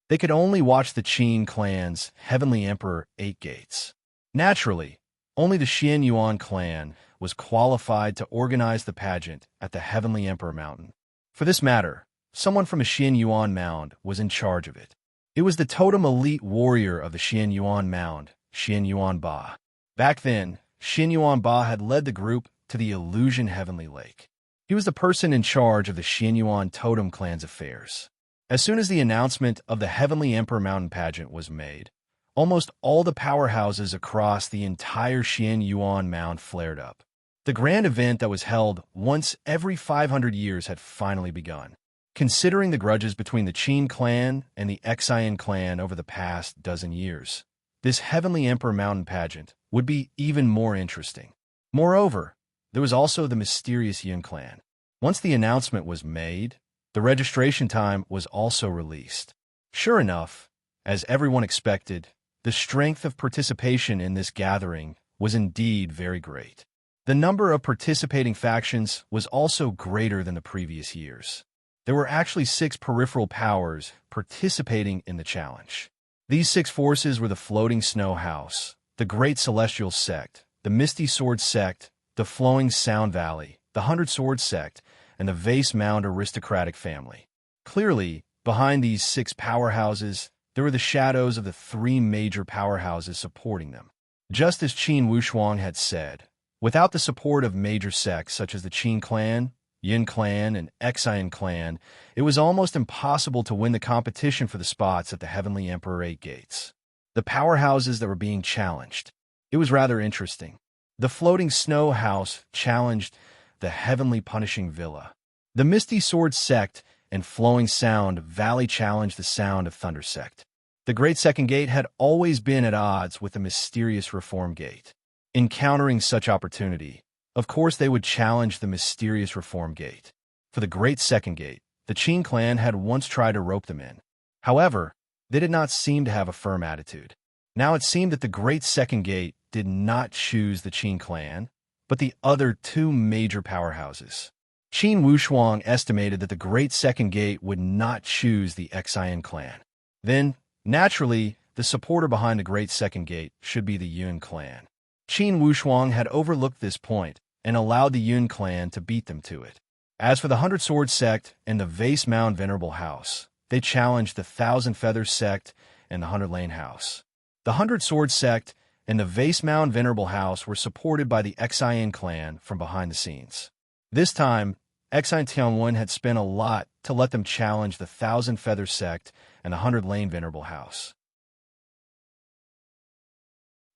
They could only watch the Qin clan's Heavenly Emperor 8 gates. Naturally, only the Xian Yuan clan was qualified to organize the pageant at the Heavenly Emperor Mountain. For this matter, someone from a Xian Yuan mound was in charge of it. It was the totem elite warrior of the Xian Yuan mound, Xian Yuan Ba. Back then, Xian Yuan Ba had led the group to the Illusion Heavenly Lake. He was the person in charge of the Xian Yuan totem clan's affairs. As soon as the announcement of the Heavenly Emperor Mountain pageant was made, almost all the powerhouses across the entire Xian Yuan mound flared up. The grand event that was held once every 500 years had finally begun. Considering the grudges between the Qin clan and the Xian clan over the past dozen years, this Heavenly Emperor Mountain pageant would be even more interesting. Moreover, there was also the mysterious Yin clan. Once the announcement was made, the registration time was also released. Sure enough, as everyone expected, the strength of participation in this gathering was indeed very great. The number of participating factions was also greater than the previous years. There were actually 6 peripheral powers participating in the challenge. These 6 forces were the Floating Snow House, the Great Celestial Sect, the Misty Sword Sect, the Flowing Sound Valley, the 100 Sword Sect, and the Vase Mound aristocratic family. Clearly, behind these 6 powerhouses, there were the shadows of the 3 major powerhouses supporting them. Just as Qin Wushuang had said, without the support of major sects such as the Qin clan, Yin clan, and Xian clan, it was almost impossible to win the competition for the spots at the Heavenly Emperor 8 gates. The powerhouses that were being challenged. It was rather interesting. The floating snow house challenged the heavenly punishing villa. The misty sword sect and flowing sound valley challenged the sound of thunder sect. The great second gate had always been at odds with the mysterious reform gate. Encountering such opportunity, of course they would challenge the mysterious reform gate. For the great second gate, the Qin clan had once tried to rope them in. However, they did not seem to have a firm attitude. Now it seemed that the great second gate did not choose the Qin clan, but the other two major powerhouses. Qin Wushuang estimated that the great second gate would not choose the Xian clan. Then, naturally, the supporter behind the great second gate should be the Yun clan. Qin Wushuang had overlooked this point and allowed the Yun clan to beat them to it. As for the Hundred Sword sect and the Vase Mound Venerable House, they challenged the Thousand Feathers sect and the 100 Lane House. The Hundred Sword sect and the Vase Mound Venerable House were supported by the Xian clan from behind the scenes. This time, Xian Tianwen had spent a lot to let them challenge the Thousand Feathers sect and the 100 Lane Venerable House.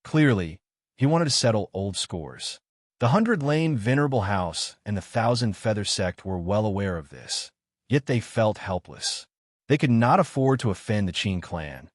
Clearly, he wanted to settle old scores. The 100 Lane Venerable House and the Thousand Feathers sect were well aware of this, yet they felt helpless. They could not afford to offend the Qin clan,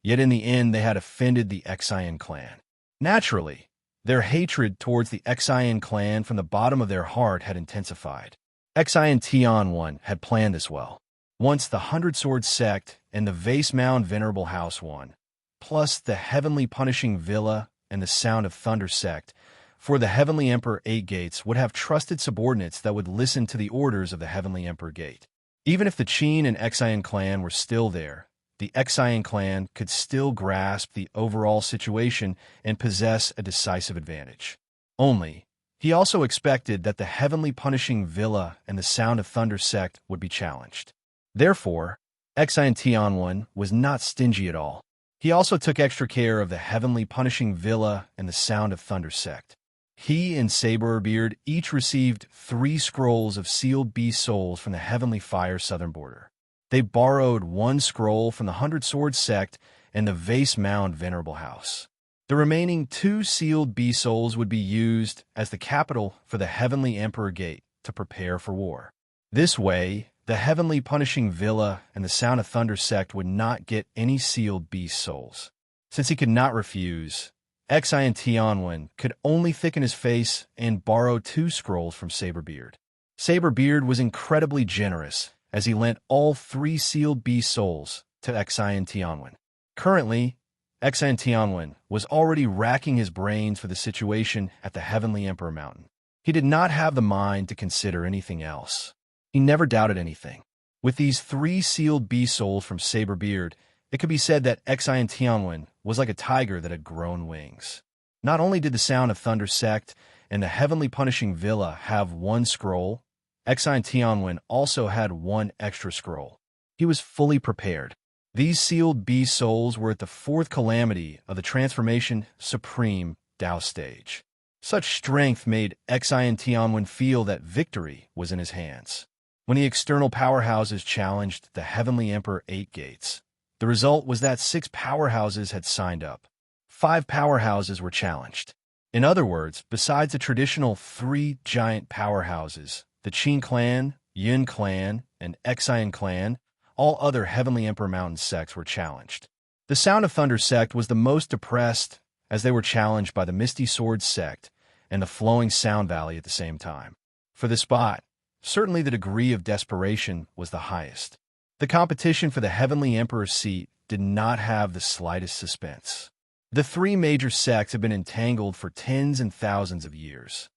yet in the end they had offended the Xian clan. Naturally, their hatred towards the Xian clan from the bottom of their heart had intensified. Xian Tianwen had planned this well. Once the 100 Sword sect and the Vase Mound Venerable House won, plus the Heavenly Punishing Villa and the Sound of Thunder sect, for the Heavenly Emperor 8 Gates would have trusted subordinates that would listen to the orders of the Heavenly Emperor Gate. Even if the Qin and Xian clan were still there, the Xian clan could still grasp the overall situation and possess a decisive advantage. Only, he also expected that the Heavenly Punishing Villa and the Sound of Thunder sect would be challenged. Therefore, Xian Tianwen was not stingy at all. He also took extra care of the Heavenly Punishing Villa and the Sound of Thunder sect. He and Saberbeard each received 3 scrolls of sealed beast souls from the Heavenly Fire southern border. They borrowed 1 scroll from the 100 Sword sect and the Vase Mound Venerable House. The remaining 2 sealed beast souls would be used as the capital for the Heavenly Emperor Gate to prepare for war. This way, the Heavenly Punishing Villa and the Sound of Thunder sect would not get any sealed beast souls. Since he could not refuse, Xian Tianwen could only thicken his face and borrow 2 scrolls from Saberbeard. Saberbeard was incredibly generous as he lent all 3 sealed beast souls to Xian Tianwen. Currently, Xian Tianwen was already racking his brains for the situation at the Heavenly Emperor Mountain. He did not have the mind to consider anything else. He never doubted anything. With these 3 sealed beast souls from Saberbeard, it could be said that Xian Tianwen was like a tiger that had grown wings. Not only did the Sound of Thunder sect and the Heavenly Punishing Villa have 1 scroll, Xian Tianwen also had 1 extra scroll. He was fully prepared. These sealed beast souls were at the 4th calamity of the Transformation Supreme Tao stage. Such strength made Xian Tianwen feel that victory was in his hands. When the external powerhouses challenged the Heavenly Emperor 8 Gates, the result was that 6 powerhouses had signed up. 5 powerhouses were challenged. In other words, besides the traditional 3 giant powerhouses, the Qin clan, Yun clan, and Xian clan, all other Heavenly Emperor Mountain sects were challenged. The Sound of Thunder sect was the most depressed as they were challenged by the Misty Sword sect and the Flowing Sound Valley at the same time. For the spot, certainly the degree of desperation was the highest. The competition for the Heavenly Emperor's seat did not have the slightest suspense. The 3 major sects had been entangled for tens and thousands of years.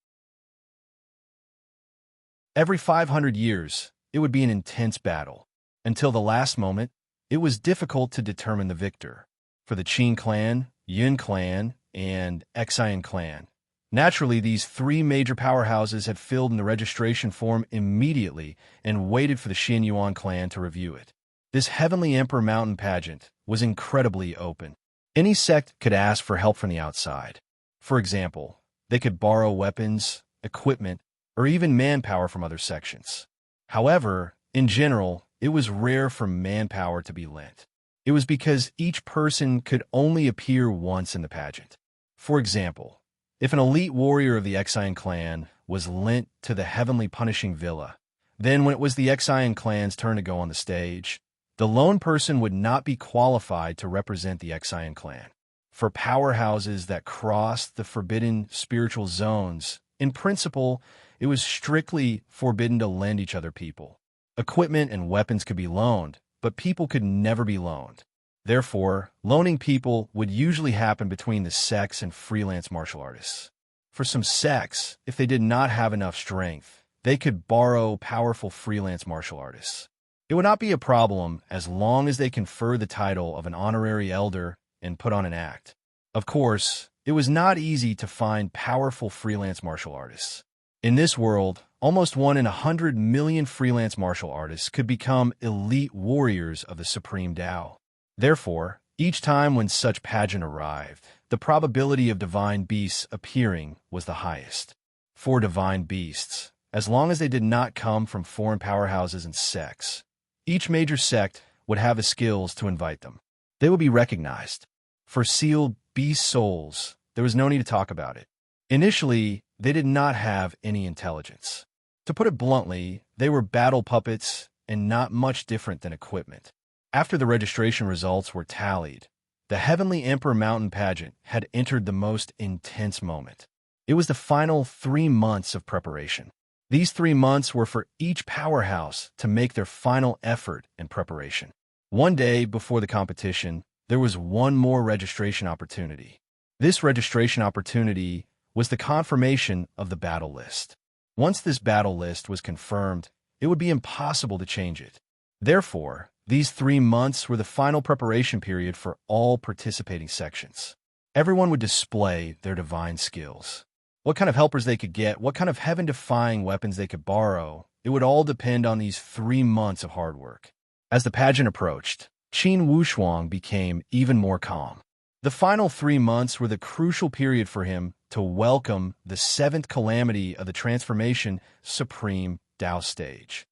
Every 500 years, it would be an intense battle. Until the last moment, it was difficult to determine the victor. For the Qin clan, Yun clan, and Xian clan, naturally these 3 major powerhouses had filled in the registration form immediately and waited for the Xin Yuan clan to review it. This Heavenly Emperor Mountain pageant was incredibly open. Any sect could ask for help from the outside. For example, they could borrow weapons, equipment, or even manpower from other sections. However, in general, it was rare for manpower to be lent. It was because each person could only appear once in the pageant. For example, If an elite warrior of the Exian clan was lent to the heavenly punishing villa, then when it was the Exian clan's turn to go on the stage, the lone person would not be qualified to represent the Exian clan. For powerhouses that crossed the forbidden spiritual zones, in principle, it was strictly forbidden to lend each other people. Equipment and weapons could be loaned, but people could never be loaned. Therefore, loaning people would usually happen between the sects and freelance martial artists. For some sects, if they did not have enough strength, they could borrow powerful freelance martial artists. It would not be a problem as long as they confer the title of an honorary elder and put on an act. Of course, it was not easy to find powerful freelance martial artists. In this world, almost 1 in 100 million freelance martial artists could become elite warriors of the Supreme Tao. Therefore, each time when such pageant arrived, the probability of divine beasts appearing was the highest. For divine beasts, as long as they did not come from foreign powerhouses and sects, each major sect would have the skills to invite them. They would be recognized. For sealed beast souls, there was no need to talk about it. Initially, they did not have any intelligence. To put it bluntly, they were battle puppets and not much different than equipment. After the registration results were tallied, the Heavenly Emperor Mountain pageant had entered the most intense moment. It was the final 3 months of preparation. These 3 months were for each powerhouse to make their final effort in preparation. One day before the competition, there was one more registration opportunity. This registration opportunity was the confirmation of the battle list. Once this battle list was confirmed, it would be impossible to change it. Therefore, these 3 months were the final preparation period for all participating sections. Everyone would display their divine skills. What kind of helpers they could get, what kind of heaven-defying weapons they could borrow, it would all depend on these 3 months of hard work. As the pageant approached, Qin Wushuang became even more calm. The final 3 months were the crucial period for him to welcome the 7th calamity of the transformation Supreme Tao stage.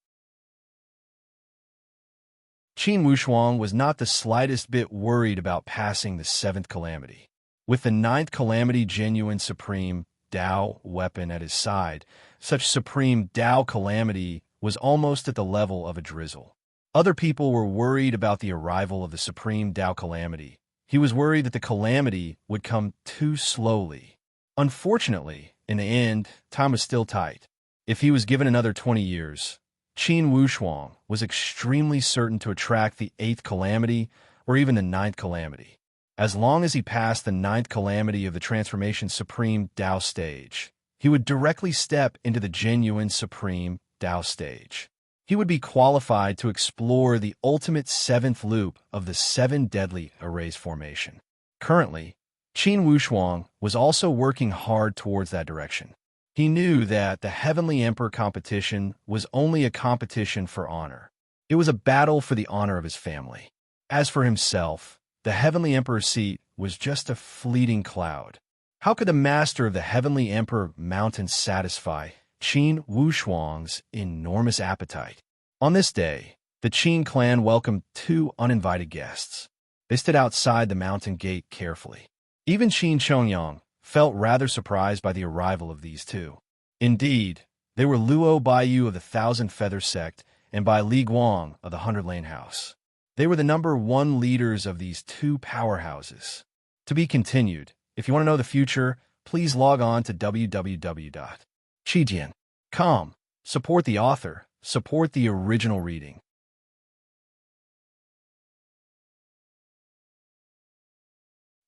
Qin Wushuang was not the slightest bit worried about passing the 7th calamity. With the 9th calamity genuine Supreme Tao weapon at his side, such Supreme Tao calamity was almost at the level of a drizzle. Other people were worried about the arrival of the Supreme Tao calamity. He was worried that the calamity would come too slowly. Unfortunately, in the end, time was still tight. If he was given another 20 years, Qin Wushuang was extremely certain to attract the 8th calamity or even the 9th calamity. As long as he passed the 9th calamity of the Transformation Supreme Tao stage, he would directly step into the genuine Supreme Tao stage. He would be qualified to explore the ultimate 7th loop of the 7 deadly arrays formation. Currently, Qin Wushuang was also working hard towards that direction. He knew that the Heavenly Emperor competition was only a competition for honor. It was a battle for the honor of his family. As for himself, the Heavenly Emperor's seat was just a fleeting cloud. How could the master of the Heavenly Emperor Mountain satisfy Qin Wushuang's enormous appetite? On this day, the Qin clan welcomed 2 uninvited guests. They stood outside the mountain gate carefully. Even Qin Chongyang felt rather surprised by the arrival of these 2. Indeed, they were Luo Baiyu of the Thousand Feather Sect and Bai Li Guang of the 100 Lane House. They were the number 1 leaders of these 2 powerhouses. To be continued. If you want to know the future, please log on to www.chijian.com. Support the author. Support the original reading.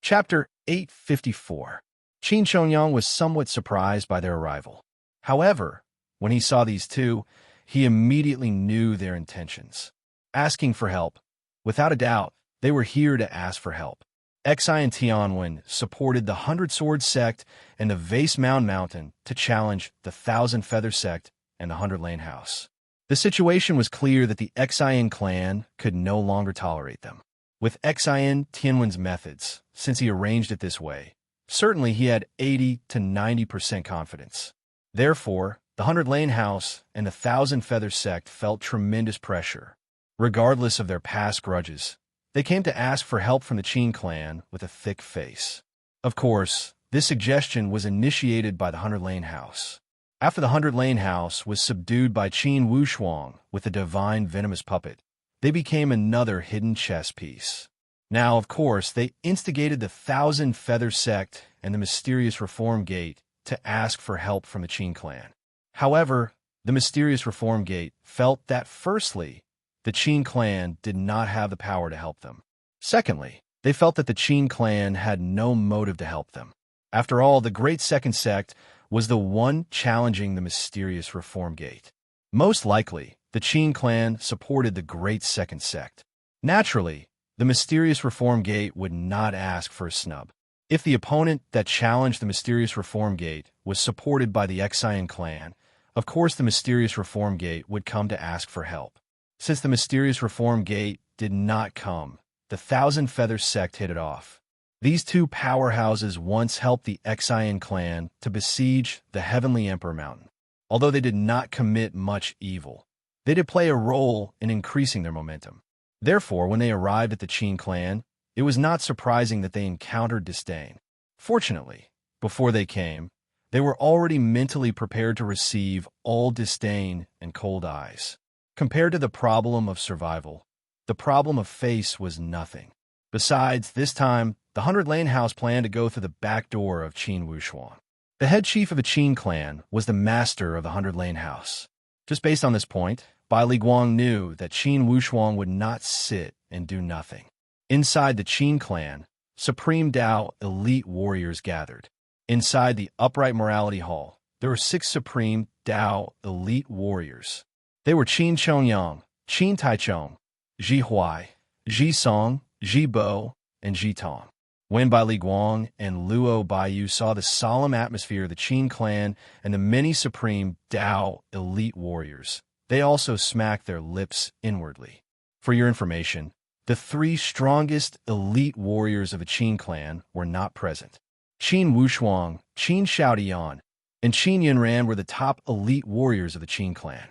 Chapter 854. Qin Chongyang was somewhat surprised by their arrival. However, when he saw these 2, he immediately knew their intentions. Asking for help. Without a doubt, they were here to ask for help. Xi and Tianwen supported the 100 Sword Sect and the Vase Mountain to challenge the 1,000 Feather Sect and the 100 Lane House. The situation was clear that the Xian clan could no longer tolerate them. With Xian Tianwen's methods, since he arranged it this way, certainly he had 80 to 90% confidence. Therefore, the 100 Lane House and the 1,000 Feather Sect felt tremendous pressure. Regardless of their past grudges, they came to ask for help from the Qin clan with a thick face. Of course, This suggestion was initiated by the 100 Lane House. After the 100 Lane House was subdued by Qin Wushuang with the divine venomous puppet, they became another hidden chess piece. Now, of course, they instigated the Thousand Feather Sect and the mysterious Reform Gate to ask for help from the Qin clan. However, the mysterious Reform Gate felt that, firstly, the Qin clan did not have the power to help them. Secondly, they felt that the Qin clan had no motive to help them. After all, the Great Second Sect was the one challenging the mysterious Reform Gate. Most likely, the Qin clan supported the Great Second Sect. Naturally, the mysterious Reform Gate would not ask for a snub. If the opponent that challenged the mysterious Reform Gate was supported by the Xian clan, of course the mysterious Reform Gate would come to ask for help. Since the mysterious Reform Gate did not come, the Thousand Feather Sect hit it off. These two powerhouses once helped the Xian clan to besiege the Heavenly Emperor Mountain. Although they did not commit much evil, they did play a role in increasing their momentum. Therefore, when they arrived at the Qin clan, it was not surprising that they encountered disdain. Fortunately, before they came, they were already mentally prepared to receive all disdain and cold eyes. Compared to the problem of survival, the problem of face was nothing. Besides, this time, the 100 Lane House planned to go through the back door of Qin Wushuang. The head chief of the Qin clan was the master of the 100 Lane House. Just based on this point, Bai Liguang knew that Qin Wushuang would not sit and do nothing. Inside the Qin clan, Supreme Tao elite warriors gathered. Inside the Upright Morality Hall, there were 6 Supreme Tao elite warriors. They were Qin Chongyang, Qin Taichong, Ji Huai, Ji Song, Ji Bo, and Ji Tong. When Bai Liguang and Luo Baiyu saw the solemn atmosphere of the Qin clan and the many Supreme Tao elite warriors, they also smacked their lips inwardly. For your information, the 3 strongest elite warriors of the Qin clan were not present. Qin Wushuang, Qin Xiaodian, and Qin Yunran were the top elite warriors of the Qin clan.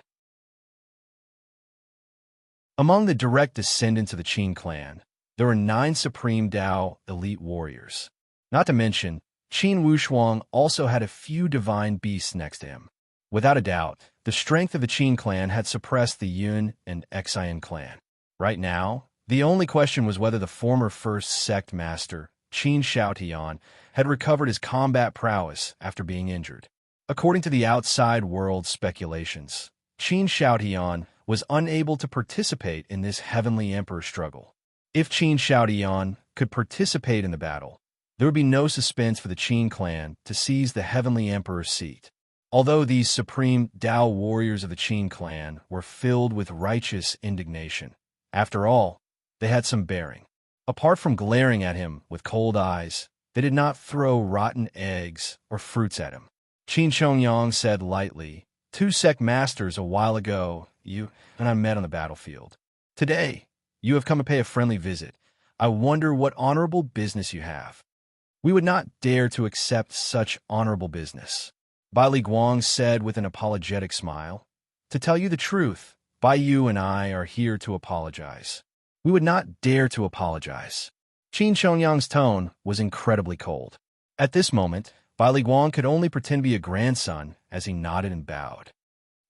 Among the direct descendants of the Qin clan, there were 9 Supreme Tao elite warriors. Not to mention, Qin Wushuang also had a few divine beasts next to him. Without a doubt, the strength of the Qin clan had suppressed the Yun and Xian clan. Right now, the only question was whether the former first sect master, Qin Xiaotian, had recovered his combat prowess after being injured. According to the outside world speculations, Qin Xiaotian was unable to participate in this Heavenly Emperor struggle. If Qin Xiaotian could participate in the battle, there would be no suspense for the Qin clan to seize the Heavenly Emperor's seat. Although these Supreme Tao warriors of the Qin clan were filled with righteous indignation, after all, they had some bearing. Apart from glaring at him with cold eyes, they did not throw rotten eggs or fruits at him. Qin Chongyang said lightly, 2 sect masters a while ago, you and I met on the battlefield. Today, you have come to pay a friendly visit. I wonder what honorable business you have. We would not dare to accept such honorable business. Bai Liguang said with an apologetic smile. To tell you the truth, Bai Yu and I are here to apologize. We would not dare to apologize. Qin Chongyang's tone was incredibly cold. At this moment, Bai Liguang could only pretend to be a grandson as he nodded and bowed.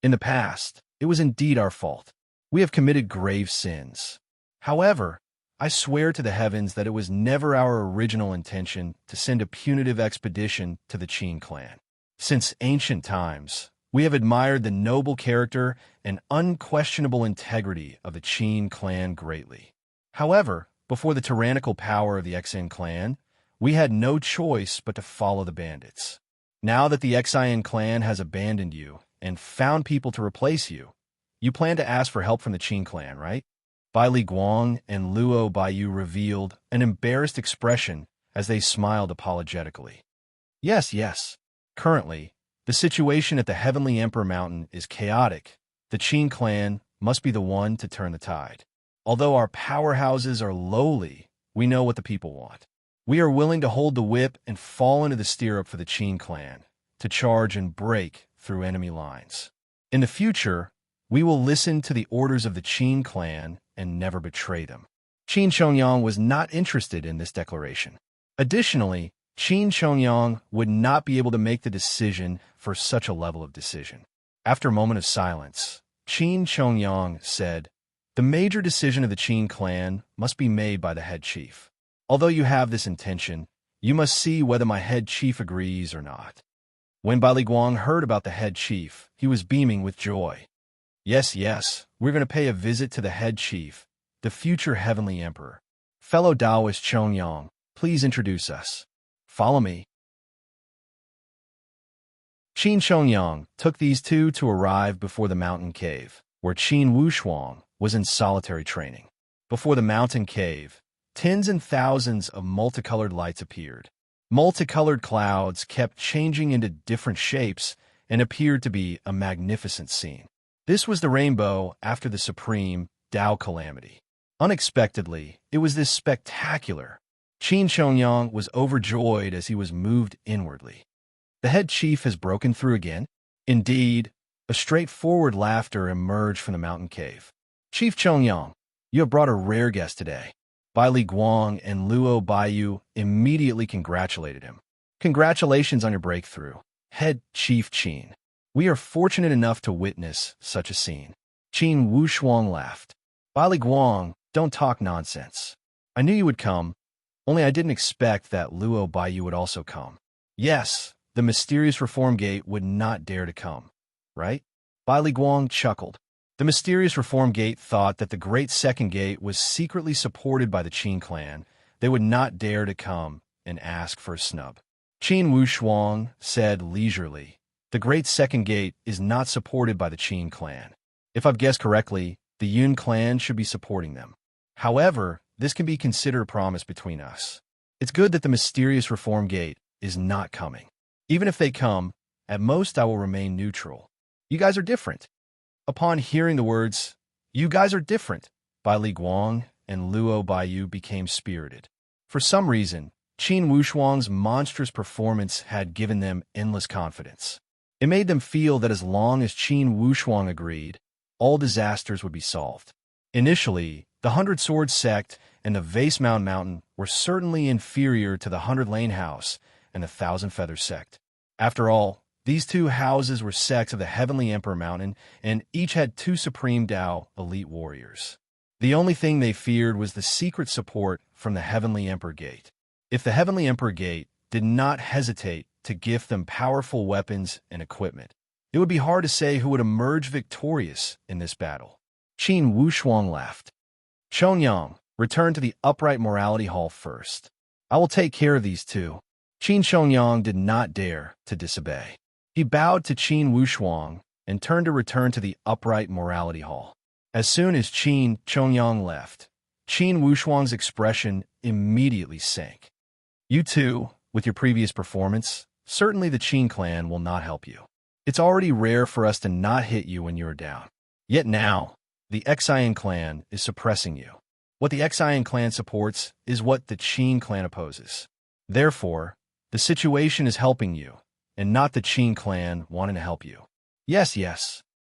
In the past, it was indeed our fault. We have committed grave sins. However, I swear to the heavens that it was never our original intention to send a punitive expedition to the Qin clan. Since ancient times, we have admired the noble character and unquestionable integrity of the Qin clan greatly. However, before the tyrannical power of the Xian clan, we had no choice but to follow the bandits. Now that the Xian clan has abandoned you and found people to replace you, you plan to ask for help from the Qin clan, right? Bai Liguang and Luo Baiyu revealed an embarrassed expression as they smiled apologetically. Yes. Currently, the situation at the Heavenly Emperor Mountain is chaotic. The Qin clan must be the one to turn the tide. Although our powerhouses are lowly, we know what the people want. We are willing to hold the whip and fall into the stirrup for the Qin clan, to charge and break through enemy lines. In the future, we will listen to the orders of the Qin clan and never betray them. Qin Chongyang was not interested in this declaration. Additionally, Qin Chongyang would not be able to make the decision for such a level of decision. After a moment of silence, Qin Chongyang said, "The major decision of the Qin clan must be made by the head chief. Although you have this intention, you must see whether my head chief agrees or not." When Bai Guang heard about the head chief, he was beaming with joy. Yes, we're going to pay a visit to the head chief, the future heavenly emperor. Fellow Taoist Chongyang, please introduce us. Follow me. Qin Chongyang took these two to arrive before the mountain cave, where Qin Wushuang was in solitary training. Before the mountain cave, tens and thousands of multicolored lights appeared. Multicolored clouds kept changing into different shapes and appeared to be a magnificent scene. This was the rainbow after the supreme Tao calamity. Unexpectedly, it was this spectacular. Qin Chongyang was overjoyed as he was moved inwardly. The head chief has broken through again? Indeed, a straightforward laughter emerged from the mountain cave. Chief Chongyang, you have brought a rare guest today. Bai Guang and Luo Baiyu immediately congratulated him. Congratulations on your breakthrough, head chief Qin. We are fortunate enough to witness such a scene. Qin Wushuang laughed. Bai Guang, don't talk nonsense. I knew you would come, only I didn't expect that Luo Baiyu would also come. Yes, the mysterious reform gate would not dare to come, right? Bai Guang chuckled. The mysterious reform gate thought that the great second gate was secretly supported by the Qin clan. They would not dare to come and ask for a snub. Qin Wushuang said leisurely, the great second gate is not supported by the Qin clan. If I've guessed correctly, the Yun clan should be supporting them. However, this can be considered a promise between us. It's good that the mysterious reform gate is not coming. Even if they come, at most I will remain neutral. You guys are different. Upon hearing the words, "You guys are different," Bai Guang and Luo Baiyu became spirited. For some reason, Qin Wushuang's monstrous performance had given them endless confidence. It made them feel that as long as Qin Wushuang agreed, all disasters would be solved. Initially, the 100 Swords sect and the Vase Mountain were certainly inferior to the 100 Lane House and the 1,000 Feathers sect. After all, these two houses were sects of the Heavenly Emperor Mountain, and each had two Supreme Tao elite warriors. The only thing they feared was the secret support from the Heavenly Emperor Gate. If the Heavenly Emperor Gate did not hesitate to gift them powerful weapons and equipment, it would be hard to say who would emerge victorious in this battle. Qin Wushuang laughed. Chongyang, return to the Upright Morality Hall first. I will take care of these two. Qin Chongyang did not dare to disobey. He bowed to Qin Wushuang and turned to return to the Upright Morality Hall. As soon as Qin Chongyang left, Qin Wushuang's expression immediately sank. You two, with your previous performance, certainly the Qin clan will not help you. It's already rare for us to not hit you when you are down. Yet now, the Xian clan is suppressing you. What the Xian clan supports is what the Qin clan opposes. Therefore, the situation is helping you, and not the Qin clan wanting to help you. Yes.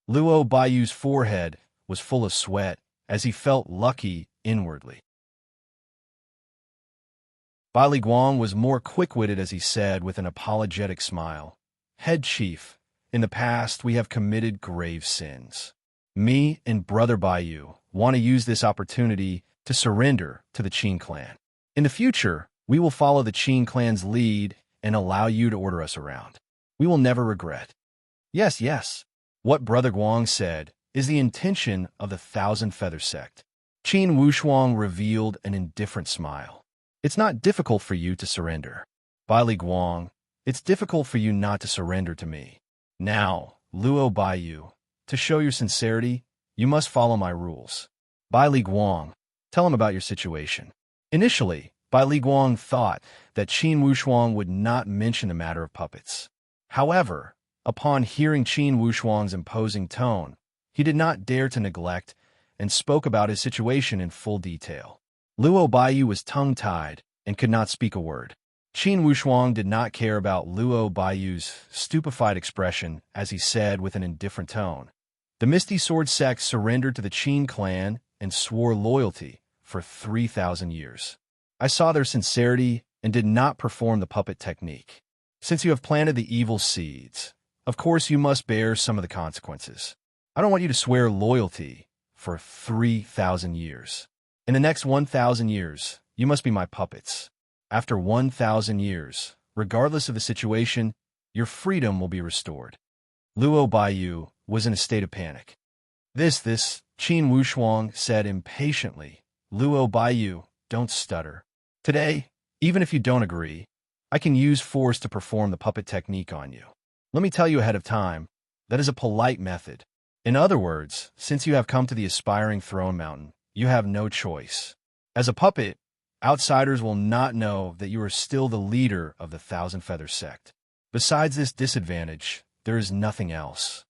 Luo Baiyu's forehead was full of sweat as he felt lucky inwardly. Bai Guang was more quick-witted as he said with an apologetic smile, Head Chief, in the past we have committed grave sins. Me and Brother Baiyu want to use this opportunity to surrender to the Qin clan. In the future, we will follow the Qin clan's lead and allow you to order us around. We will never regret. Yes. What Brother Guang said is the intention of the 1,000 Feather sect. Qin Wushuang revealed an indifferent smile. It's not difficult for you to surrender. Bai Guang, it's difficult for you not to surrender to me. Now, Luo Baiyu, to show your sincerity, you must follow my rules. Bai Guang, tell him about your situation. Initially, Bai Guang thought that Qin Wushuang would not mention the matter of puppets. However, upon hearing Qin Wushuang's imposing tone, he did not dare to neglect and spoke about his situation in full detail. Luo Baiyu was tongue-tied and could not speak a word. Qin Wushuang did not care about Luo Baiyu's stupefied expression as he said with an indifferent tone, The Misty Sword sect surrendered to the Qin clan and swore loyalty for 3,000 years. I saw their sincerity and did not perform the puppet technique. Since you have planted the evil seeds, of course you must bear some of the consequences. I don't want you to swear loyalty for 3,000 years. In the next 1,000 years, you must be my puppets. After 1,000 years, regardless of the situation, your freedom will be restored. Luo Baiyu was in a state of panic. This, Qin Wushuang said impatiently. Luo Baiyu, don't stutter. Today, even if you don't agree, I can use force to perform the puppet technique on you. Let me tell you ahead of time, that is a polite method. In other words, since you have come to the aspiring throne mountain, you have no choice. As a puppet, outsiders will not know that you are still the leader of the Thousand Feather sect. Besides this disadvantage, there is nothing else.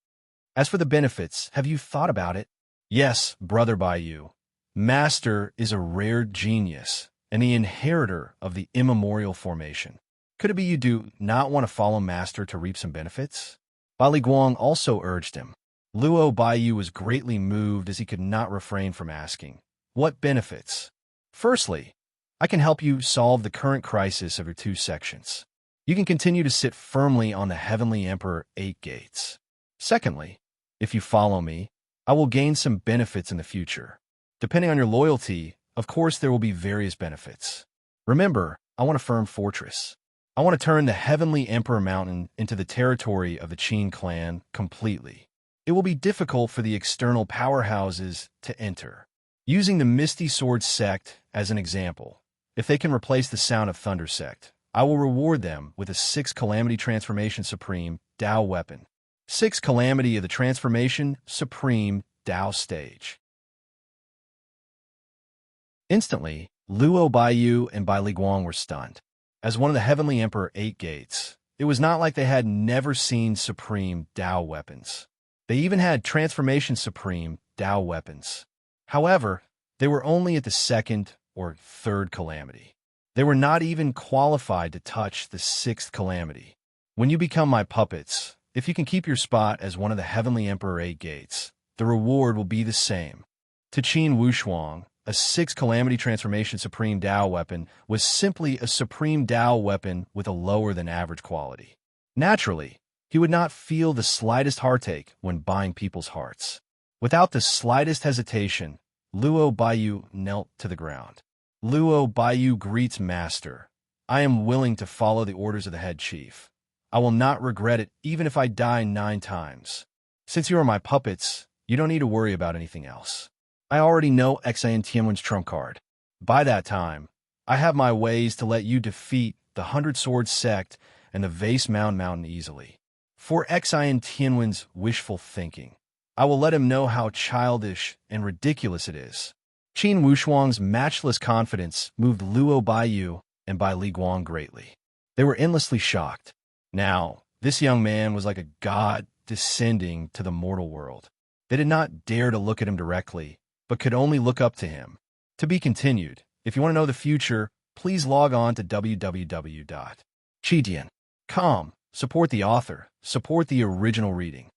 As for the benefits, have you thought about it? Yes, brother Baiyu. Master is a rare genius and the inheritor of the immemorial formation. Could it be you do not want to follow Master to reap some benefits? Bali Guang also urged him. Luo Baiyu was greatly moved as he could not refrain from asking, what benefits? Firstly, I can help you solve the current crisis of your two sections. You can continue to sit firmly on the Heavenly Emperor 8 gates. Secondly, if you follow me, I will gain some benefits in the future. Depending on your loyalty, of course there will be various benefits. Remember, I want a firm fortress. I want to turn the Heavenly Emperor Mountain into the territory of the Qin clan completely. It will be difficult for the external powerhouses to enter. Using the Misty Sword sect as an example, if they can replace the Sound of Thunder sect, I will reward them with a 6 Calamity Transformation Supreme Dao weapon. 6 Calamity of the Transformation Supreme Dao stage. Instantly, Luo Baiyu and Bai Liguang were stunned. As one of the Heavenly Emperor 8 gates, it was not like they had never seen Supreme Dao weapons. They even had Transformation Supreme Dao weapons. However, they were only at the 2nd or 3rd Calamity. They were not even qualified to touch the 6th Calamity. When you become my puppets, if you can keep your spot as one of the Heavenly Emperor 8 gates, the reward will be the same. To Qin Wushuang, a 6 Calamity Transformation Supreme Dao weapon was simply a Supreme Dao weapon with a lower than average quality. Naturally, he would not feel the slightest heartache when buying people's hearts. Without the slightest hesitation, Luo Baiyu knelt to the ground. Luo Baiyu greets Master. I am willing to follow the orders of the head chief. I will not regret it even if I die 9 times. Since you are my puppets, you don't need to worry about anything else. I already know Xian Tianwen's trump card. By that time, I have my ways to let you defeat the 100 Sword sect and the Vase Mountain easily. For Xian Tianwen's wishful thinking, I will let him know how childish and ridiculous it is. Qin Wushuang's matchless confidence moved Luo Baiyu and Bai Liguang greatly. They were endlessly shocked. Now, this young man was like a god descending to the mortal world. They did not dare to look at him directly, but could only look up to him. To be continued. If you want to know the future, please log on to www.chidian.com. Support the author. Support the original reading.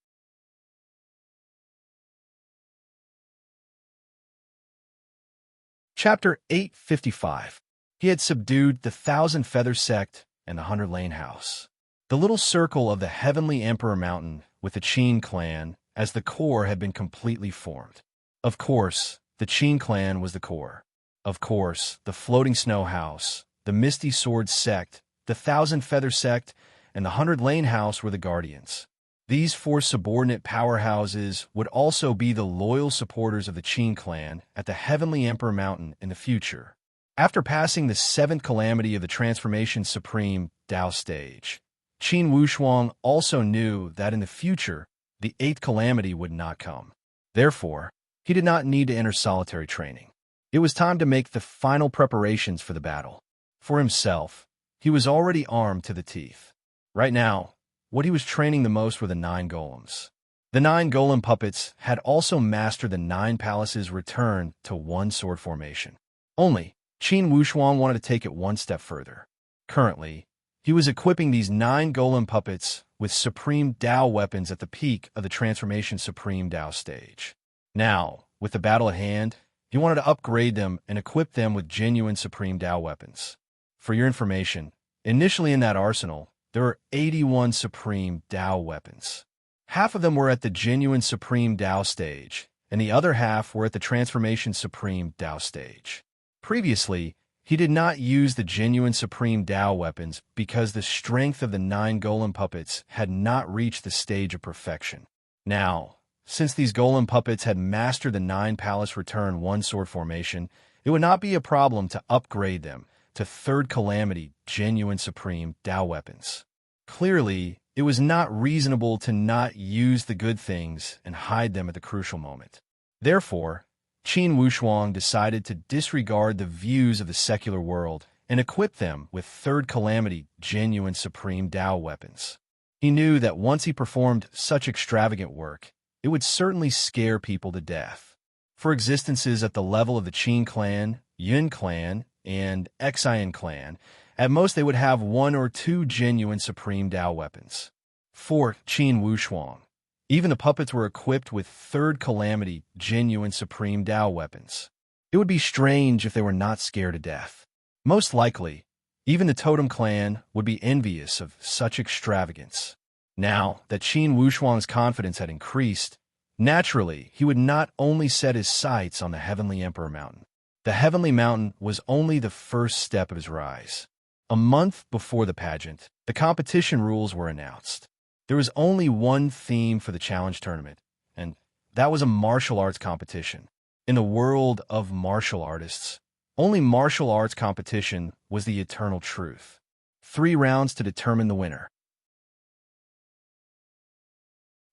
Chapter 855. He had subdued the 1,000 Feather sect and the 100 Lane house. The little circle of the Heavenly Emperor Mountain with the Qin clan as the core had been completely formed. Of course, the Qin clan was the core. Of course, the Floating Snow House, the Misty Sword sect, the 1,000 Feather sect, and the 100 Lane house were the guardians. These 4 subordinate powerhouses would also be the loyal supporters of the Qin clan at the Heavenly Emperor Mountain in the future. After passing the 7th Calamity of the Transformation Supreme Dao stage, Qin Wushuang also knew that in the future, the 8th Calamity would not come. Therefore, he did not need to enter solitary training. It was time to make the final preparations for the battle. For himself, he was already armed to the teeth. Right now, what he was training the most were the 9 golems. The 9 golem puppets had also mastered the 9 palaces' return to 1 sword formation. Only, Qin Wushuang wanted to take it one step further. Currently, he was equipping these 9 golem puppets with Supreme Dao weapons at the peak of the Transformation Supreme Dao stage. Now, with the battle at hand, he wanted to upgrade them and equip them with genuine Supreme Dao weapons. for your information, initially in that arsenal, there were 81 Supreme Dao weapons. Half of them were at the genuine Supreme Dao stage, and the other half were at the Transformation Supreme Dao stage. Previously, he did not use the genuine Supreme Dao weapons because the strength of the 9 golem puppets had not reached the stage of perfection. Now, since these golem puppets had mastered the 9 Palace Return 1 sword formation, it would not be a problem to upgrade them to Third Calamity genuine Supreme Dao weapons. Clearly, it was not reasonable to not use the good things and hide them at the crucial moment. Therefore, Qin Wushuang decided to disregard the views of the secular world and equip them with Third Calamity genuine Supreme Dao weapons. He knew that once he performed such extravagant work, it would certainly scare people to death. For existences at the level of the Qin clan, Yun clan, and Xian clan, at most they would have 1 or 2 genuine Supreme Dao weapons. For Qin Wushuang, even the puppets were equipped with Third Calamity genuine Supreme Dao weapons. It would be strange if they were not scared to death. Most likely, even the Totem clan would be envious of such extravagance. Now that Qin Wushuang's confidence had increased, naturally he would not only set his sights on the Heavenly Emperor Mountain. The Heavenly Mountain was only the first step of his rise. A month before the pageant, the competition rules were announced. There was only one theme for the challenge tournament, and that was a martial arts competition. In the world of martial artists, only martial arts competition was the eternal truth. 3 rounds to determine the winner.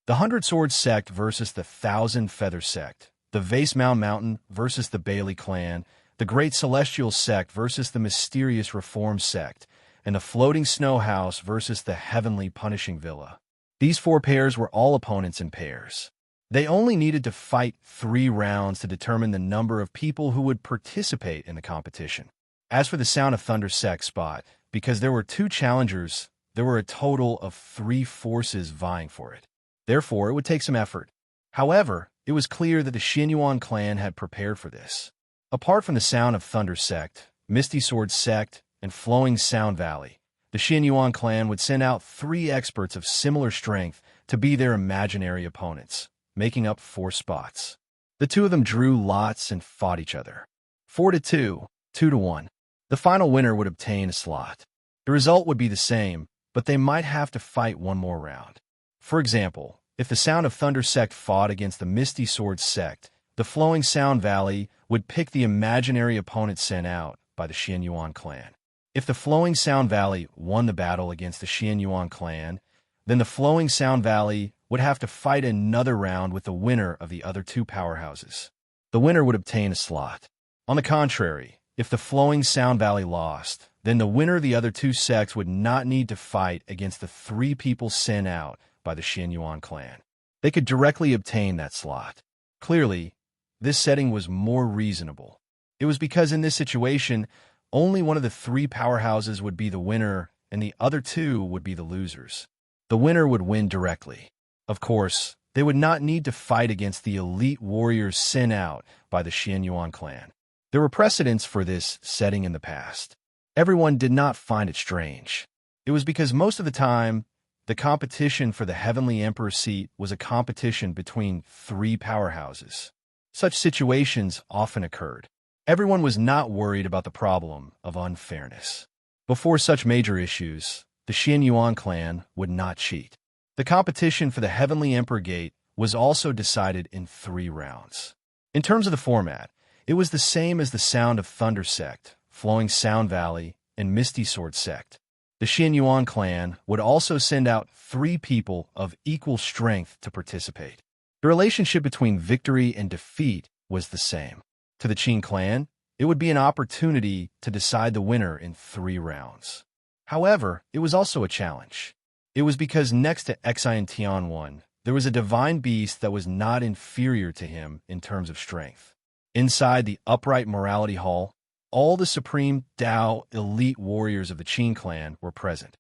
The 100 Sword Sect versus the 1,000 Feather Sect, the Vase Mountain versus the Bailey clan, the Great Celestial Sect versus the Mysterious Reform Sect, and the Floating Snow House versus the Heavenly Punishing Villa. These 4 pairs were all opponents in pairs. They only needed to fight 3 rounds to determine the number of people who would participate in the competition. As for the Sound of Thunder Sect spot, because there were 2 challengers, there were a total of 3 forces vying for it. Therefore, it would take some effort. However, it was clear that the Xianyuan clan had prepared for this. Apart from the Sound of Thunder Sect, Misty Sword Sect, and Flowing Sound Valley, the Xianyuan clan would send out 3 experts of similar strength to be their imaginary opponents, making up 4 spots. The 2 of them drew lots and fought each other. 4-2, 2-1. The final winner would obtain a slot. The result would be the same, but they might have to fight 1 more round. For example, if the Sound of Thunder Sect fought against the Misty Sword Sect, the Flowing Sound Valley would pick the imaginary opponent sent out by the Xianyuan clan. If the Flowing Sound Valley won the battle against the Xianyuan clan, then the Flowing Sound Valley would have to fight another round with the winner of the other 2 powerhouses. The winner would obtain a slot. On the contrary, if the Flowing Sound Valley lost, then the winner of the other 2 sects would not need to fight against the 3 people sent out by the Xianyuan clan. They could directly obtain that slot. Clearly, this setting was more reasonable. It was because in this situation, only one of the 3 powerhouses would be the winner and the other 2 would be the losers. The winner would win directly. Of course, they would not need to fight against the elite warriors sent out by the Xianyuan clan. There were precedents for this setting in the past. Everyone did not find it strange. It was because most of the time, the competition for the Heavenly Emperor seat was a competition between 3 powerhouses. Such situations often occurred. Everyone was not worried about the problem of unfairness. Before such major issues, the Xianyuan clan would not cheat. The competition for the Heavenly Emperor Gate was also decided in 3 rounds. In terms of the format, it was the same as the Sound of Thunder Sect, Flowing Sound Valley, and Misty Sword Sect. The Xianyuan clan would also send out 3 people of equal strength to participate. The relationship between victory and defeat was the same. To the Qin clan, it would be an opportunity to decide the winner in 3 rounds. However, it was also a challenge. It was because next to Xian Tianwan, there was a divine beast that was not inferior to him in terms of strength. Inside the upright morality hall, all the supreme Dao elite warriors of the Qin clan were present.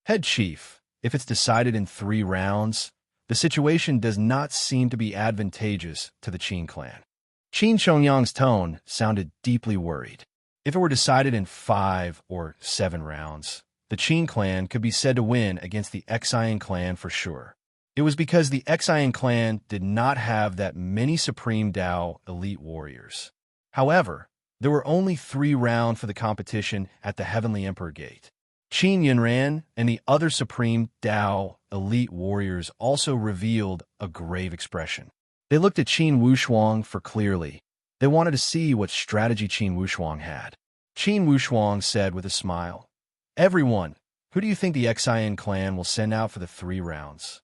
Head Chief, if it's decided in 3 rounds, the situation does not seem to be advantageous to the Qin clan. Qin Chongyang's tone sounded deeply worried. If it were decided in 5 or 7 rounds, the Qin clan could be said to win against the Xian clan for sure. It was because the Xian clan did not have that many Supreme Dao elite warriors. However, there were only 3 rounds for the competition at the Heavenly Emperor Gate. Qin Yunran and the other Supreme Dao elite warriors also revealed a grave expression. They looked at Qin Wushuang for clearly. They wanted to see what strategy Qin Wushuang had. Qin Wushuang said with a smile, "Everyone, who do you think the Xian clan will send out for the 3 rounds?"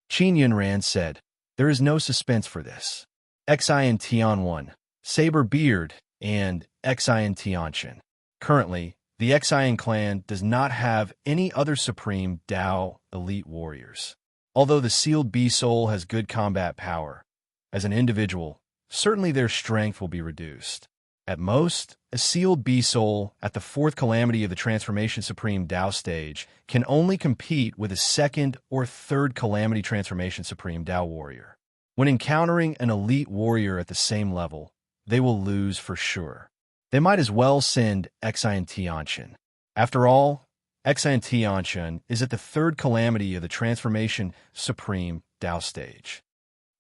Qin Yunran said, "There is no suspense for this. Xian Tianwen, Saber Beard, and Xian Tianchen. Currently, the Xian clan does not have any other Supreme Dao elite warriors. Although the Sealed Bee Soul has good combat power, as an individual, certainly their strength will be reduced. At most, a Sealed Bee Soul at the 4th Calamity of the Transformation Supreme Dao stage can only compete with a 2nd or 3rd Calamity Transformation Supreme Dao warrior. When encountering an elite warrior at the same level, they will lose for sure. They might as well send Xian Tianchen. After all, Xian Tianchen is at the 3rd Calamity of the Transformation Supreme Dao stage.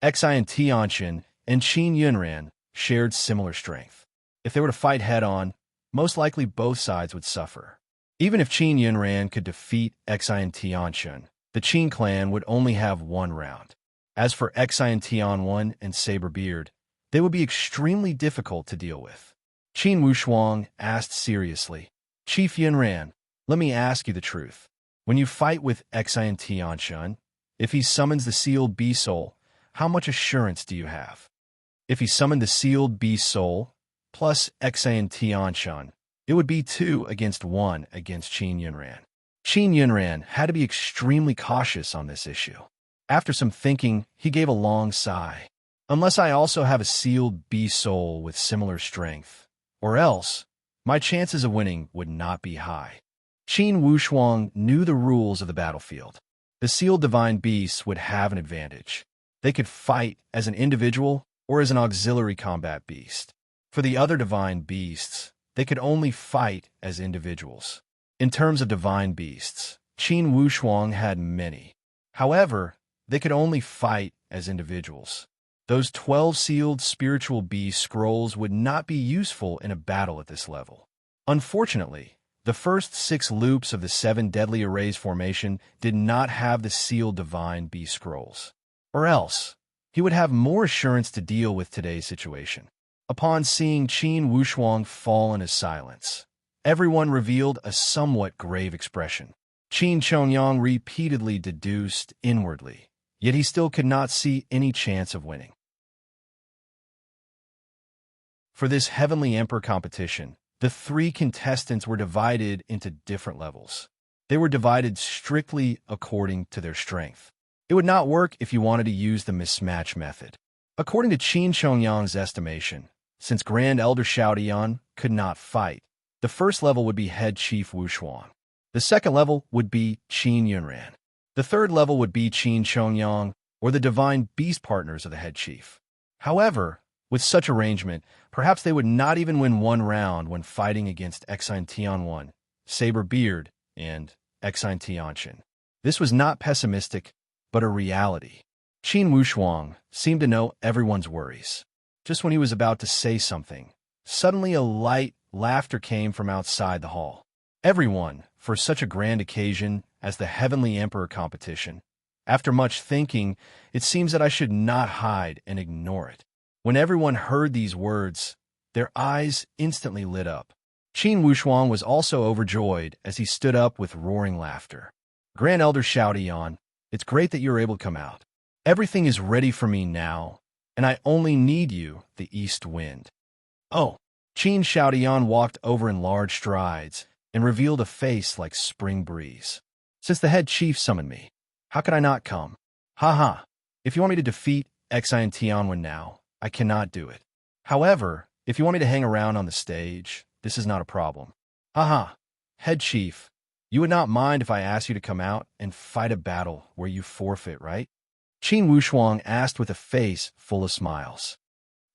Xian Tianchen and Qin Yunran shared similar strength. If they were to fight head-on, most likely both sides would suffer. Even if Qin Yunran could defeat Xian Tianchen, the Qin clan would only have 1 round. As for Xian Tianwen and Saber Beard, they would be extremely difficult to deal with. Qin Wushuang asked seriously, "Chief Yunran, let me ask you the truth. When you fight with Xian Tianchen, if he summons the Sealed Bee Soul, how much assurance do you have?" If he summoned the Sealed Bee Soul plus Xian Tianchen, it would be 2 against 1 against Qin Yunran. Qin Yunran had to be extremely cautious on this issue. After some thinking, he gave a long sigh. "Unless I also have a Sealed Bee Soul with similar strength, or else, my chances of winning would not be high." Qin Wushuang knew the rules of the battlefield. The Sealed Divine Beasts would have an advantage. They could fight as an individual or as an auxiliary combat beast. For the other divine beasts, they could only fight as individuals. In terms of divine beasts, Qin Wushuang had many. However, they could only fight as individuals. Those 12 sealed spiritual beast scrolls would not be useful in a battle at this level. Unfortunately, the first 6 loops of the 7 Deadly Arrays formation did not have the sealed divine beast scrolls. Or else, he would have more assurance to deal with today's situation. Upon seeing Qin Wushuang fall into silence, everyone revealed a somewhat grave expression. Qin Chongyang repeatedly deduced inwardly, yet he still could not see any chance of winning. For this Heavenly Emperor competition, the 3 contestants were divided into different levels. They were divided strictly according to their strength. It would not work if you wanted to use the mismatch method. According to Qin Chongyang's estimation, since Grand Elder Xiaodian could not fight, the first level would be Head Chief Wushuang. The second level would be Qin Yunran. The third level would be Qin Chongyang, or the Divine Beast partners of the Head Chief. However, with such arrangement, perhaps they would not even win 1 round when fighting against Xian Tianwen, Saber Beard, and Xian Tianchen. This was not pessimistic, but a reality. Qin Wushuang seemed to know everyone's worries. Just when he was about to say something, suddenly a light laughter came from outside the hall. Everyone, for such a grand occasion as the Heavenly Emperor competition, after much thinking, it seems that I should not hide and ignore it. When everyone heard these words, their eyes instantly lit up. Qin Wushuang was also overjoyed as he stood up with roaring laughter. "Grand Elder Xiaodian, it's great that you're able to come out. Everything is ready for me now, and I only need you, the East Wind." "Oh!" Qin Xiaodian walked over in large strides and revealed a face like spring breeze. "Since the head chief summoned me, how could I not come? Ha ha! If you want me to defeat Xian Tianwen now, I cannot do it. However, if you want me to hang around on the stage, this is not a problem. Ha ha! Head chief, you would not mind if I asked you to come out and fight a battle where you forfeit, right?" Qin Wushuang asked with a face full of smiles.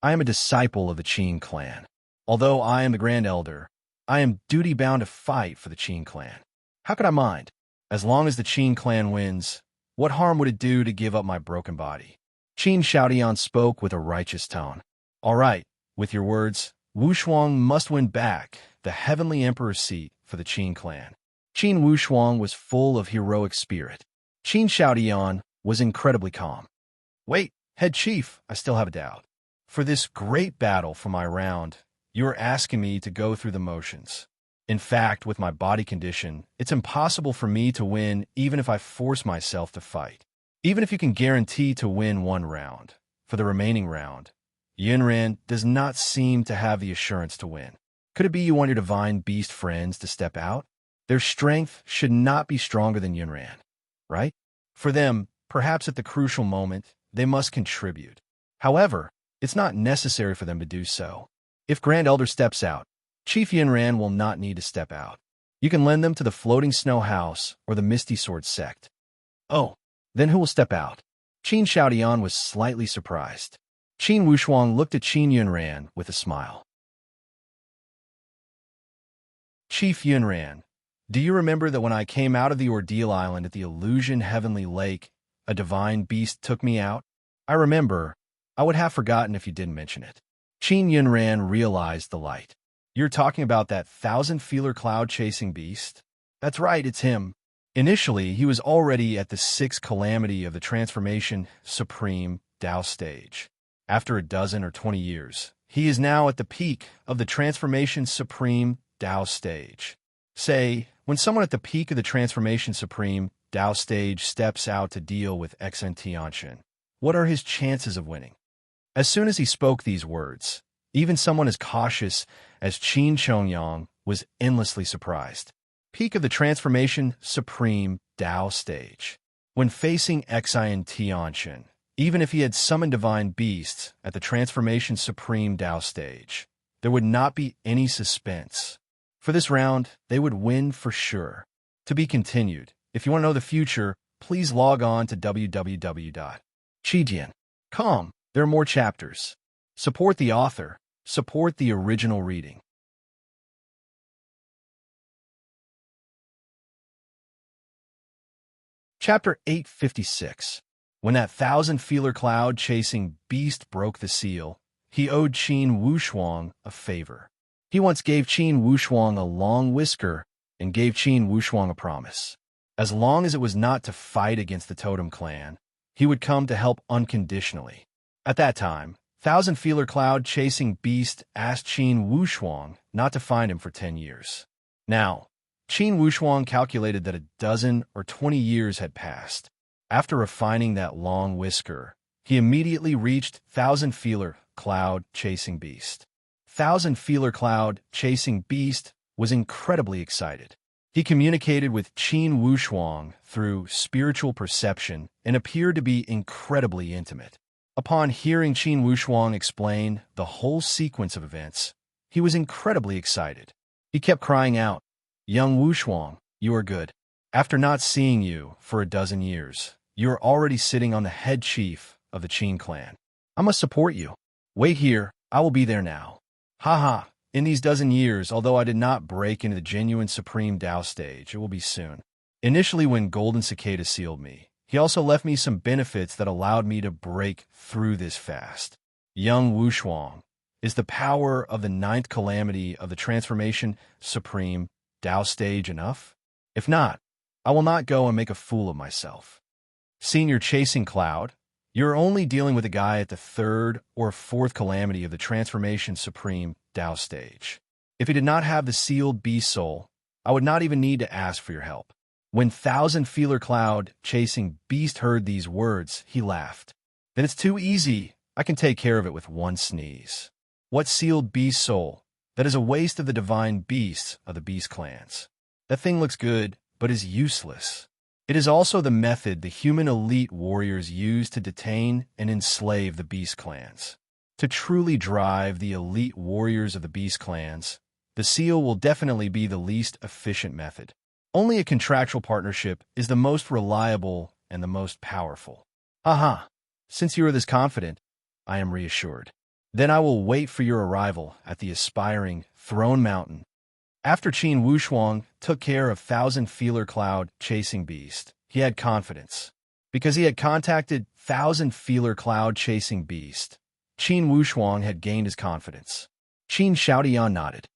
I am a disciple of the Qin clan. Although I am the Grand Elder, I am duty-bound to fight for the Qin clan. How could I mind? As long as the Qin clan wins, what harm would it do to give up my broken body? Qin Xiaodian spoke with a righteous tone. All right, with your words, Wushuang must win back the Heavenly Emperor's seat for the Qin clan. Qin Wushuang was full of heroic spirit. Qin Xiaodian was incredibly calm. Wait, head chief, I still have a doubt. For this great battle for my round, you are asking me to go through the motions. In fact, with my body condition, it's impossible for me to win even if I force myself to fight. Even if you can guarantee to win one round, for the remaining round, Yunran does not seem to have the assurance to win. Could it be you want your divine beast friends to step out? Their strength should not be stronger than Yunran, right? For them, perhaps at the crucial moment, they must contribute. However, it's not necessary for them to do so. If Grand Elder steps out, Chief Yunran will not need to step out. You can lend them to the Floating Snow House or the Misty Sword sect. Oh, then who will step out? Qin Xiaodian was slightly surprised. Qin Wushuang looked at Qin Yunran with a smile. Chief Yunran, do you remember that when I came out of the Ordeal Island at the Illusion Heavenly Lake, a divine beast took me out? I remember. I would have forgotten if you didn't mention it. Qin Yunran realized the light. You're talking about that 1,000-feeler cloud-chasing beast? That's right, it's him. Initially, he was already at the 6th calamity of the Transformation Supreme Tao stage. After a dozen or 20 years, he is now at the peak of the Transformation Supreme Tao stage. Say, when someone at the peak of the Transformation Supreme Tao stage steps out to deal with enchantment, what are his chances of winning? As soon as he spoke these words, even someone as cautious as Qin Chongyang was endlessly surprised. Peak of the Transformation Supreme Tao stage. When facing enchantment, even if he had summoned divine beasts at the Transformation Supreme Tao stage, there would not be any suspense. For this round, they would win for sure. To be continued. If you want to know the future, please log on to www.chijian.com. There are more chapters. Support the author. Support the original reading. Chapter 856. When that 1,000-feeler cloud-chasing beast broke the seal, he owed Qin Wushuang a favor. He once gave Qin Wushuang a long whisker and gave Qin Wushuang a promise. As long as it was not to fight against the Totem Clan, he would come to help unconditionally. At that time, 1,000-feeler cloud-chasing beast asked Qin Wushuang not to find him for 10 years. Now, Qin Wushuang calculated that a dozen or 20 years had passed. After refining that long whisker, he immediately reached 1,000-feeler cloud-chasing beast. 1,000-feeler cloud-chasing beast was incredibly excited. He communicated with Qin Wushuang through spiritual perception and appeared to be incredibly intimate. Upon hearing Qin Wushuang explain the whole sequence of events, he was incredibly excited. He kept crying out, "Young Wushuang, you are good. After not seeing you for a dozen years, you are already sitting on the head chief of the Qin clan. I must support you. Wait here, I will be there now." Haha, in these dozen years, although I did not break into the genuine Supreme Tao stage, it will be soon. Initially when Golden Cicada sealed me, he also left me some benefits that allowed me to break through this fast. Young Wushuang, is the power of the 9th calamity of the Transformation Supreme Tao stage enough? If not, I will not go and make a fool of myself. Senior Chasing Cloud, you're only dealing with a guy at the 3rd or 4th calamity of the Transformation Supreme Tao stage. If he did not have the sealed beast soul, I would not even need to ask for your help. When 1,000-feeler cloud-chasing beast heard these words, he laughed. Then it's too easy. I can take care of it with one sneeze. What sealed beast soul? That is a waste of the divine beasts of the beast clans. That thing looks good, but is useless. It is also the method the human elite warriors use to detain and enslave the beast clans. To truly drive the elite warriors of the beast clans, the seal will definitely be the least efficient method. Only a contractual partnership is the most reliable and the most powerful. Haha, since you are this confident, I am reassured. Then I will wait for your arrival at the aspiring Throne Mountain. After Qin Wushuang took care of Thousand Feeler Cloud chasing beast, he had confidence. Because he had contacted Thousand Feeler Cloud chasing beast, Qin Wushuang had gained his confidence. Qin Xiaodian nodded.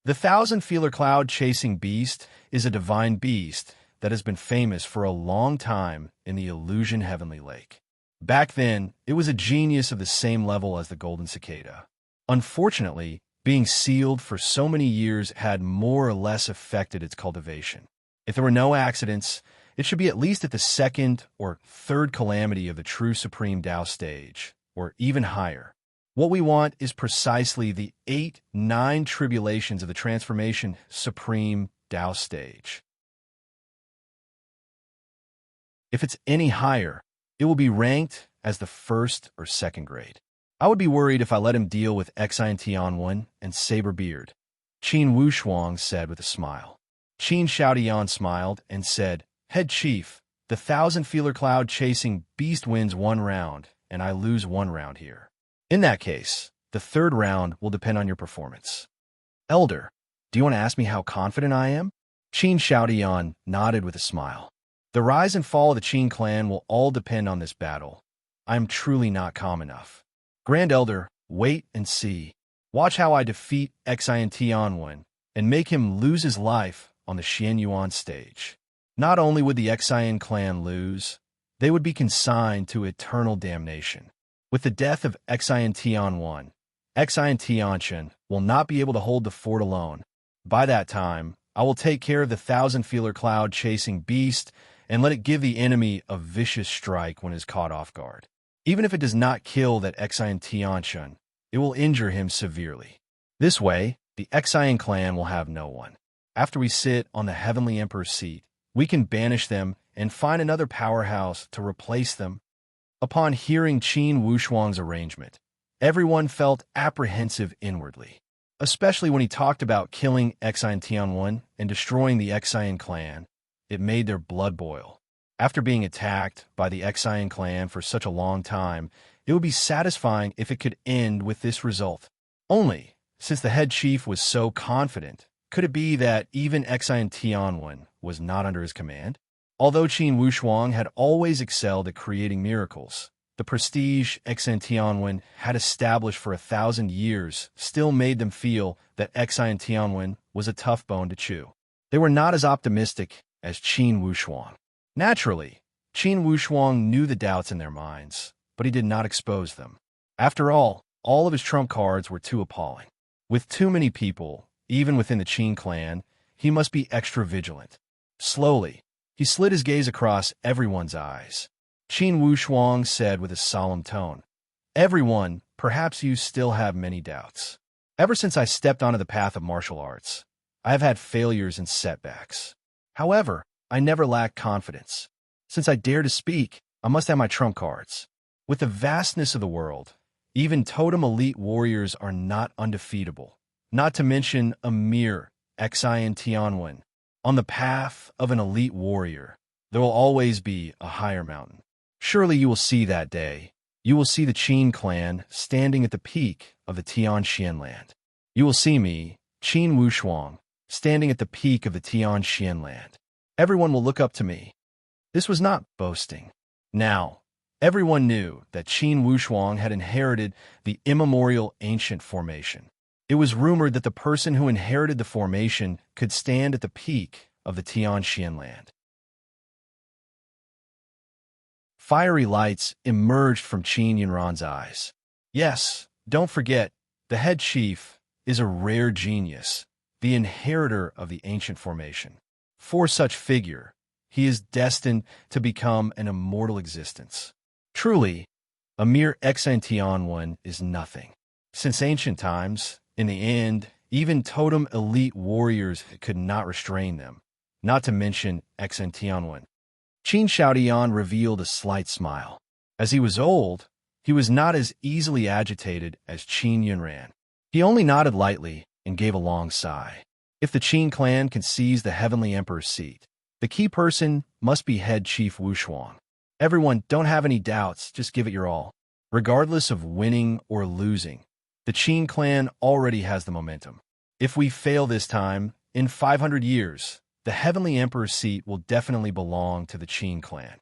The Thousand Feeler Cloud chasing beast is a divine beast that has been famous for a long time in the Illusion Heavenly Lake. Back then, it was a genius of the same level as the golden cicada. Unfortunately, being sealed for so many years had more or less affected its cultivation. If there were no accidents, it should be at least at the second or third calamity of the true Supreme Tao stage, or even higher. What we want is precisely the 8-9 tribulations of the transformation Supreme Tao stage. If it's any higher, it will be ranked as the first or second grade. I would be worried if I let him deal with Xian Tianwen and Saber Beard, Qin Wushuang said with a smile. Qin Xiaodian smiled and said, Head Chief, the Thousand Feeler Cloud chasing beast wins 1 round, and I lose 1 round here. In that case, the 3rd round will depend on your performance. Elder, do you want to ask me how confident I am? Qin Xiaodian nodded with a smile. The rise and fall of the Qin clan will all depend on this battle. I am truly not calm enough. Grand Elder, wait and see. Watch how I defeat Xian Tianwen and make him lose his life on the Xianyuan stage. Not only would the Xian clan lose, they would be consigned to eternal damnation. With the death of Xian Tianwen, Xian Tianchen will not be able to hold the fort alone. By that time, I will take care of the Thousand Feeler Cloud chasing beast and let it give the enemy a vicious strike when it is caught off guard. Even if it does not kill that Xian Tianchen, it will injure him severely. This way, the Xian clan will have no one. After we sit on the Heavenly Emperor's seat, we can banish them and find another powerhouse to replace them. Upon hearing Qin Wushuang's arrangement, everyone felt apprehensive inwardly, especially when he talked about killing Xian Tianwen and destroying the Xian clan. It made their blood boil. After being attacked by the Xian clan for such a long time, it would be satisfying if it could end with this result. Only, since the head chief was so confident, could it be that even Xian Tianwen was not under his command? Although Qin Wushuang had always excelled at creating miracles, the prestige Xian Tianwen had established for 1,000 years still made them feel that Xian Tianwen was a tough bone to chew. They were not as optimistic as Qin Wushuang. Naturally, Qin Wushuang knew the doubts in their minds, but he did not expose them. After all of his trump cards were too appalling. With too many people, even within the Qin clan, he must be extra vigilant. Slowly, he slid his gaze across everyone's eyes. Qin Wushuang said with a solemn tone, Everyone, perhaps you still have many doubts. Ever since I stepped onto the path of martial arts, I have had failures and setbacks. However, I never lacked confidence. Since I dare to speak, I must have my trump cards. With the vastness of the world, even totem elite warriors are not undefeatable, not to mention a mere Xian Tianwen. On the path of an elite warrior, there will always be a higher mountain. Surely you will see that day. You will see the Qin clan standing at the peak of the Tianxian land. You will see me, Qin Wushuang, standing at the peak of the Tianxian land. Everyone will look up to me. This was not boasting. Now, everyone knew that Qin Wushuang had inherited the immemorial ancient formation. It was rumored that the person who inherited the formation could stand at the peak of the Tianxian land. Fiery lights emerged from Qin Yunran's eyes. Yes, don't forget, the head chief is a rare genius, the inheritor of the ancient formation. For such figure, he is destined to become an immortal existence. Truly, a mere Xian Tianwen is nothing. Since ancient times, in the end, even totem elite warriors could not restrain them, not to mention Xian Tianwen. Qin Xiaodian revealed a slight smile. As he was old, he was not as easily agitated as Qin Yunran. He only nodded lightly and gave a long sigh. If the Qin clan can seize the Heavenly Emperor's seat, the key person must be head chief Wushuang. Everyone, don't have any doubts, just give it your all. Regardless of winning or losing, The Qin clan already has the momentum. If we fail this time, in 500 years, the Heavenly Emperor's seat will definitely belong to the Qin clan.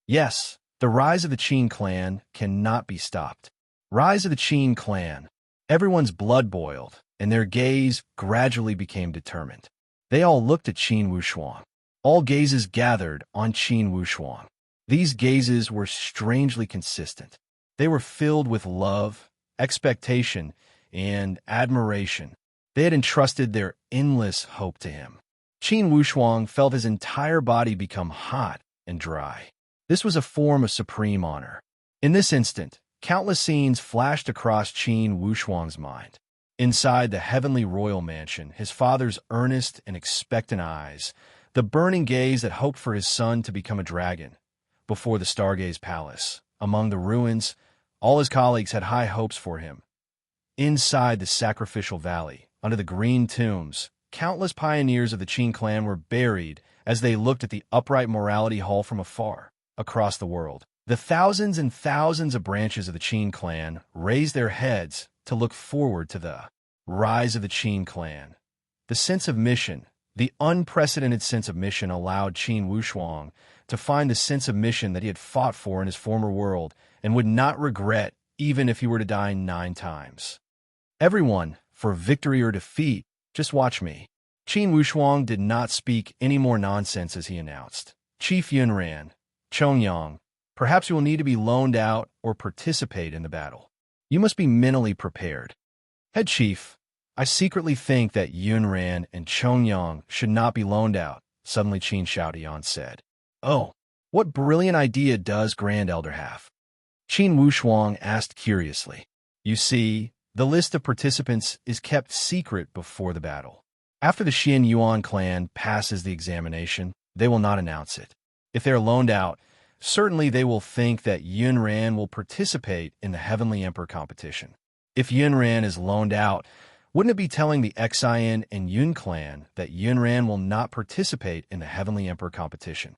Yes, the rise of the Qin clan cannot be stopped. Rise of the Qin clan. Everyone's blood boiled, and their gaze gradually became determined. They all looked at Qin Wushuang. All gazes gathered on Qin Wushuang. These gazes were strangely consistent. They were filled with love, expectation, and admiration. They had entrusted their endless hope to him. Qin Wushuang felt his entire body become hot and dry. This was a form of supreme honor. In this instant, countless scenes flashed across Qin Wushuang's mind. Inside the heavenly royal mansion, his father's earnest and expectant eyes, the burning gaze that hoped for his son to become a dragon. Before the Stargaze Palace, among the ruins, all his colleagues had high hopes for him. Inside the sacrificial valley, under the green tombs, countless pioneers of the Qin clan were buried as they looked at the upright morality hall from afar. Across the world, the thousands and thousands of branches of the Qin clan raised their heads to look forward to the rise of the Qin clan. The sense of mission, the unprecedented sense of mission allowed Qin Wushuang to find the sense of mission that he had fought for in his former world and would not regret even if he were to die 9 times. Everyone, for victory or defeat, just watch me. Qin Wushuang did not speak any more nonsense as he announced. Chief Yunran, Chongyang, perhaps you will need to be loaned out or participate in the battle. You must be mentally prepared. Head Chief, I secretly think that Yunran and Chongyang should not be loaned out, suddenly Qin Xiaodian said. Oh, what brilliant idea does Grand Elder have? Qin Wushuang asked curiously. You see, the list of participants is kept secret before the battle. After the Xian Yuan clan passes the examination, they will not announce it. If they are loaned out, certainly they will think that Yunran will participate in the Heavenly Emperor competition. If Yunran is loaned out, wouldn't it be telling the Xian and Yun clan that Yunran will not participate in the Heavenly Emperor competition?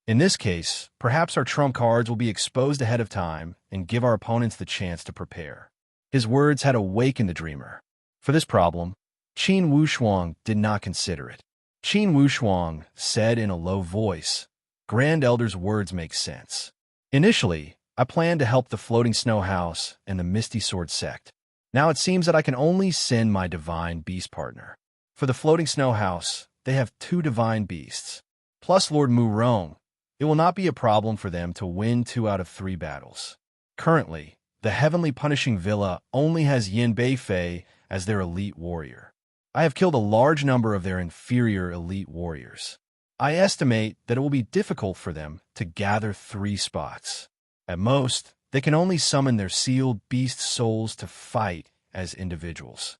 In this case, perhaps our trump cards will be exposed ahead of time and give our opponents the chance to prepare. His words had awakened the dreamer. For this problem, Qin Wushuang did not consider it. Qin Wushuang said in a low voice, Grand Elder's words make sense. Initially, I planned to help the Floating Snow House and the Misty Sword sect. Now it seems that I can only send my divine beast partner. For the Floating Snow House, they have 2 divine beasts, plus Lord Murong. It will not be a problem for them to win 2 out of 3 battles. Currently, the Heavenly Punishing Villa only has Yin Beifei as their elite warrior. I have killed a large number of their inferior elite warriors. I estimate that it will be difficult for them to gather 3 spots. At most, they can only summon their sealed beast souls to fight as individuals.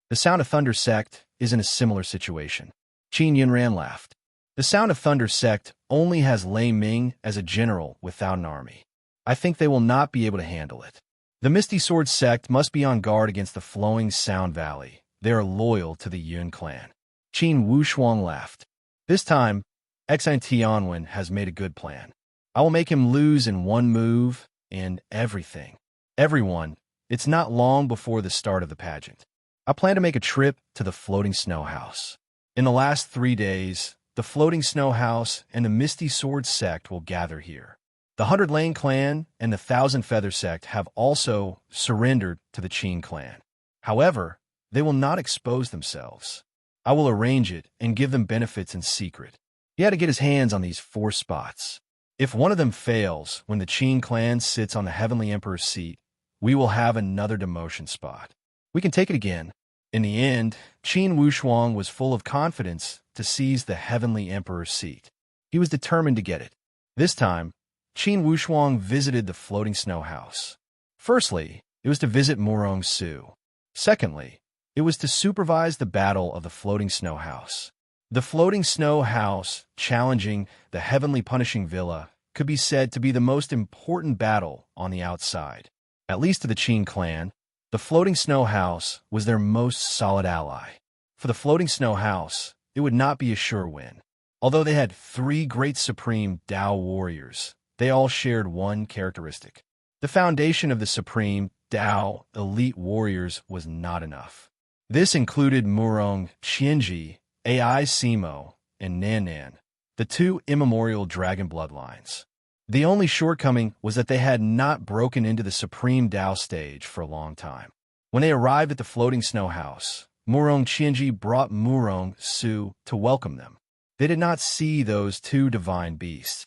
The Sound of Thunder sect is in a similar situation. Qin Yunran laughed. The Sound of Thunder sect only has Lei Ming as a general without an army. I think they will not be able to handle it. The Misty Sword sect must be on guard against the Flowing Sound Valley. They are loyal to the Yun clan. Qin Wushuang laughed. This time, Xian Tianwen has made a good plan. I will make him lose in 1 move and everything. Everyone, it's not long before the start of the pageant. I plan to make a trip to the Floating Snow House. In the last 3 days, the Floating Snow House and the Misty Sword sect will gather here. The 100 Lane clan and the 1,000 Feather sect have also surrendered to the Qin clan. However, they will not expose themselves. I will arrange it and give them benefits in secret. He had to get his hands on these 4 spots. If one of them fails when the Qin clan sits on the Heavenly Emperor's seat, we will have another demotion spot. We can take it again. In the end, Qin Wushuang was full of confidence to seize the Heavenly Emperor's seat. He was determined to get it. This time, Qin Wushuang visited the Floating Snow House. Firstly, it was to visit Murong Su. Secondly, it was to supervise the battle of the Floating Snow House. The Floating Snow House challenging the Heavenly Punishing Villa could be said to be the most important battle on the outside. At least to the Qin clan, the Floating Snow House was their most solid ally. For the Floating Snow House, it would not be a sure win. Although they had 3 great supreme Dao warriors, they all shared one characteristic. The foundation of the supreme Tao elite warriors was not enough. This included Murong Qianji, Ai Simo, and Nan, the two immemorial dragon bloodlines. The only shortcoming was that they had not broken into the supreme Tao stage for a long time. When they arrived at the floating snow house, Murong Qianji brought Murong Su to welcome them. They did not see those two divine beasts.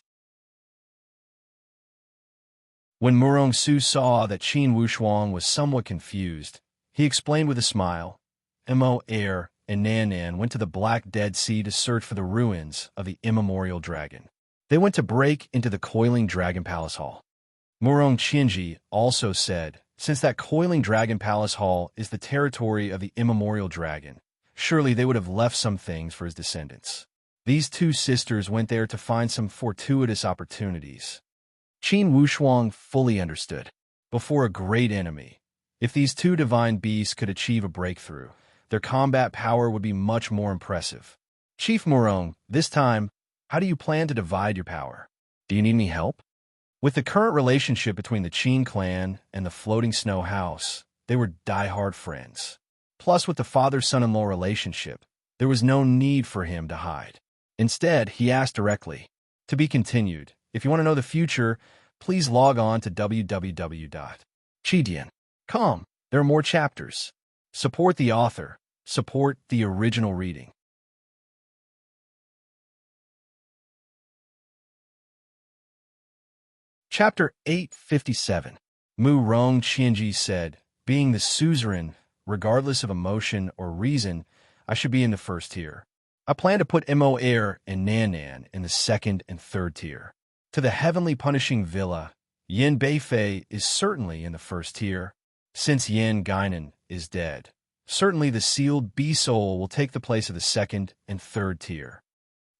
When Murong Su saw that Qin Wushuang was somewhat confused, he explained with a smile, Mo Air and Nan went to the Black Dead Sea to search for the ruins of the immemorial dragon. They went to break into the coiling Dragon Palace Hall. Murong Qianji also said, since that coiling Dragon Palace Hall is the territory of the immemorial dragon, surely they would have left some things for his descendants. These two sisters went there to find some fortuitous opportunities. Qin Wushuang fully understood. Before a great enemy, if these two divine beasts could achieve a breakthrough, their combat power would be much more impressive. Chief Murong, this time, how do you plan to divide your power? Do you need any help? With the current relationship between the Qin clan and the floating snow house, they were die-hard friends. Plus, with the father-son-in-law relationship, there was no need for him to hide. Instead, he asked directly. To be continued. If you want to know the future, please log on to www.chidian.com. There are more chapters. Support the author. Support the original reading. Chapter 857. Murong Qianji said, being the suzerain, regardless of emotion or reason, I should be in the first tier. I plan to put Mo Air and Nan in the second and third tier. To the heavenly punishing villa, Yin Beifei is certainly in the first tier. Since Yin Guinan is dead, certainly the sealed B-Soul will take the place of the second and third tier.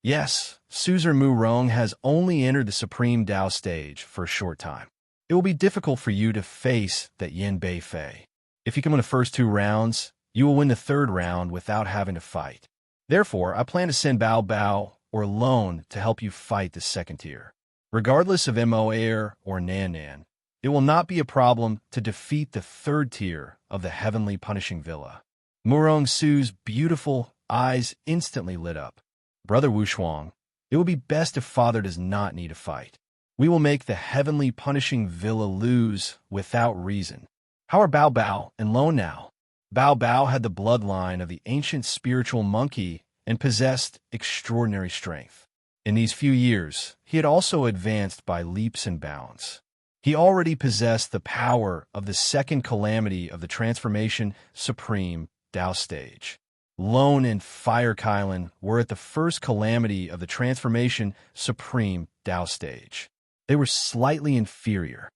Yes, Suzerain Murong has only entered the Supreme Tao stage for a short time. It will be difficult for you to face that Yin Beifei. If you come in the first two rounds, you will win the third round without having to fight. Therefore, I plan to send Bao Bao or Lone to help you fight the second tier. Regardless of Mo Air or Nan, it will not be a problem to defeat the third tier of the heavenly punishing villa. Murong Su's beautiful eyes instantly lit up. Brother Wushuang, it will be best if father does not need a fight. We will make the heavenly punishing villa lose without reason. How are Bao Bao and Lone now? Bao Bao had the bloodline of the ancient spiritual monkey and possessed extraordinary strength. In these few years, he had also advanced by leaps and bounds. He already possessed the power of the second calamity of the transformation supreme Tao stage. Lone and Fire Kylan were at the first calamity of the transformation supreme Tao stage. They were slightly inferior.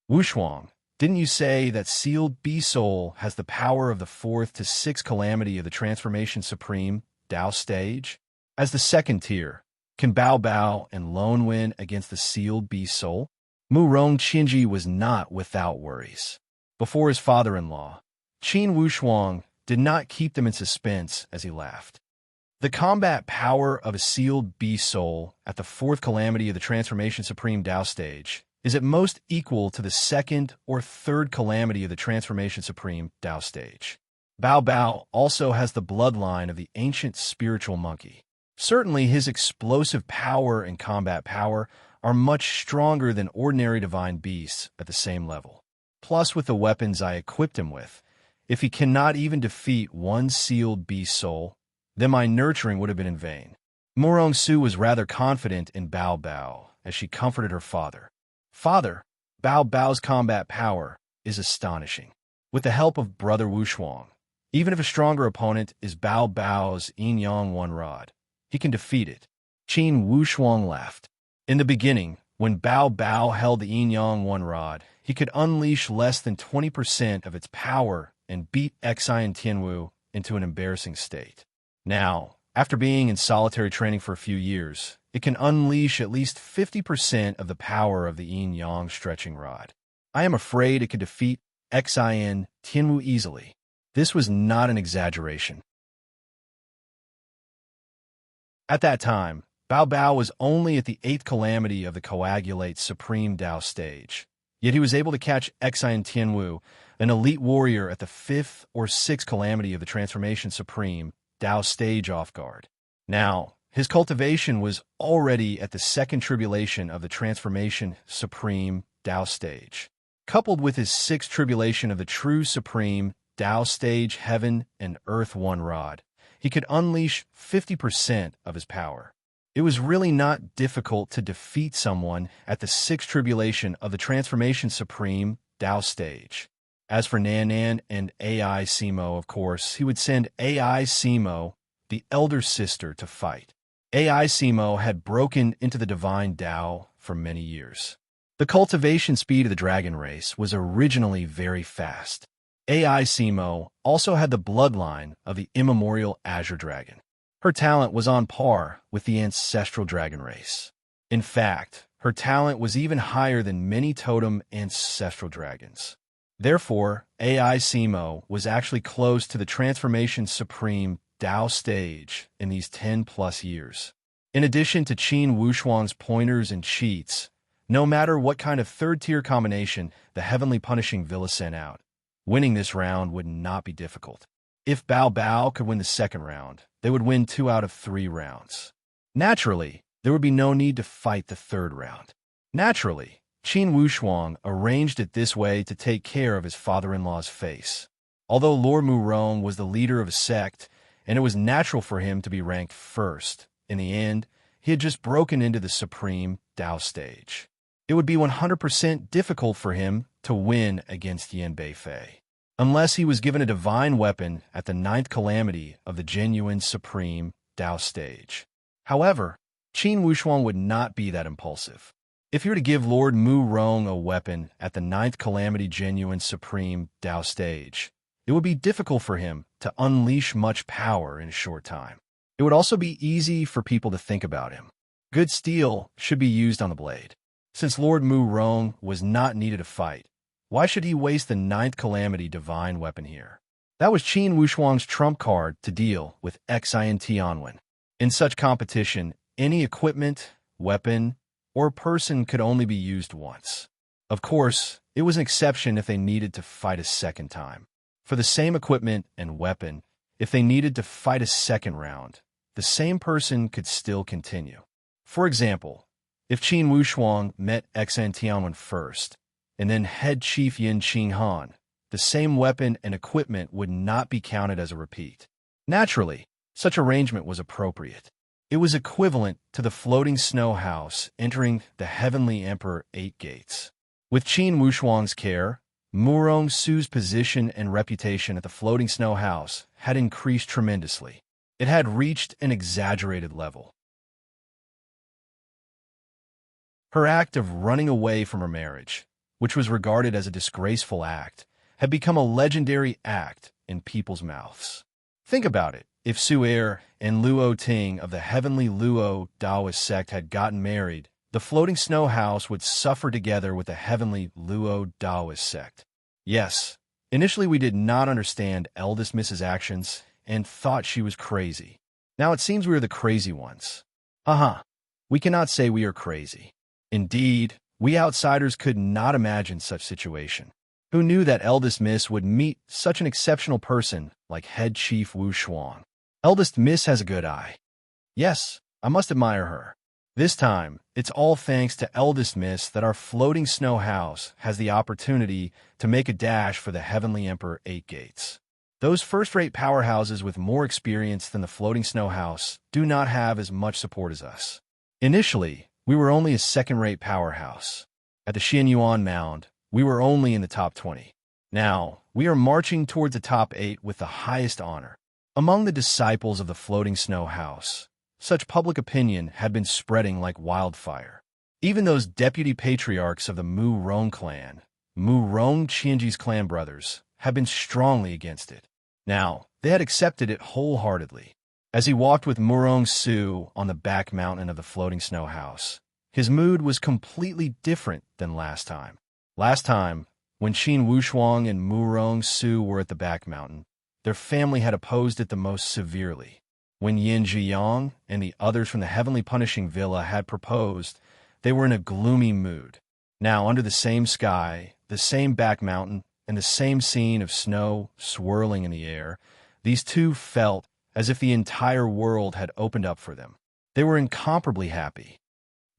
Wushuang, didn't you say that sealed B-Soul has the power of the fourth to sixth calamity of the transformation supreme Tao stage? As the second tier, can Bao Bao and Lone win against the sealed B-Soul? Murong Qianji was not without worries. Before his father-in-law, Qin Wushuang did not keep them in suspense as he laughed. The combat power of a sealed B-Soul at the fourth calamity of the Transformation Supreme Tao stage is at most equal to the second or third calamity of the Transformation Supreme Tao stage. Bao Bao also has the bloodline of the ancient spiritual monkey. Certainly his explosive power and combat power are much stronger than ordinary divine beasts at the same level. Plus, with the weapons I equipped him with, if he cannot even defeat one sealed B-Soul, then my nurturing would have been in vain. Murong Su was rather confident in Bao Bao as she comforted her father. Father, Bao Bao's combat power is astonishing. With the help of Brother Wushuang, even if a stronger opponent is Bao Bao's Yin-Yang One Rod, he can defeat it. Qin Wushuang laughed. In the beginning, when Bao Bao held the Yin-Yang One Rod, he could unleash less than 20% of its power and beat Xi and Tianwu into an embarrassing state. Now, after being in solitary training for a few years, it can unleash at least 50% of the power of the Yin-Yang stretching rod. I am afraid it could defeat Xi and Tianwu easily. This was not an exaggeration. At that time, Bao Bao was only at the 8th calamity of the Coagulate Supreme Tao stage. Yet he was able to catch Xian Tianwu, an elite warrior at the 5th or 6th calamity of the Transformation Supreme, Dao stage, off guard. Now, his cultivation was already at the 2nd tribulation of the Transformation Supreme, Dao stage. Coupled with his 6th tribulation of the True Supreme, Dao stage, Heaven and Earth One Rod, he could unleash 50% of his power. It was really not difficult to defeat someone at the 6th tribulation of the Transformation Supreme, Dao stage. As for Nan and AI Simo, of course, he would send AI Simo, the elder sister, to fight. AI Simo had broken into the divine Dao for many years. The cultivation speed of the dragon race was originally very fast. AI Simo also had the bloodline of the immemorial Azure Dragon. Her talent was on par with the ancestral dragon race. In fact, her talent was even higher than many totem ancestral dragons. Therefore, AI Simo was actually close to the Transformation Supreme Dao stage in these 10-plus years. In addition to Qin Wushuang's pointers and cheats, no matter what kind of third-tier combination the Heavenly Punishing Villa sent out, winning this round would not be difficult. If Bao Bao could win the 2nd round, they would win 2 out of 3 rounds. Naturally, there would be no need to fight the 3rd round. Naturally, Qin Wushuang arranged it this way to take care of his father-in-law's face. Although Lord Murong was the leader of a sect, and it was natural for him to be ranked first, in the end, he had just broken into the Supreme Dao stage. It would be 100% difficult for him to win against Yan Beifei, unless he was given a divine weapon at the 9th calamity of the genuine Supreme Dao stage. However, Qin Wushuang would not be that impulsive. If you were to give Lord Mu Rong a weapon at the 9th calamity genuine Supreme Dao stage, it would be difficult for him to unleash much power in a short time. It would also be easy for people to think about him. Good steel should be used on the blade. Since Lord Mu Rong was not needed to fight, why should he waste the 9th calamity divine weapon here? That was Qin Wushuang's trump card to deal with Xian Tianwen. In such competition, any equipment, weapon, or person could only be used once. Of course, it was an exception if they needed to fight a 2nd time. For the same equipment and weapon, if they needed to fight a 2nd round, the same person could still continue. For example, if Qin Wushuang met Xian Tianwen first, and then head chief Yin Qinghan, the same weapon and equipment would not be counted as a repeat. Naturally, such arrangement was appropriate. It was equivalent to the floating snow house entering the Heavenly Emperor 8 gates. With Qin Wushuang's care, Murong Su's position and reputation at the floating snow house had increased tremendously. It had reached an exaggerated level. Her act of running away from her marriage, which was regarded as a disgraceful act, had become a legendary act in people's mouths. Think about it. If Su'er and Luo Ting of the heavenly Luo Taoist sect had gotten married, the floating snow house would suffer together with the heavenly Luo Taoist sect. Yes, initially we did not understand eldest Miss's actions and thought she was crazy. Now it seems we are the crazy ones. We cannot say we are crazy. Indeed, we outsiders could not imagine such situation. Who knew that eldest Miss would meet such an exceptional person like head chief Wu Shuang? Eldest Miss has a good eye. Yes, I must admire her. This time, it's all thanks to eldest Miss that our floating snow house has the opportunity to make a dash for the Heavenly Emperor 8 gates. Those first-rate powerhouses with more experience than the floating snow house do not have as much support as us. Initially, we were only a second-rate powerhouse. At the Xianyuan Mound, we were only in the top 20. Now, we are marching towards the top 8 with the highest honor. Among the disciples of the floating snow house, such public opinion had been spreading like wildfire. Even those deputy patriarchs of the Mu Rong clan, Mu Rong Qianji's clan brothers, had been strongly against it. Now, they had accepted it wholeheartedly. As he walked with Murong Su on the back mountain of the floating snow house, his mood was completely different than last time. Last time, when Qin Wushuang and Murong Su were at the back mountain, their family had opposed it the most severely. When Yin Zhiyang and the others from the Heavenly Punishing Villa had proposed, they were in a gloomy mood. Now, under the same sky, the same back mountain, and the same scene of snow swirling in the air, these two felt as if the entire world had opened up for them. They were incomparably happy.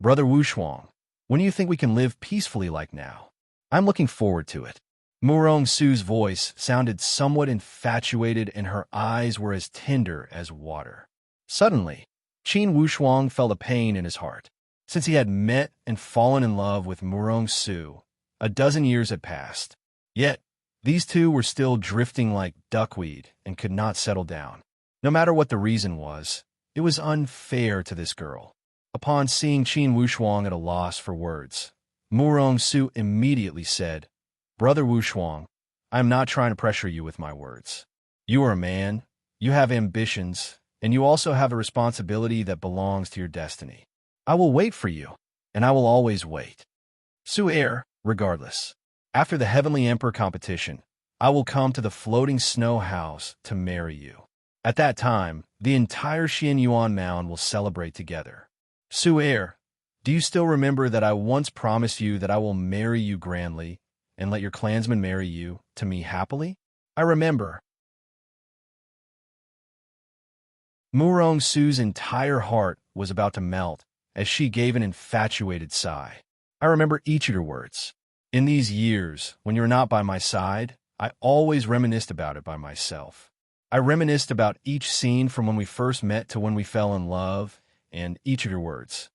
Brother Wushuang, when do you think we can live peacefully like now? I'm looking forward to it. Murong Su's voice sounded somewhat infatuated and her eyes were as tender as water. Suddenly, Qin Wushuang felt a pain in his heart. Since he had met and fallen in love with Murong Su, a dozen years had passed. Yet, these two were still drifting like duckweed and could not settle down. No matter what the reason was, it was unfair to this girl. Upon seeing Qin Wushuang at a loss for words, Murong Su immediately said, "Brother Wushuang, I am not trying to pressure you with my words. You are a man, you have ambitions, and you also have a responsibility that belongs to your destiny. I will wait for you, and I will always wait. Su Air, regardless. After the Heavenly Emperor competition, I will come to the floating snow house to marry you. At that time, the entire Xian Yuan Mound will celebrate together. Su Air, do you still remember that I once promised you that I will marry you grandly and let your clansmen marry you to me happily? I remember." Murong Su's entire heart was about to melt as she gave an infatuated sigh. "I remember each of your words. In these years, when you're not by my side, I always reminisced about it by myself. I reminisced about each scene from when we first met to when we fell in love, and each of your words.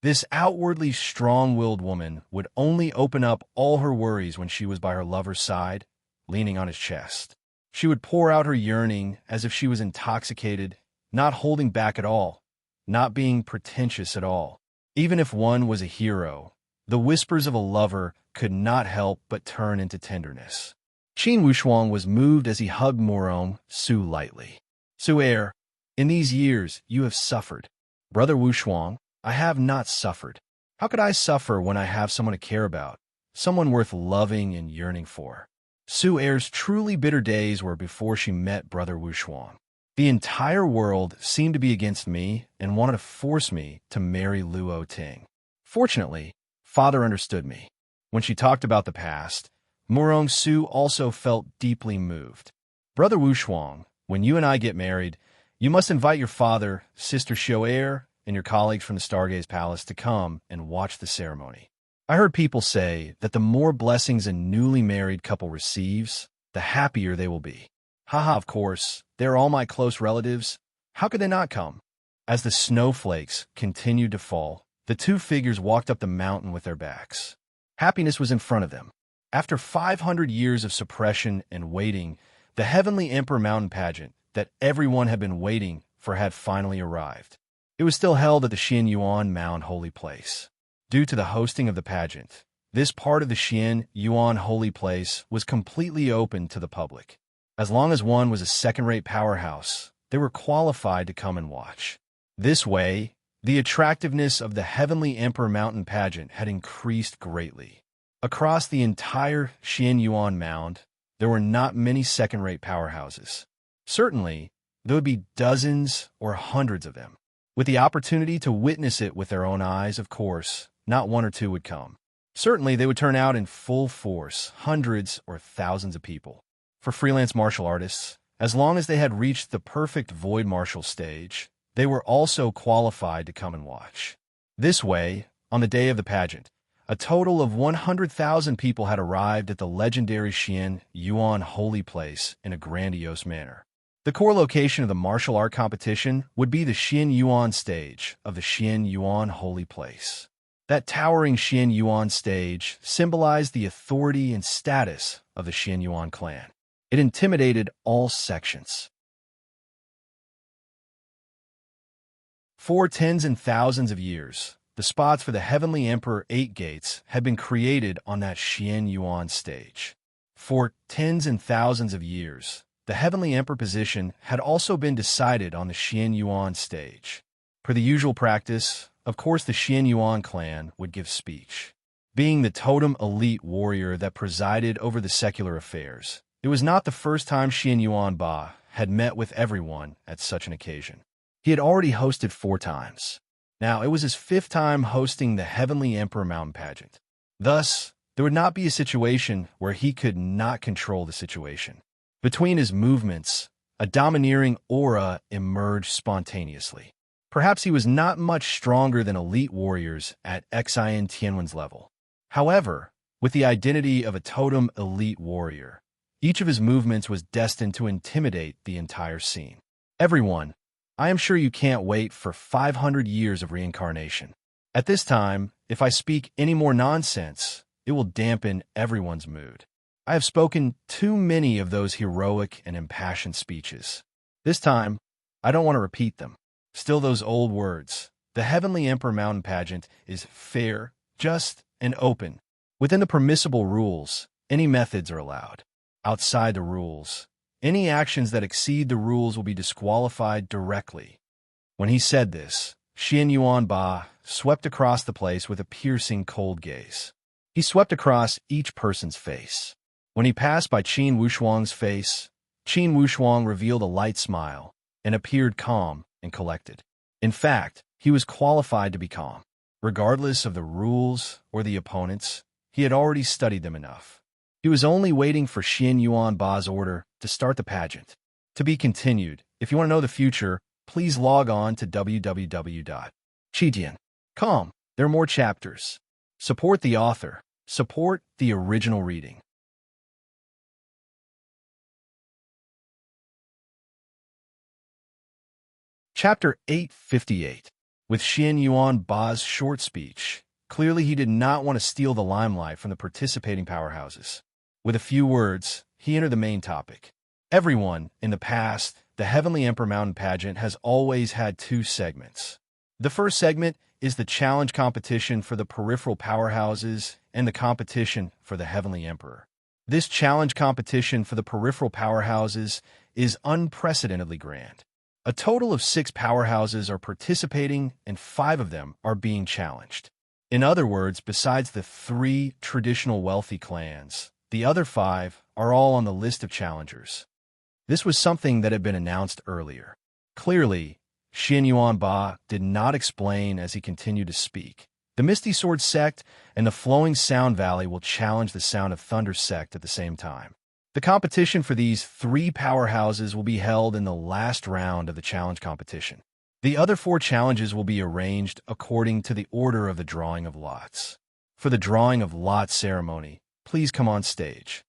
This outwardly strong-willed woman would only open up all her worries when she was by her lover's side, leaning on his chest. She would pour out her yearning as if she was intoxicated, not holding back at all, not being pretentious at all. Even if one was a hero, the whispers of a lover could not help but turn into tenderness." Qin Wushuang was moved as he hugged Murong Su lightly. "Su Air, in these years you have suffered. Brother Wushuang, I have not suffered. How could I suffer when I have someone to care about, someone worth loving and yearning for?" Su Air's truly bitter days were before she met Brother Wushuang. The entire world seemed to be against me and wanted to force me to marry Luo Ting. Fortunately, Father understood me. When she talked about the past, Murong Su also felt deeply moved. "Brother Wushuang, when you and I get married, you must invite your father, Sister Shoair, and your colleagues from the Stargaze Palace to come and watch the ceremony. I heard people say that the more blessings a newly married couple receives, the happier they will be. Haha, of course, they're all my close relatives. How could they not come?" As the snowflakes continued to fall, the two figures walked up the mountain with their backs. Happiness was in front of them. After 500 years of suppression and waiting, the Heavenly Emperor Mountain Pageant that everyone had been waiting for had finally arrived. It was still held at the Xian Yuan Mound Holy Place. Due to the hosting of the pageant, this part of the Xian Yuan Holy Place was completely open to the public. As long as one was a second-rate powerhouse, they were qualified to come and watch. This way, the attractiveness of the Heavenly Emperor Mountain Pageant had increased greatly. Across the entire Xian Yuan Mound, there were not many second-rate powerhouses. Certainly, there would be dozens or hundreds of them. With the opportunity to witness it with their own eyes, of course, not one or two would come. Certainly, they would turn out in full force, hundreds or thousands of people. For freelance martial artists, as long as they had reached the perfect void martial stage, they were also qualified to come and watch. This way, on the day of the pageant, a total of 100,000 people had arrived at the legendary Xian Yuan Holy Place in a grandiose manner. The core location of the martial art competition would be the Xian Yuan stage of the Xian Yuan Holy Place. That towering Xian Yuan stage symbolized the authority and status of the Xian Yuan clan. It intimidated all sections. For tens and thousands of years, the spots for the Heavenly Emperor 8 gates had been created on that Xian Yuan stage. For tens and thousands of years, the Heavenly Emperor position had also been decided on the Xian Yuan stage. Per the usual practice, of course the Xian Yuan clan would give speech. Being the totem elite warrior that presided over the secular affairs, it was not the first time Xian Yuan Ba had met with everyone at such an occasion. He had already hosted 4 times. Now, it was his 5th time hosting the Heavenly Emperor Mountain Pageant. Thus, there would not be a situation where he could not control the situation. Between his movements, a domineering aura emerged spontaneously. Perhaps he was not much stronger than elite warriors at Xin Tianwen's level. However, with the identity of a totem elite warrior, each of his movements was destined to intimidate the entire scene. Everyone, I am sure you can't wait for 500 years of reincarnation. At this time, if I speak any more nonsense, it will dampen everyone's mood. I have spoken too many of those heroic and impassioned speeches. This time, I don't want to repeat them. Still those old words. The Heavenly Emperor Mountain Pageant is fair, just, and open. Within the permissible rules, any methods are allowed. Outside the rules, any actions that exceed the rules will be disqualified directly. When he said this, Xian Yuan Ba swept across the place with a piercing cold gaze. He swept across each person's face. When he passed by Qin Wushuang's face, Qin Wushuang revealed a light smile and appeared calm and collected. In fact, he was qualified to be calm. Regardless of the rules or the opponents, he had already studied them enough. He was only waiting for Xian Yuan Ba's order to start the pageant. To be continued. If you want to know the future, please log on to www.chidian.com. There are more chapters. Support the author. Support the original reading. Chapter 858. With Xian Yuan Ba's short speech, clearly he did not want to steal the limelight from the participating powerhouses. With a few words, he entered the main topic. Everyone, in the past, the Heavenly Emperor Mountain Pageant has always had two segments. The first segment is the challenge competition for the peripheral powerhouses and the competition for the Heavenly Emperor. This challenge competition for the peripheral powerhouses is unprecedentedly grand. A total of 6 powerhouses are participating and 5 of them are being challenged. In other words, besides the 3 traditional wealthy clans, the other 5 are all on the list of challengers. This was something that had been announced earlier. Clearly, Xian Yuan Ba did not explain as he continued to speak. The Misty Sword sect and the Flowing Sound Valley will challenge the Sound of Thunder sect at the same time. The competition for these 3 powerhouses will be held in the last round of the challenge competition. The other 4 challenges will be arranged according to the order of the drawing of lots. For the drawing of lots ceremony, please come on stage.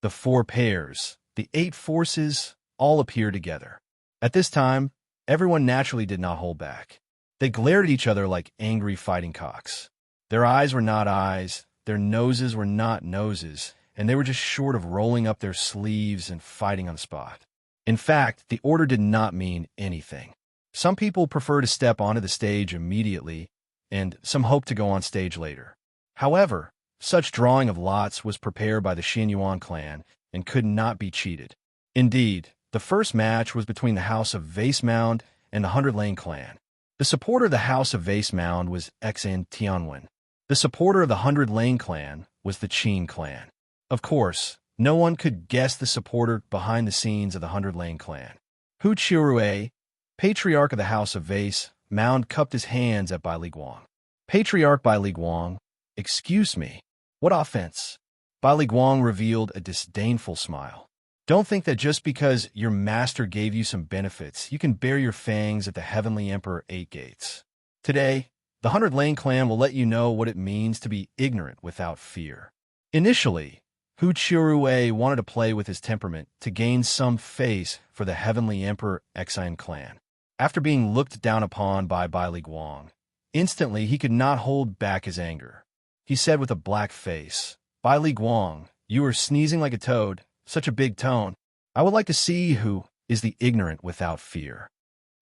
The 4 pairs, the 8 forces, all appear together. At this time, everyone naturally did not hold back. They glared at each other like angry fighting cocks. Their eyes were not eyes, their noses were not noses, and they were just short of rolling up their sleeves and fighting on the spot. In fact, the order did not mean anything. Some people prefer to step onto the stage immediately, and some hope to go on stage later. However, such drawing of lots was prepared by the Xian Yuan clan and could not be cheated. Indeed, the first match was between the House of Vase Mound and the 100 Lane clan. The supporter of the House of Vase Mound was Xin Tianwen. The supporter of the 100 Lane clan was the Qin clan. Of course, no one could guess the supporter behind the scenes of the 100 Lane clan. Hu Qiurui, patriarch of the House of Vase Mound, cupped his hands at Bai Li Guang. Patriarch Bai Li Guang, excuse me, what offense? Bai Li Guang revealed a disdainful smile. Don't think that just because your master gave you some benefits, you can bare your fangs at the Heavenly Emperor 8 gates. Today, the 100 Lane clan will let you know what it means to be ignorant without fear. Initially, Hu Qiurui wanted to play with his temperament to gain some face for the Heavenly Emperor Xin clan. After being looked down upon by Bai Li Guang, instantly he could not hold back his anger. He said with a black face, "Bai Li Guang, you are sneezing like a toad, such a big tone. I would like to see who is the ignorant without fear."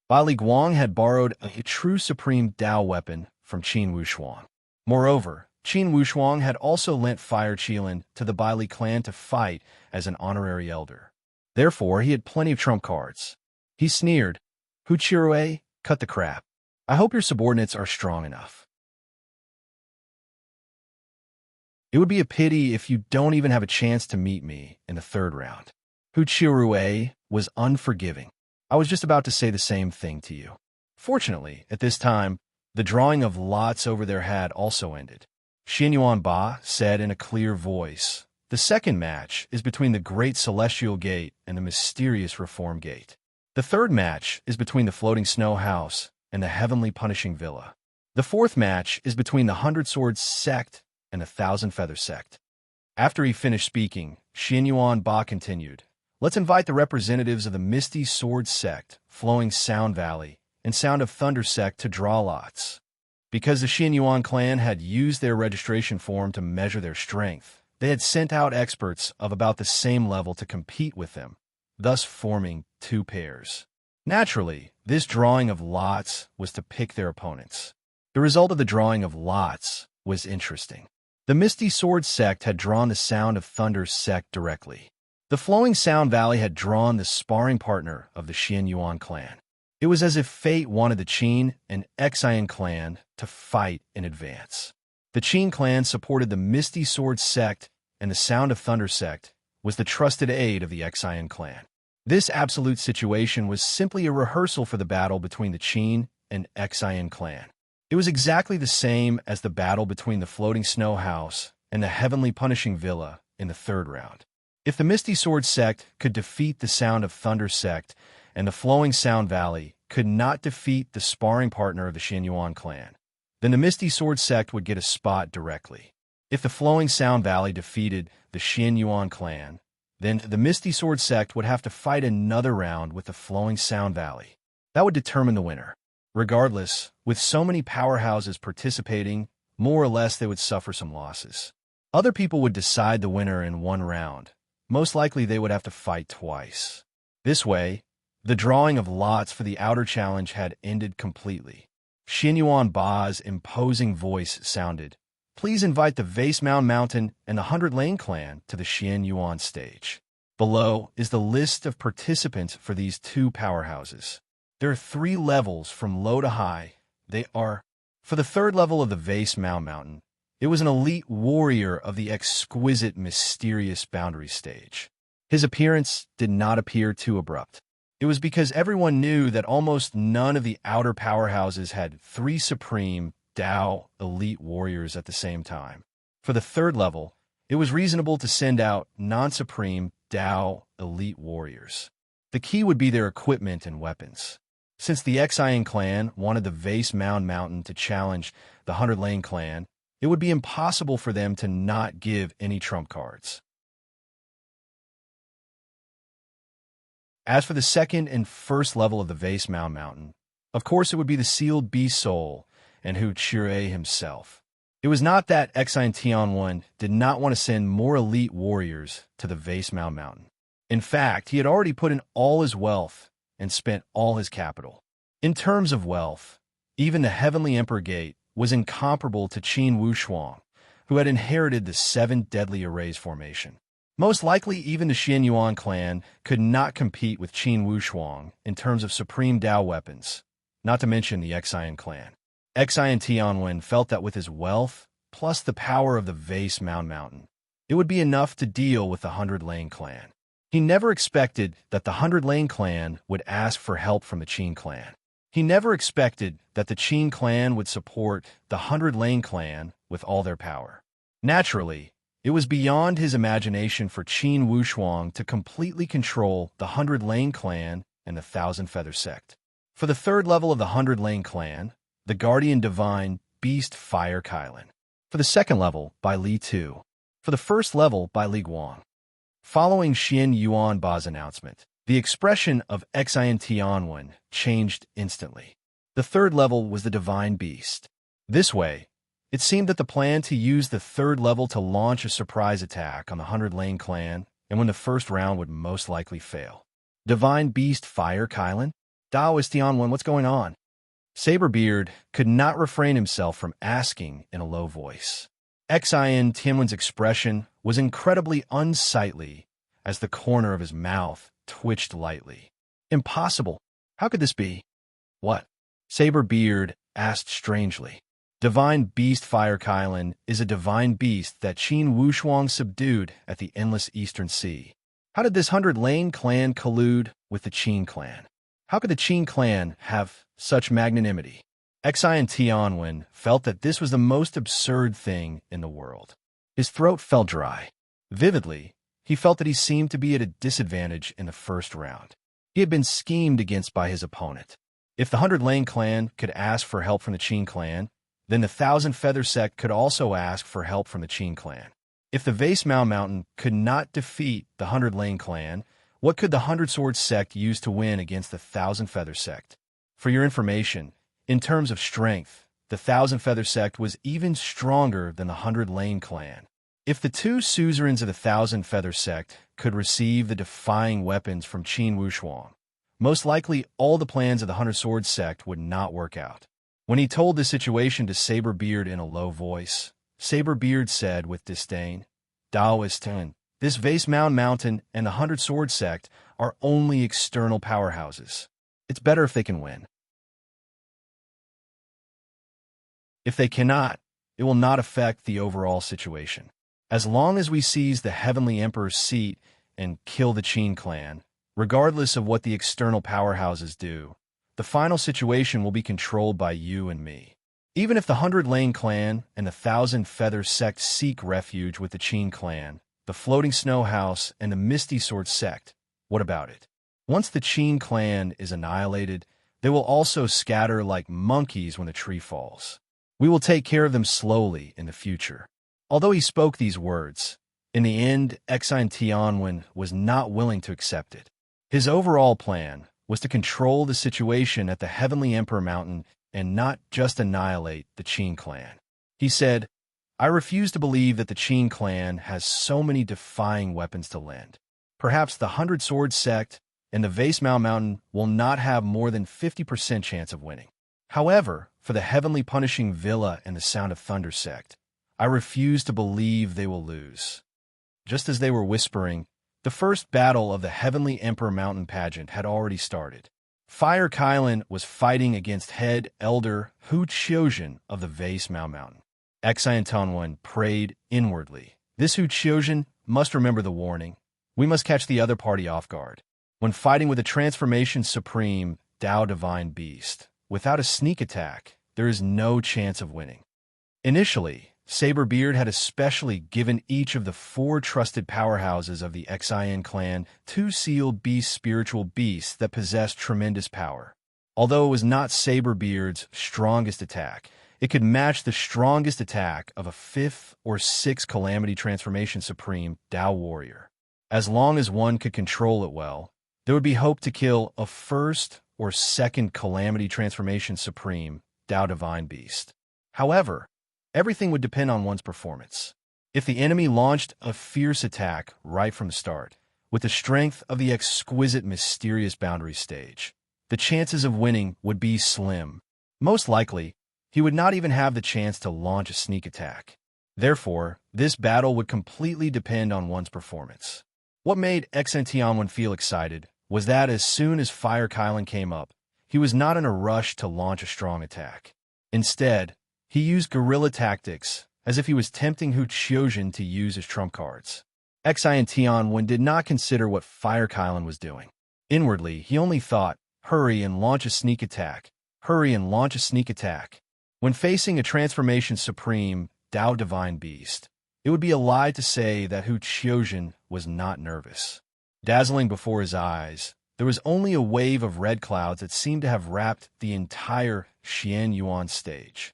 Bai Li Guang had borrowed a true supreme Dao weapon from Qin Wushuang. Moreover, Qin Wushuang had also lent Fire Qilin to the Bai Li clan to fight as an honorary elder. Therefore, he had plenty of trump cards. He sneered, "Hu Qiurui, cut the crap. I hope your subordinates are strong enough. It would be a pity if you don't even have a chance to meet me in the 3rd round." Hu Qiurui was unforgiving. I was just about to say the same thing to you. Fortunately, at this time, the drawing of lots over there had also ended. Xianyuan Ba said in a clear voice. The second match is between the Great Celestial Gate and the mysterious Reform Gate. The third match is between the Floating Snow House and the Heavenly Punishing Villa. The fourth match is between the 100 Swords Sect and the 1,000 Feather Sect. After he finished speaking, Xianyuan Ba continued, let's invite the representatives of the Misty Sword Sect, Flowing Sound Valley, and Sound of Thunder Sect to draw lots. Because the Xianyuan clan had used their registration form to measure their strength, they had sent out experts of about the same level to compete with them, thus forming two pairs. Naturally, this drawing of lots was to pick their opponents. The result of the drawing of lots was interesting. The Misty Sword Sect had drawn the Sound of Thunder Sect directly. The Flowing Sound Valley had drawn the sparring partner of the Xianyuan clan. It was as if fate wanted the Qin and Xian clan to fight in advance. The Qin clan supported the Misty Sword Sect, and the Sound of Thunder Sect was the trusted aid of the Xian clan. This absolute situation was simply a rehearsal for the battle between the Qin and Xian clan. It was exactly the same as the battle between the Floating Snow House and the Heavenly Punishing Villa in the third round. If the Misty Sword Sect could defeat the Sound of Thunder Sect, and the Flowing Sound Valley could not defeat the sparring partner of the Xianyuan clan, then the Misty Sword Sect would get a spot directly. If the Flowing Sound Valley defeated the Xianyuan clan, then the Misty Sword Sect would have to fight another round with the Flowing Sound Valley. That would determine the winner. Regardless, with so many powerhouses participating, more or less they would suffer some losses. Other people would decide the winner in one round. Most likely they would have to fight twice. This way, the drawing of lots for the outer challenge had ended completely. Xianyuan Ba's imposing voice sounded, please invite the Vase Mountain and the 100 Lane clan to the Xianyuan stage. Below is the list of participants for these two powerhouses. There are 3 levels from low to high. They are, for the third level of the Vase Mountain, it was an elite warrior of the exquisite mysterious boundary stage. His appearance did not appear too abrupt. It was because everyone knew that almost none of the outer powerhouses had 3 supreme Dao elite warriors at the same time. For the third level, it was reasonable to send out non-supreme Dao elite warriors. The key would be their equipment and weapons. Since the Xian clan wanted the Vase Mountain to challenge the 100 Lane clan, it would be impossible for them to not give any trump cards. As for the second and first level of the Vase Mountain, of course it would be the sealed beast soul and Hu Qirei himself. It was not that Xian Tianwen did not want to send more elite warriors to the Vase Mountain. In fact, he had already put in all his wealth and spent all his capital. In terms of wealth, even the Heavenly Emperor Gate was incomparable to Qin Wushuang, who had inherited the 7 deadly arrays formation. Most likely, even the Xianyuan clan could not compete with Qin Wushuang in terms of supreme Dao weapons, not to mention the Xian clan. Xian Tianwen felt that with his wealth, plus the power of the Vase Mountain, it would be enough to deal with the 100 Lane clan. He never expected that the 100 Lane clan would ask for help from the Qin clan. He never expected that the Qin clan would support the 100 Lane clan with all their power. Naturally, it was beyond his imagination for Qin Wushuang to completely control the 100 Lane clan and the 1,000 Feather Sect. For the third level of the 100 Lane clan, the Guardian Divine Beast Fire Kylan. For the second level, by Li Tu. For the first level, by Li Guang. Following Xianyuan Ba's announcement, the expression of Xian Tianwen changed instantly. The third level was the Divine Beast. This way, it seemed that the plan to use the third level to launch a surprise attack on the 100 Lane clan and when the first round would most likely fail. Divine Beast Fire Kylan? Daoist Tianwen, what's going on? Saberbeard could not refrain himself from asking in a low voice. Xian Tianwen's expression was incredibly unsightly as the corner of his mouth twitched lightly. Impossible. How could this be? What? Saberbeard asked strangely. Divine Beast Fire Kylan is a divine beast that Qin Wushuang subdued at the Endless Eastern Sea. How did this 100 Lane clan collude with the Qin clan? How could the Qin clan have such magnanimity? Xian Tianwen felt that this was the most absurd thing in the world. His throat felt dry. Vividly, he felt that he seemed to be at a disadvantage in the first round. He had been schemed against by his opponent. If the 100 Lane clan could ask for help from the Qin clan, then the 1,000 Feather sect could also ask for help from the Qin clan. If the Vase Mao Mountain could not defeat the 100 Lane clan, what could the 100 Sword sect use to win against the 1,000 Feather sect? For your information, in terms of strength, the 1,000 Feather sect was even stronger than the 100 Lane clan. If the two suzerains of the 1,000 Feather sect could receive the defying weapons from Qin Wushuang, most likely all the plans of the 100 Sword sect would not work out. When he told the situation to Saberbeard in a low voice, Saberbeard said with disdain, Daoistan, this Vase Mound Mountain and the 100 Sword sect are only external powerhouses. It's better if they can win. If they cannot, it will not affect the overall situation. As long as we seize the Heavenly Emperor's seat and kill the Qin clan, regardless of what the external powerhouses do, the final situation will be controlled by you and me. Even if the 100 Lane clan and the 1,000 Feather sect seek refuge with the Qin clan, the Floating Snow House, and the Misty Sword sect, what about it? Once the Qin clan is annihilated, they will also scatter like monkeys when the tree falls. We will take care of them slowly in the future. Although he spoke these words, in the end, Xian Tianwen was not willing to accept it. His overall plan was to control the situation at the Heavenly Emperor Mountain and not just annihilate the Qin clan. He said, I refuse to believe that the Qin clan has so many defying weapons to lend. Perhaps the 100 Sword sect and the Vase Mao Mountain will not have more than 50% chance of winning. However, for the Heavenly Punishing Villa and the Sound of Thunder sect, I refuse to believe they will lose. Just as they were whispering, the first battle of the Heavenly Emperor Mountain pageant had already started. Fire Kylan was fighting against head elder Hu Qiuzhen of the Vase Mao Mountain. Xian Tianwen prayed inwardly. This Hu Qiuzhen must remember the warning. We must catch the other party off guard. When fighting with a Transformation Supreme Tao Divine Beast, without a sneak attack, there is no chance of winning. Initially, Saberbeard had especially given each of the 4 trusted powerhouses of the Xian clan 2 sealed beast spiritual beasts that possessed tremendous power. Although it was not Saberbeard's strongest attack, it could match the strongest attack of a 5th or 6th Calamity Transformation Supreme Tao Warrior. As long as one could control it well, there would be hope to kill a 1st or 2nd Calamity Transformation Supreme Tao Divine Beast. However, everything would depend on one's performance. If the enemy launched a fierce attack right from the start, with the strength of the exquisite mysterious boundary stage, the chances of winning would be slim. Most likely, he would not even have the chance to launch a sneak attack. Therefore, this battle would completely depend on one's performance. What made Xian Tianwen feel excited was that as soon as Fire Kylan came up, he was not in a rush to launch a strong attack. Instead, he used guerrilla tactics, as if he was tempting Hu Qiuzhen to use his trump cards. Xian Tianwen did not consider what Fire Kylan was doing. Inwardly, he only thought, hurry and launch a sneak attack. Hurry and launch a sneak attack. When facing a Transformation Supreme Tao Divine Beast, it would be a lie to say that Hu Qiuzhen was not nervous. Dazzling before his eyes, there was only a wave of red clouds that seemed to have wrapped the entire Xian Yuan stage.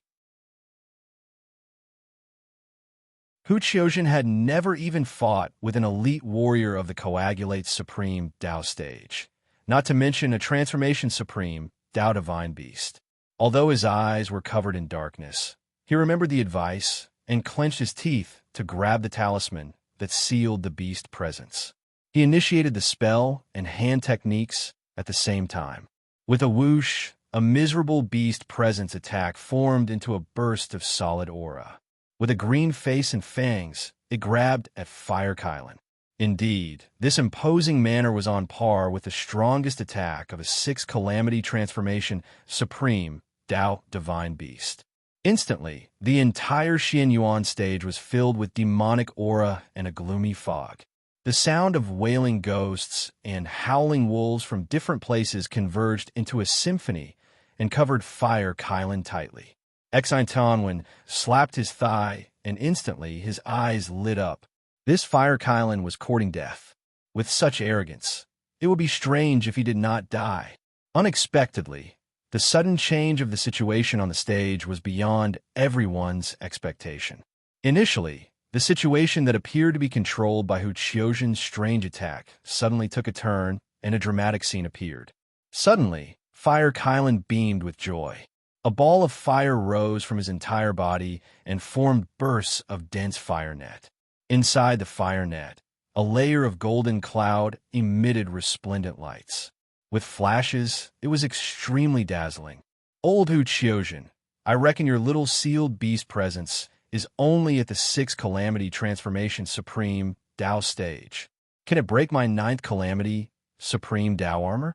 Hu Qiuzhen had never even fought with an elite warrior of the Coagulate Supreme Tao stage, not to mention a Transformation Supreme Tao Divine Beast. Although his eyes were covered in darkness, he remembered the advice and clenched his teeth to grab the talisman that sealed the beast presence. He initiated the spell and hand techniques at the same time. With a whoosh, a miserable beast presence attack formed into a burst of solid aura. With a green face and fangs, it grabbed at Fire Kylan. Indeed, this imposing manner was on par with the strongest attack of a 6th Calamity Transformation Supreme Tao Divine Beast. Instantly, the entire Xian Yuan stage was filled with demonic aura and a gloomy fog. The sound of wailing ghosts and howling wolves from different places converged into a symphony and covered Fire Kylan tightly. Exine Tonwin slapped his thigh, and instantly his eyes lit up. This Fire Kylan was courting death. With such arrogance, it would be strange if he did not die. Unexpectedly, the sudden change of the situation on the stage was beyond everyone's expectation. Initially, the situation that appeared to be controlled by Hu Qiuzhen's strange attack suddenly took a turn, and a dramatic scene appeared. Suddenly, Fire Kylan beamed with joy. A ball of fire rose from his entire body and formed bursts of dense fire net. Inside the fire net, a layer of golden cloud emitted resplendent lights. With flashes, it was extremely dazzling. Old Hu Qiuzhen, I reckon your little sealed beast presence is only at the 6th Calamity Transformation Supreme Dao stage. Can it break my 9th Calamity Supreme Dao armor?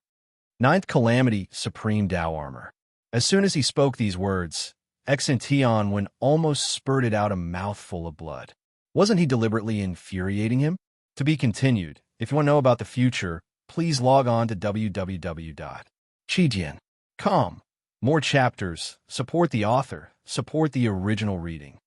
9th Calamity Supreme Dao armor. As soon as he spoke these words, Xiantian almost spurted out a mouthful of blood. Wasn't he deliberately infuriating him? To be continued. If you want to know about the future, please log on to www.chijian.com. More chapters. Support the author. Support the original reading.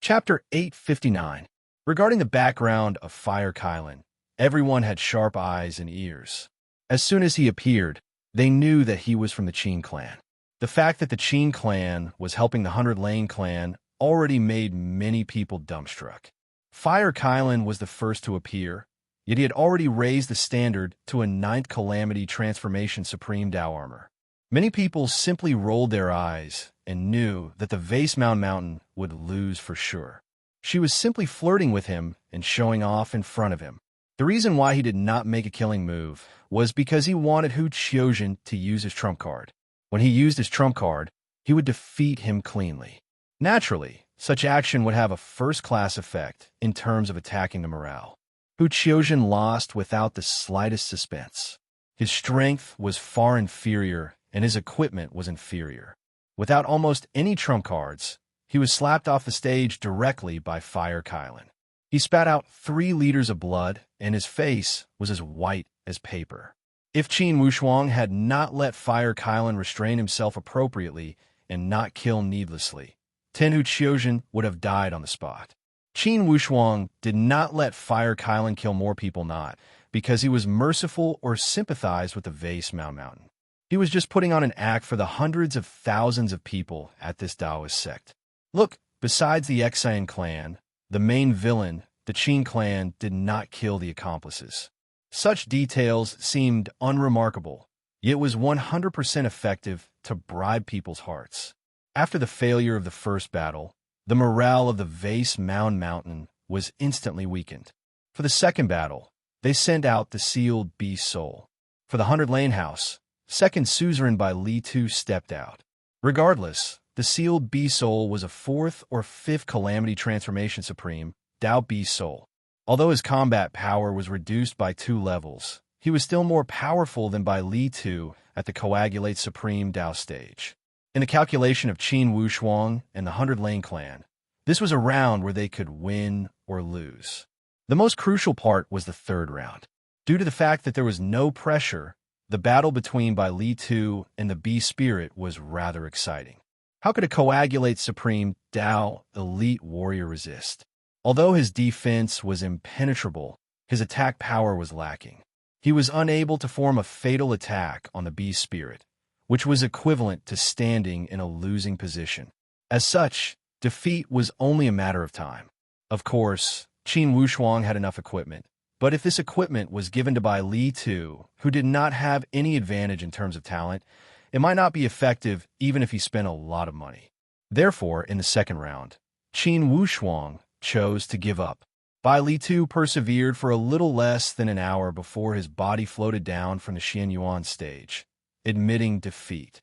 Chapter 859. Regarding the background of Fire Kylan, everyone had sharp eyes and ears. As soon as he appeared, they knew that he was from the Qin clan. The fact that the Qin clan was helping the 100 Lane clan already made many people dumbstruck. Fire Kylan was the first to appear, yet he had already raised the standard to a 9th Calamity Transformation Supreme Dao armor. Many people simply rolled their eyes and knew that the Vase Mountain would lose for sure. She was simply flirting with him and showing off in front of him. The reason why he did not make a killing move was because he wanted Hu Qiuzhen to use his trump card. When he used his trump card, he would defeat him cleanly. Naturally, such action would have a first-class effect in terms of attacking the morale. Hu Qiuzhen lost without the slightest suspense. His strength was far inferior, and his equipment was inferior. Without almost any trump cards, he was slapped off the stage directly by Fire Kylan. He spat out 3 liters of blood, and his face was as white as paper. If Qin Wuxuang had not let Fire Kylan restrain himself appropriately and not kill needlessly, Hu Qiuzhen would have died on the spot. Qin Wuxuang did not let Fire Kylan kill more people because he was merciful or sympathized with the Vase Mountain. He was just putting on an act for the hundreds of thousands of people at this Taoist sect. Look, besides the Exine clan, the main villain, the Qin clan, did not kill the accomplices. Such details seemed unremarkable, yet was 100% effective to bribe people's hearts. After the failure of the first battle, the morale of the Vase Mountain was instantly weakened. For the second battle, they sent out the sealed beast soul. For the 100 Lane house, second suzerain by Li Tu stepped out. Regardless, the sealed beast soul was a 4th or 5th Calamity Transformation Supreme Dao Beast Soul. Although his combat power was reduced by 2 levels, he was still more powerful than by Li Tu at the Coagulate Supreme Dao stage. In the calculation of Qin Wuxuang and the 100 Lane clan, this was a round where they could win or lose. The most crucial part was the 3rd round. Due to the fact that there was no pressure, the battle between Bai Li Tu and the Beast Spirit was rather exciting. How could a Coagulate Supreme Dao elite warrior resist? Although his defense was impenetrable, his attack power was lacking. He was unable to form a fatal attack on the Beast Spirit, which was equivalent to standing in a losing position. As such, defeat was only a matter of time. Of course, Qin Wuxuang had enough equipment, but if this equipment was given to Bai Li Tu, who did not have any advantage in terms of talent, it might not be effective even if he spent a lot of money. Therefore, in the second round, Qin Wuxuang chose to give up. Bai Li Tu persevered for a little less than an hour before his body floated down from the Xianyuan stage, admitting defeat.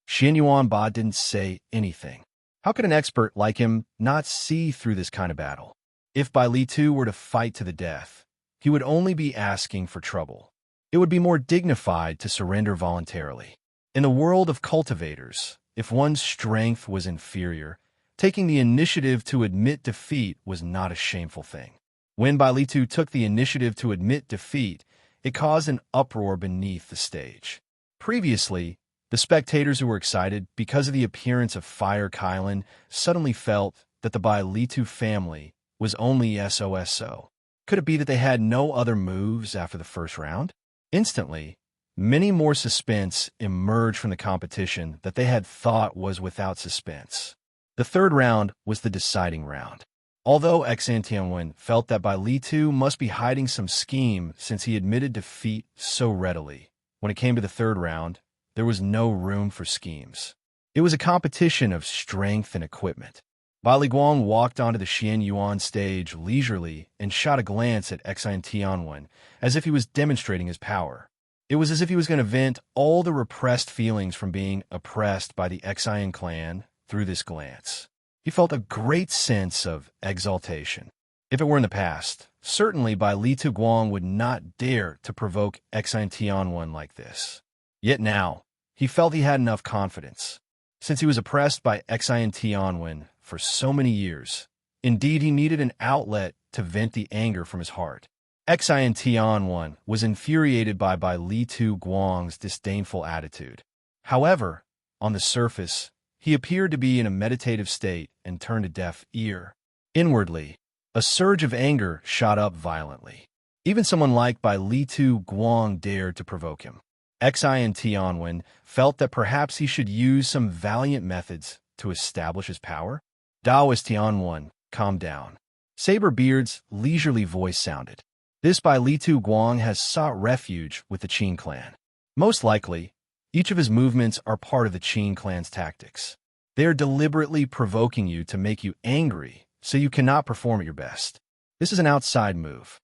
Xianyuan Ba didn't say anything. How could an expert like him not see through this kind of battle? If Bai Li Tu were to fight to the death, he would only be asking for trouble. It would be more dignified to surrender voluntarily. In the world of cultivators, if one's strength was inferior, taking the initiative to admit defeat was not a shameful thing. When Bailitu took the initiative to admit defeat, it caused an uproar beneath the stage. Previously, the spectators who were excited because of the appearance of Fire Kylan suddenly felt that the Bailitu family was only SOSO. Could it be that they had no other moves after the first round? Instantly, many more suspense emerged from the competition that they had thought was without suspense. The third round was the deciding round. Although Exantianwen felt that Bailitu must be hiding some scheme since he admitted defeat so readily, when it came to the third round, there was no room for schemes. It was a competition of strength and equipment. Bali Guang walked onto the Xian Yuan stage leisurely and shot a glance at Exine Tianwen as if he was demonstrating his power. It was as if he was going to vent all the repressed feelings from being oppressed by the Exine clan through this glance. He felt a great sense of exaltation. If it were in the past, certainly Bailitu Guang would not dare to provoke Exine Tianwen like this. Yet now, he felt he had enough confidence. Since he was oppressed by Exine Tianwen for so many years, indeed he needed an outlet to vent the anger from his heart. Exine Tianwen was infuriated by Bailitu Guang's disdainful attitude. However, on the surface, he appeared to be in a meditative state and turned a deaf ear. Inwardly, a surge of anger shot up violently. Even someone like Bailitu Guang dared to provoke him. Exine Tianwen felt that perhaps he should use some valiant methods to establish his power. Daoist Tianwen, calm down. Saberbeard's leisurely voice sounded. This Bailitu Guang has sought refuge with the Qin clan. Most likely, each of his movements are part of the Qin clan's tactics. They are deliberately provoking you to make you angry so you cannot perform at your best. This is an outside move.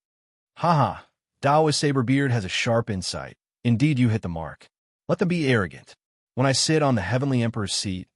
Haha, Daoist Saberbeard has a sharp insight. Indeed, you hit the mark. Let them be arrogant. When I sit on the Heavenly Emperor's seat,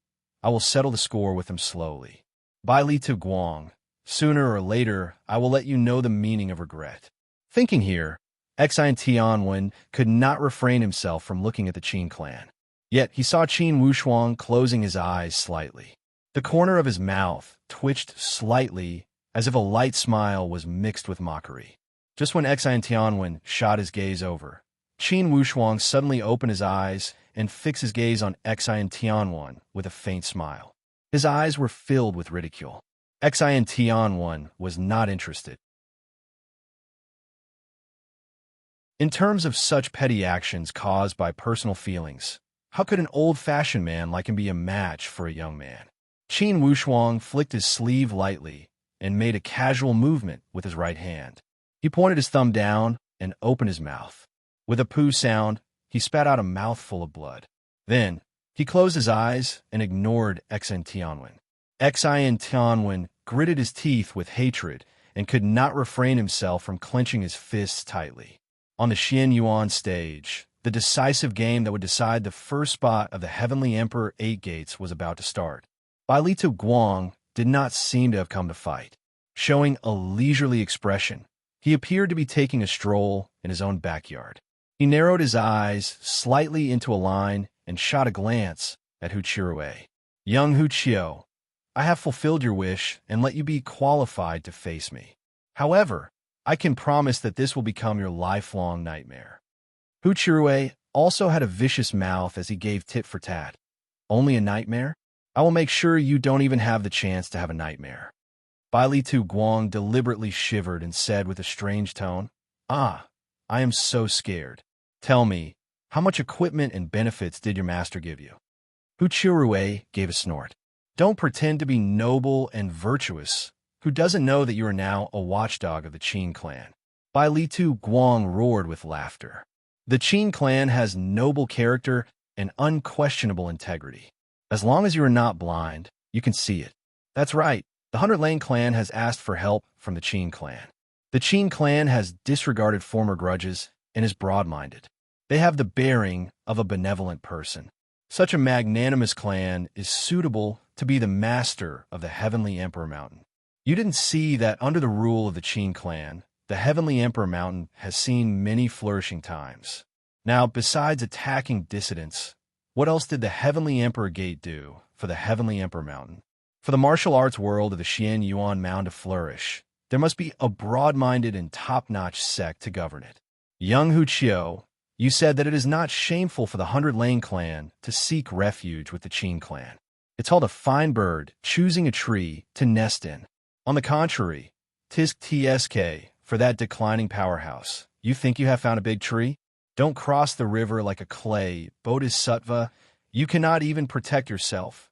I will settle the score with them slowly. Bailitu Guang, sooner or later, I will let you know the meaning of regret. Thinking here, Exine Tianwen could not refrain himself from looking at the Qin clan. Yet he saw Qin Wushuang closing his eyes slightly. The corner of his mouth twitched slightly as if a light smile was mixed with mockery. Just when Exine Tianwen shot his gaze over, Qin Wushuang suddenly opened his eyes and fixed his gaze on Exine Tianwen with a faint smile. His eyes were filled with ridicule. Exine Tianwen was not interested. In terms of such petty actions caused by personal feelings, how could an old-fashioned man like him be a match for a young man? Qin Wushuang flicked his sleeve lightly and made a casual movement with his right hand. He pointed his thumb down and opened his mouth. With a poo sound, he spat out a mouthful of blood. Then, he closed his eyes and ignored Exine Tianwen. Exine Tianwen gritted his teeth with hatred and could not refrain himself from clenching his fists tightly. On the Xian Yuan stage, the decisive game that would decide the first spot of the Heavenly Emperor 8 Gates was about to start. Bailitu Guang did not seem to have come to fight. Showing a leisurely expression, he appeared to be taking a stroll in his own backyard. He narrowed his eyes slightly into a line and shot a glance at Hu Chirue. Young Hu Chio, I have fulfilled your wish and let you be qualified to face me. However, I can promise that this will become your lifelong nightmare. Hu Chirue also had a vicious mouth as he gave tit for tat. Only a nightmare? I will make sure you don't even have the chance to have a nightmare. Bailitu Guang deliberately shivered and said with a strange tone, I am so scared. Tell me, how much equipment and benefits did your master give you? Hu Chirue gave a snort. Don't pretend to be noble and virtuous. Who doesn't know that you are now a watchdog of the Qin clan? Bailitu Guang roared with laughter. The Qin clan has noble character and unquestionable integrity. As long as you are not blind, you can see it. That's right, the 100 Lane clan has asked for help from the Qin clan. The Qin clan has disregarded former grudges and is broad-minded. They have the bearing of a benevolent person. Such a magnanimous clan is suitable to be the master of the Heavenly Emperor Mountain. You didn't see that under the rule of the Qin clan, the Heavenly Emperor Mountain has seen many flourishing times. Now, besides attacking dissidents, what else did the Heavenly Emperor Gate do for the Heavenly Emperor Mountain? For the martial arts world of the Xian Yuan Mound to flourish, there must be a broad-minded and top-notch sect to govern it. Young Hu Chiu, you said that it is not shameful for the 100 Lane clan to seek refuge with the Qin clan. It's called a fine bird choosing a tree to nest in. On the contrary, tisk tsk, for that declining powerhouse, you think you have found a big tree? Don't cross the river like a clay bodhisattva. You cannot even protect yourself.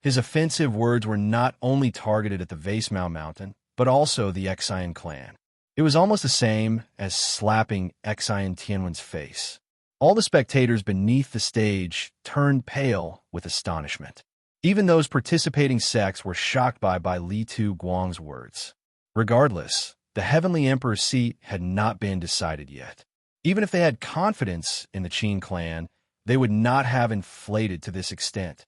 His offensive words were not only targeted at the Vasemao Mountain, but also the Xian clan. It was almost the same as slapping Xian Tianwen's face. All the spectators beneath the stage turned pale with astonishment. Even those participating sects were shocked by Li Tu Guang's words. Regardless, the Heavenly Emperor's seat had not been decided yet. Even if they had confidence in the Qin clan, they would not have inflated to this extent.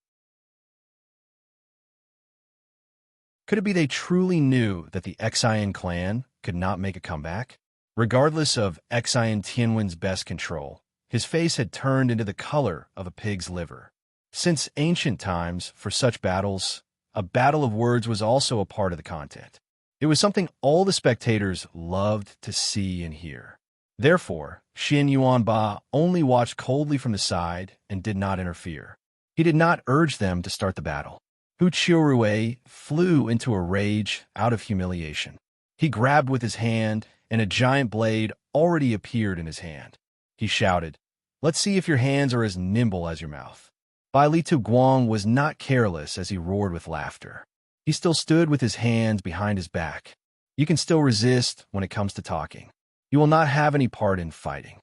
Could it be they truly knew that the Xian clan could not make a comeback? Regardless of Xian Tianwen's best control, his face had turned into the color of a pig's liver. Since ancient times, for such battles, a battle of words was also a part of the content. It was something all the spectators loved to see and hear. Therefore, Xian Yuan Ba only watched coldly from the side and did not interfere. He did not urge them to start the battle. Hu Qiurui flew into a rage out of humiliation. He grabbed with his hand, and a giant blade already appeared in his hand. He shouted, "Let's see if your hands are as nimble as your mouth." Bai Li Tu Guang was not careless as he roared with laughter. He still stood with his hands behind his back. You can still resist when it comes to talking. You will not have any part in fighting.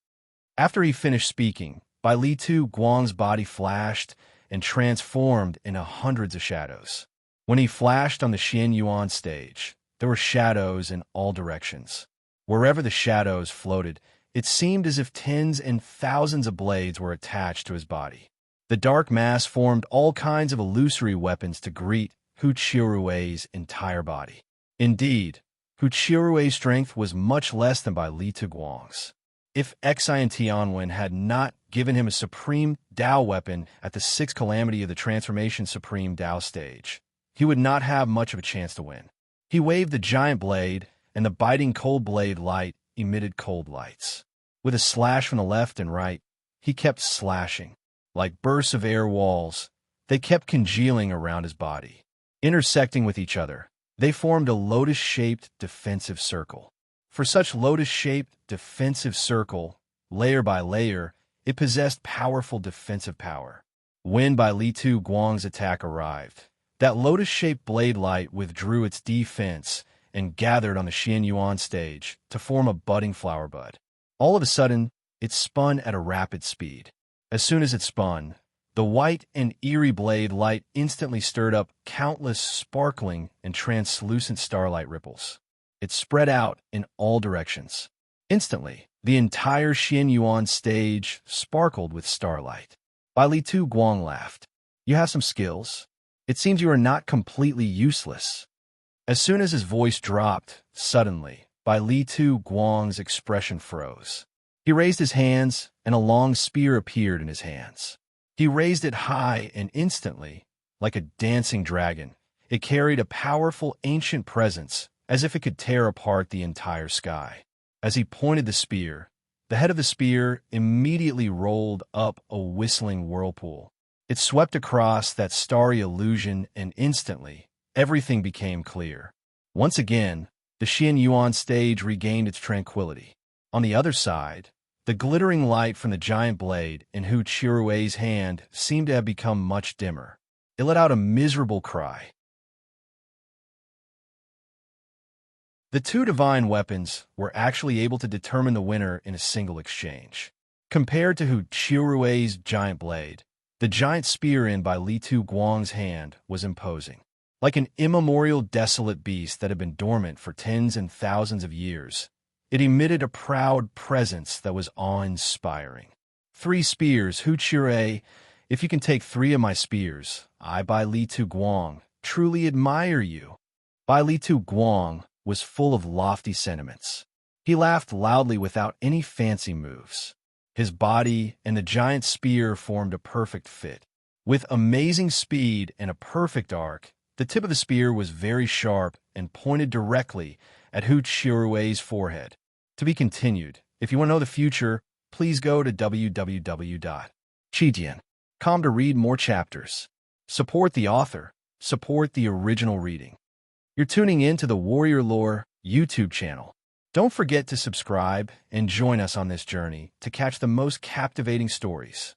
After he finished speaking, Bai Li Tu Guang's body flashed and transformed into hundreds of shadows. When he flashed on the Xian Yuan stage, there were shadows in all directions. Wherever the shadows floated, it seemed as if tens and thousands of blades were attached to his body. The dark mass formed all kinds of illusory weapons to greet Hu Qiurui's entire body. Indeed, Hu Qiurui's strength was much less than Bai Li Tu Guang's. If Xian Tianwen had not given him a supreme Dao weapon at the sixth calamity of the Transformation Supreme Dao stage, he would not have much of a chance to win. He waved the giant blade, and the biting cold blade light emitted cold lights. With a slash from the left and right, he kept slashing. Like bursts of air walls, they kept congealing around his body. Intersecting with each other, they formed a lotus-shaped defensive circle. For such lotus-shaped defensive circle, layer by layer, it possessed powerful defensive power. When Bai Li Tu Guang's attack arrived, that lotus-shaped blade light withdrew its defense and gathered on the Xian Yuan stage to form a budding flower bud. All of a sudden, it spun at a rapid speed. As soon as it spun, the white and eerie blade light instantly stirred up countless sparkling and translucent starlight ripples. It spread out in all directions. Instantly, the entire Xian Yuan stage sparkled with starlight. Bai Li Tu Guang laughed. "You have some skills. It seems you are not completely useless." As soon as his voice dropped, suddenly, Bai Li Tu Guang's expression froze. He raised his hands, and a long spear appeared in his hands. He raised it high, and instantly, like a dancing dragon, it carried a powerful ancient presence, as if it could tear apart the entire sky. As he pointed the spear, the head of the spear immediately rolled up a whistling whirlpool. It swept across that starry illusion, and instantly, everything became clear. Once again, the Xian Yuan stage regained its tranquility. On the other side, the glittering light from the giant blade in Hu Qiurui's hand seemed to have become much dimmer. It let out a miserable cry. The two divine weapons were actually able to determine the winner in a single exchange. Compared to Hu Qiurui's giant blade, the giant spear in Bai Li Tu Guang's hand was imposing. Like an immemorial desolate beast that had been dormant for tens and thousands of years, it emitted a proud presence that was awe-inspiring. 3 spears, Hu Qiurui. If you can take 3 of my spears, I, Bai Li Tu Guang, truly admire you. Bai Li Tu Guang was full of lofty sentiments. He laughed loudly without any fancy moves. His body and the giant spear formed a perfect fit. With amazing speed and a perfect arc, The tip of the spear was very sharp and pointed directly at Hu Qirui's forehead. To be continued. If you want to know the future, please go to www.chijian.com to read more chapters. Support the author. Support the original reading. You're tuning in to the Warrior Lore YouTube channel. Don't forget to subscribe and join us on this journey to catch the most captivating stories.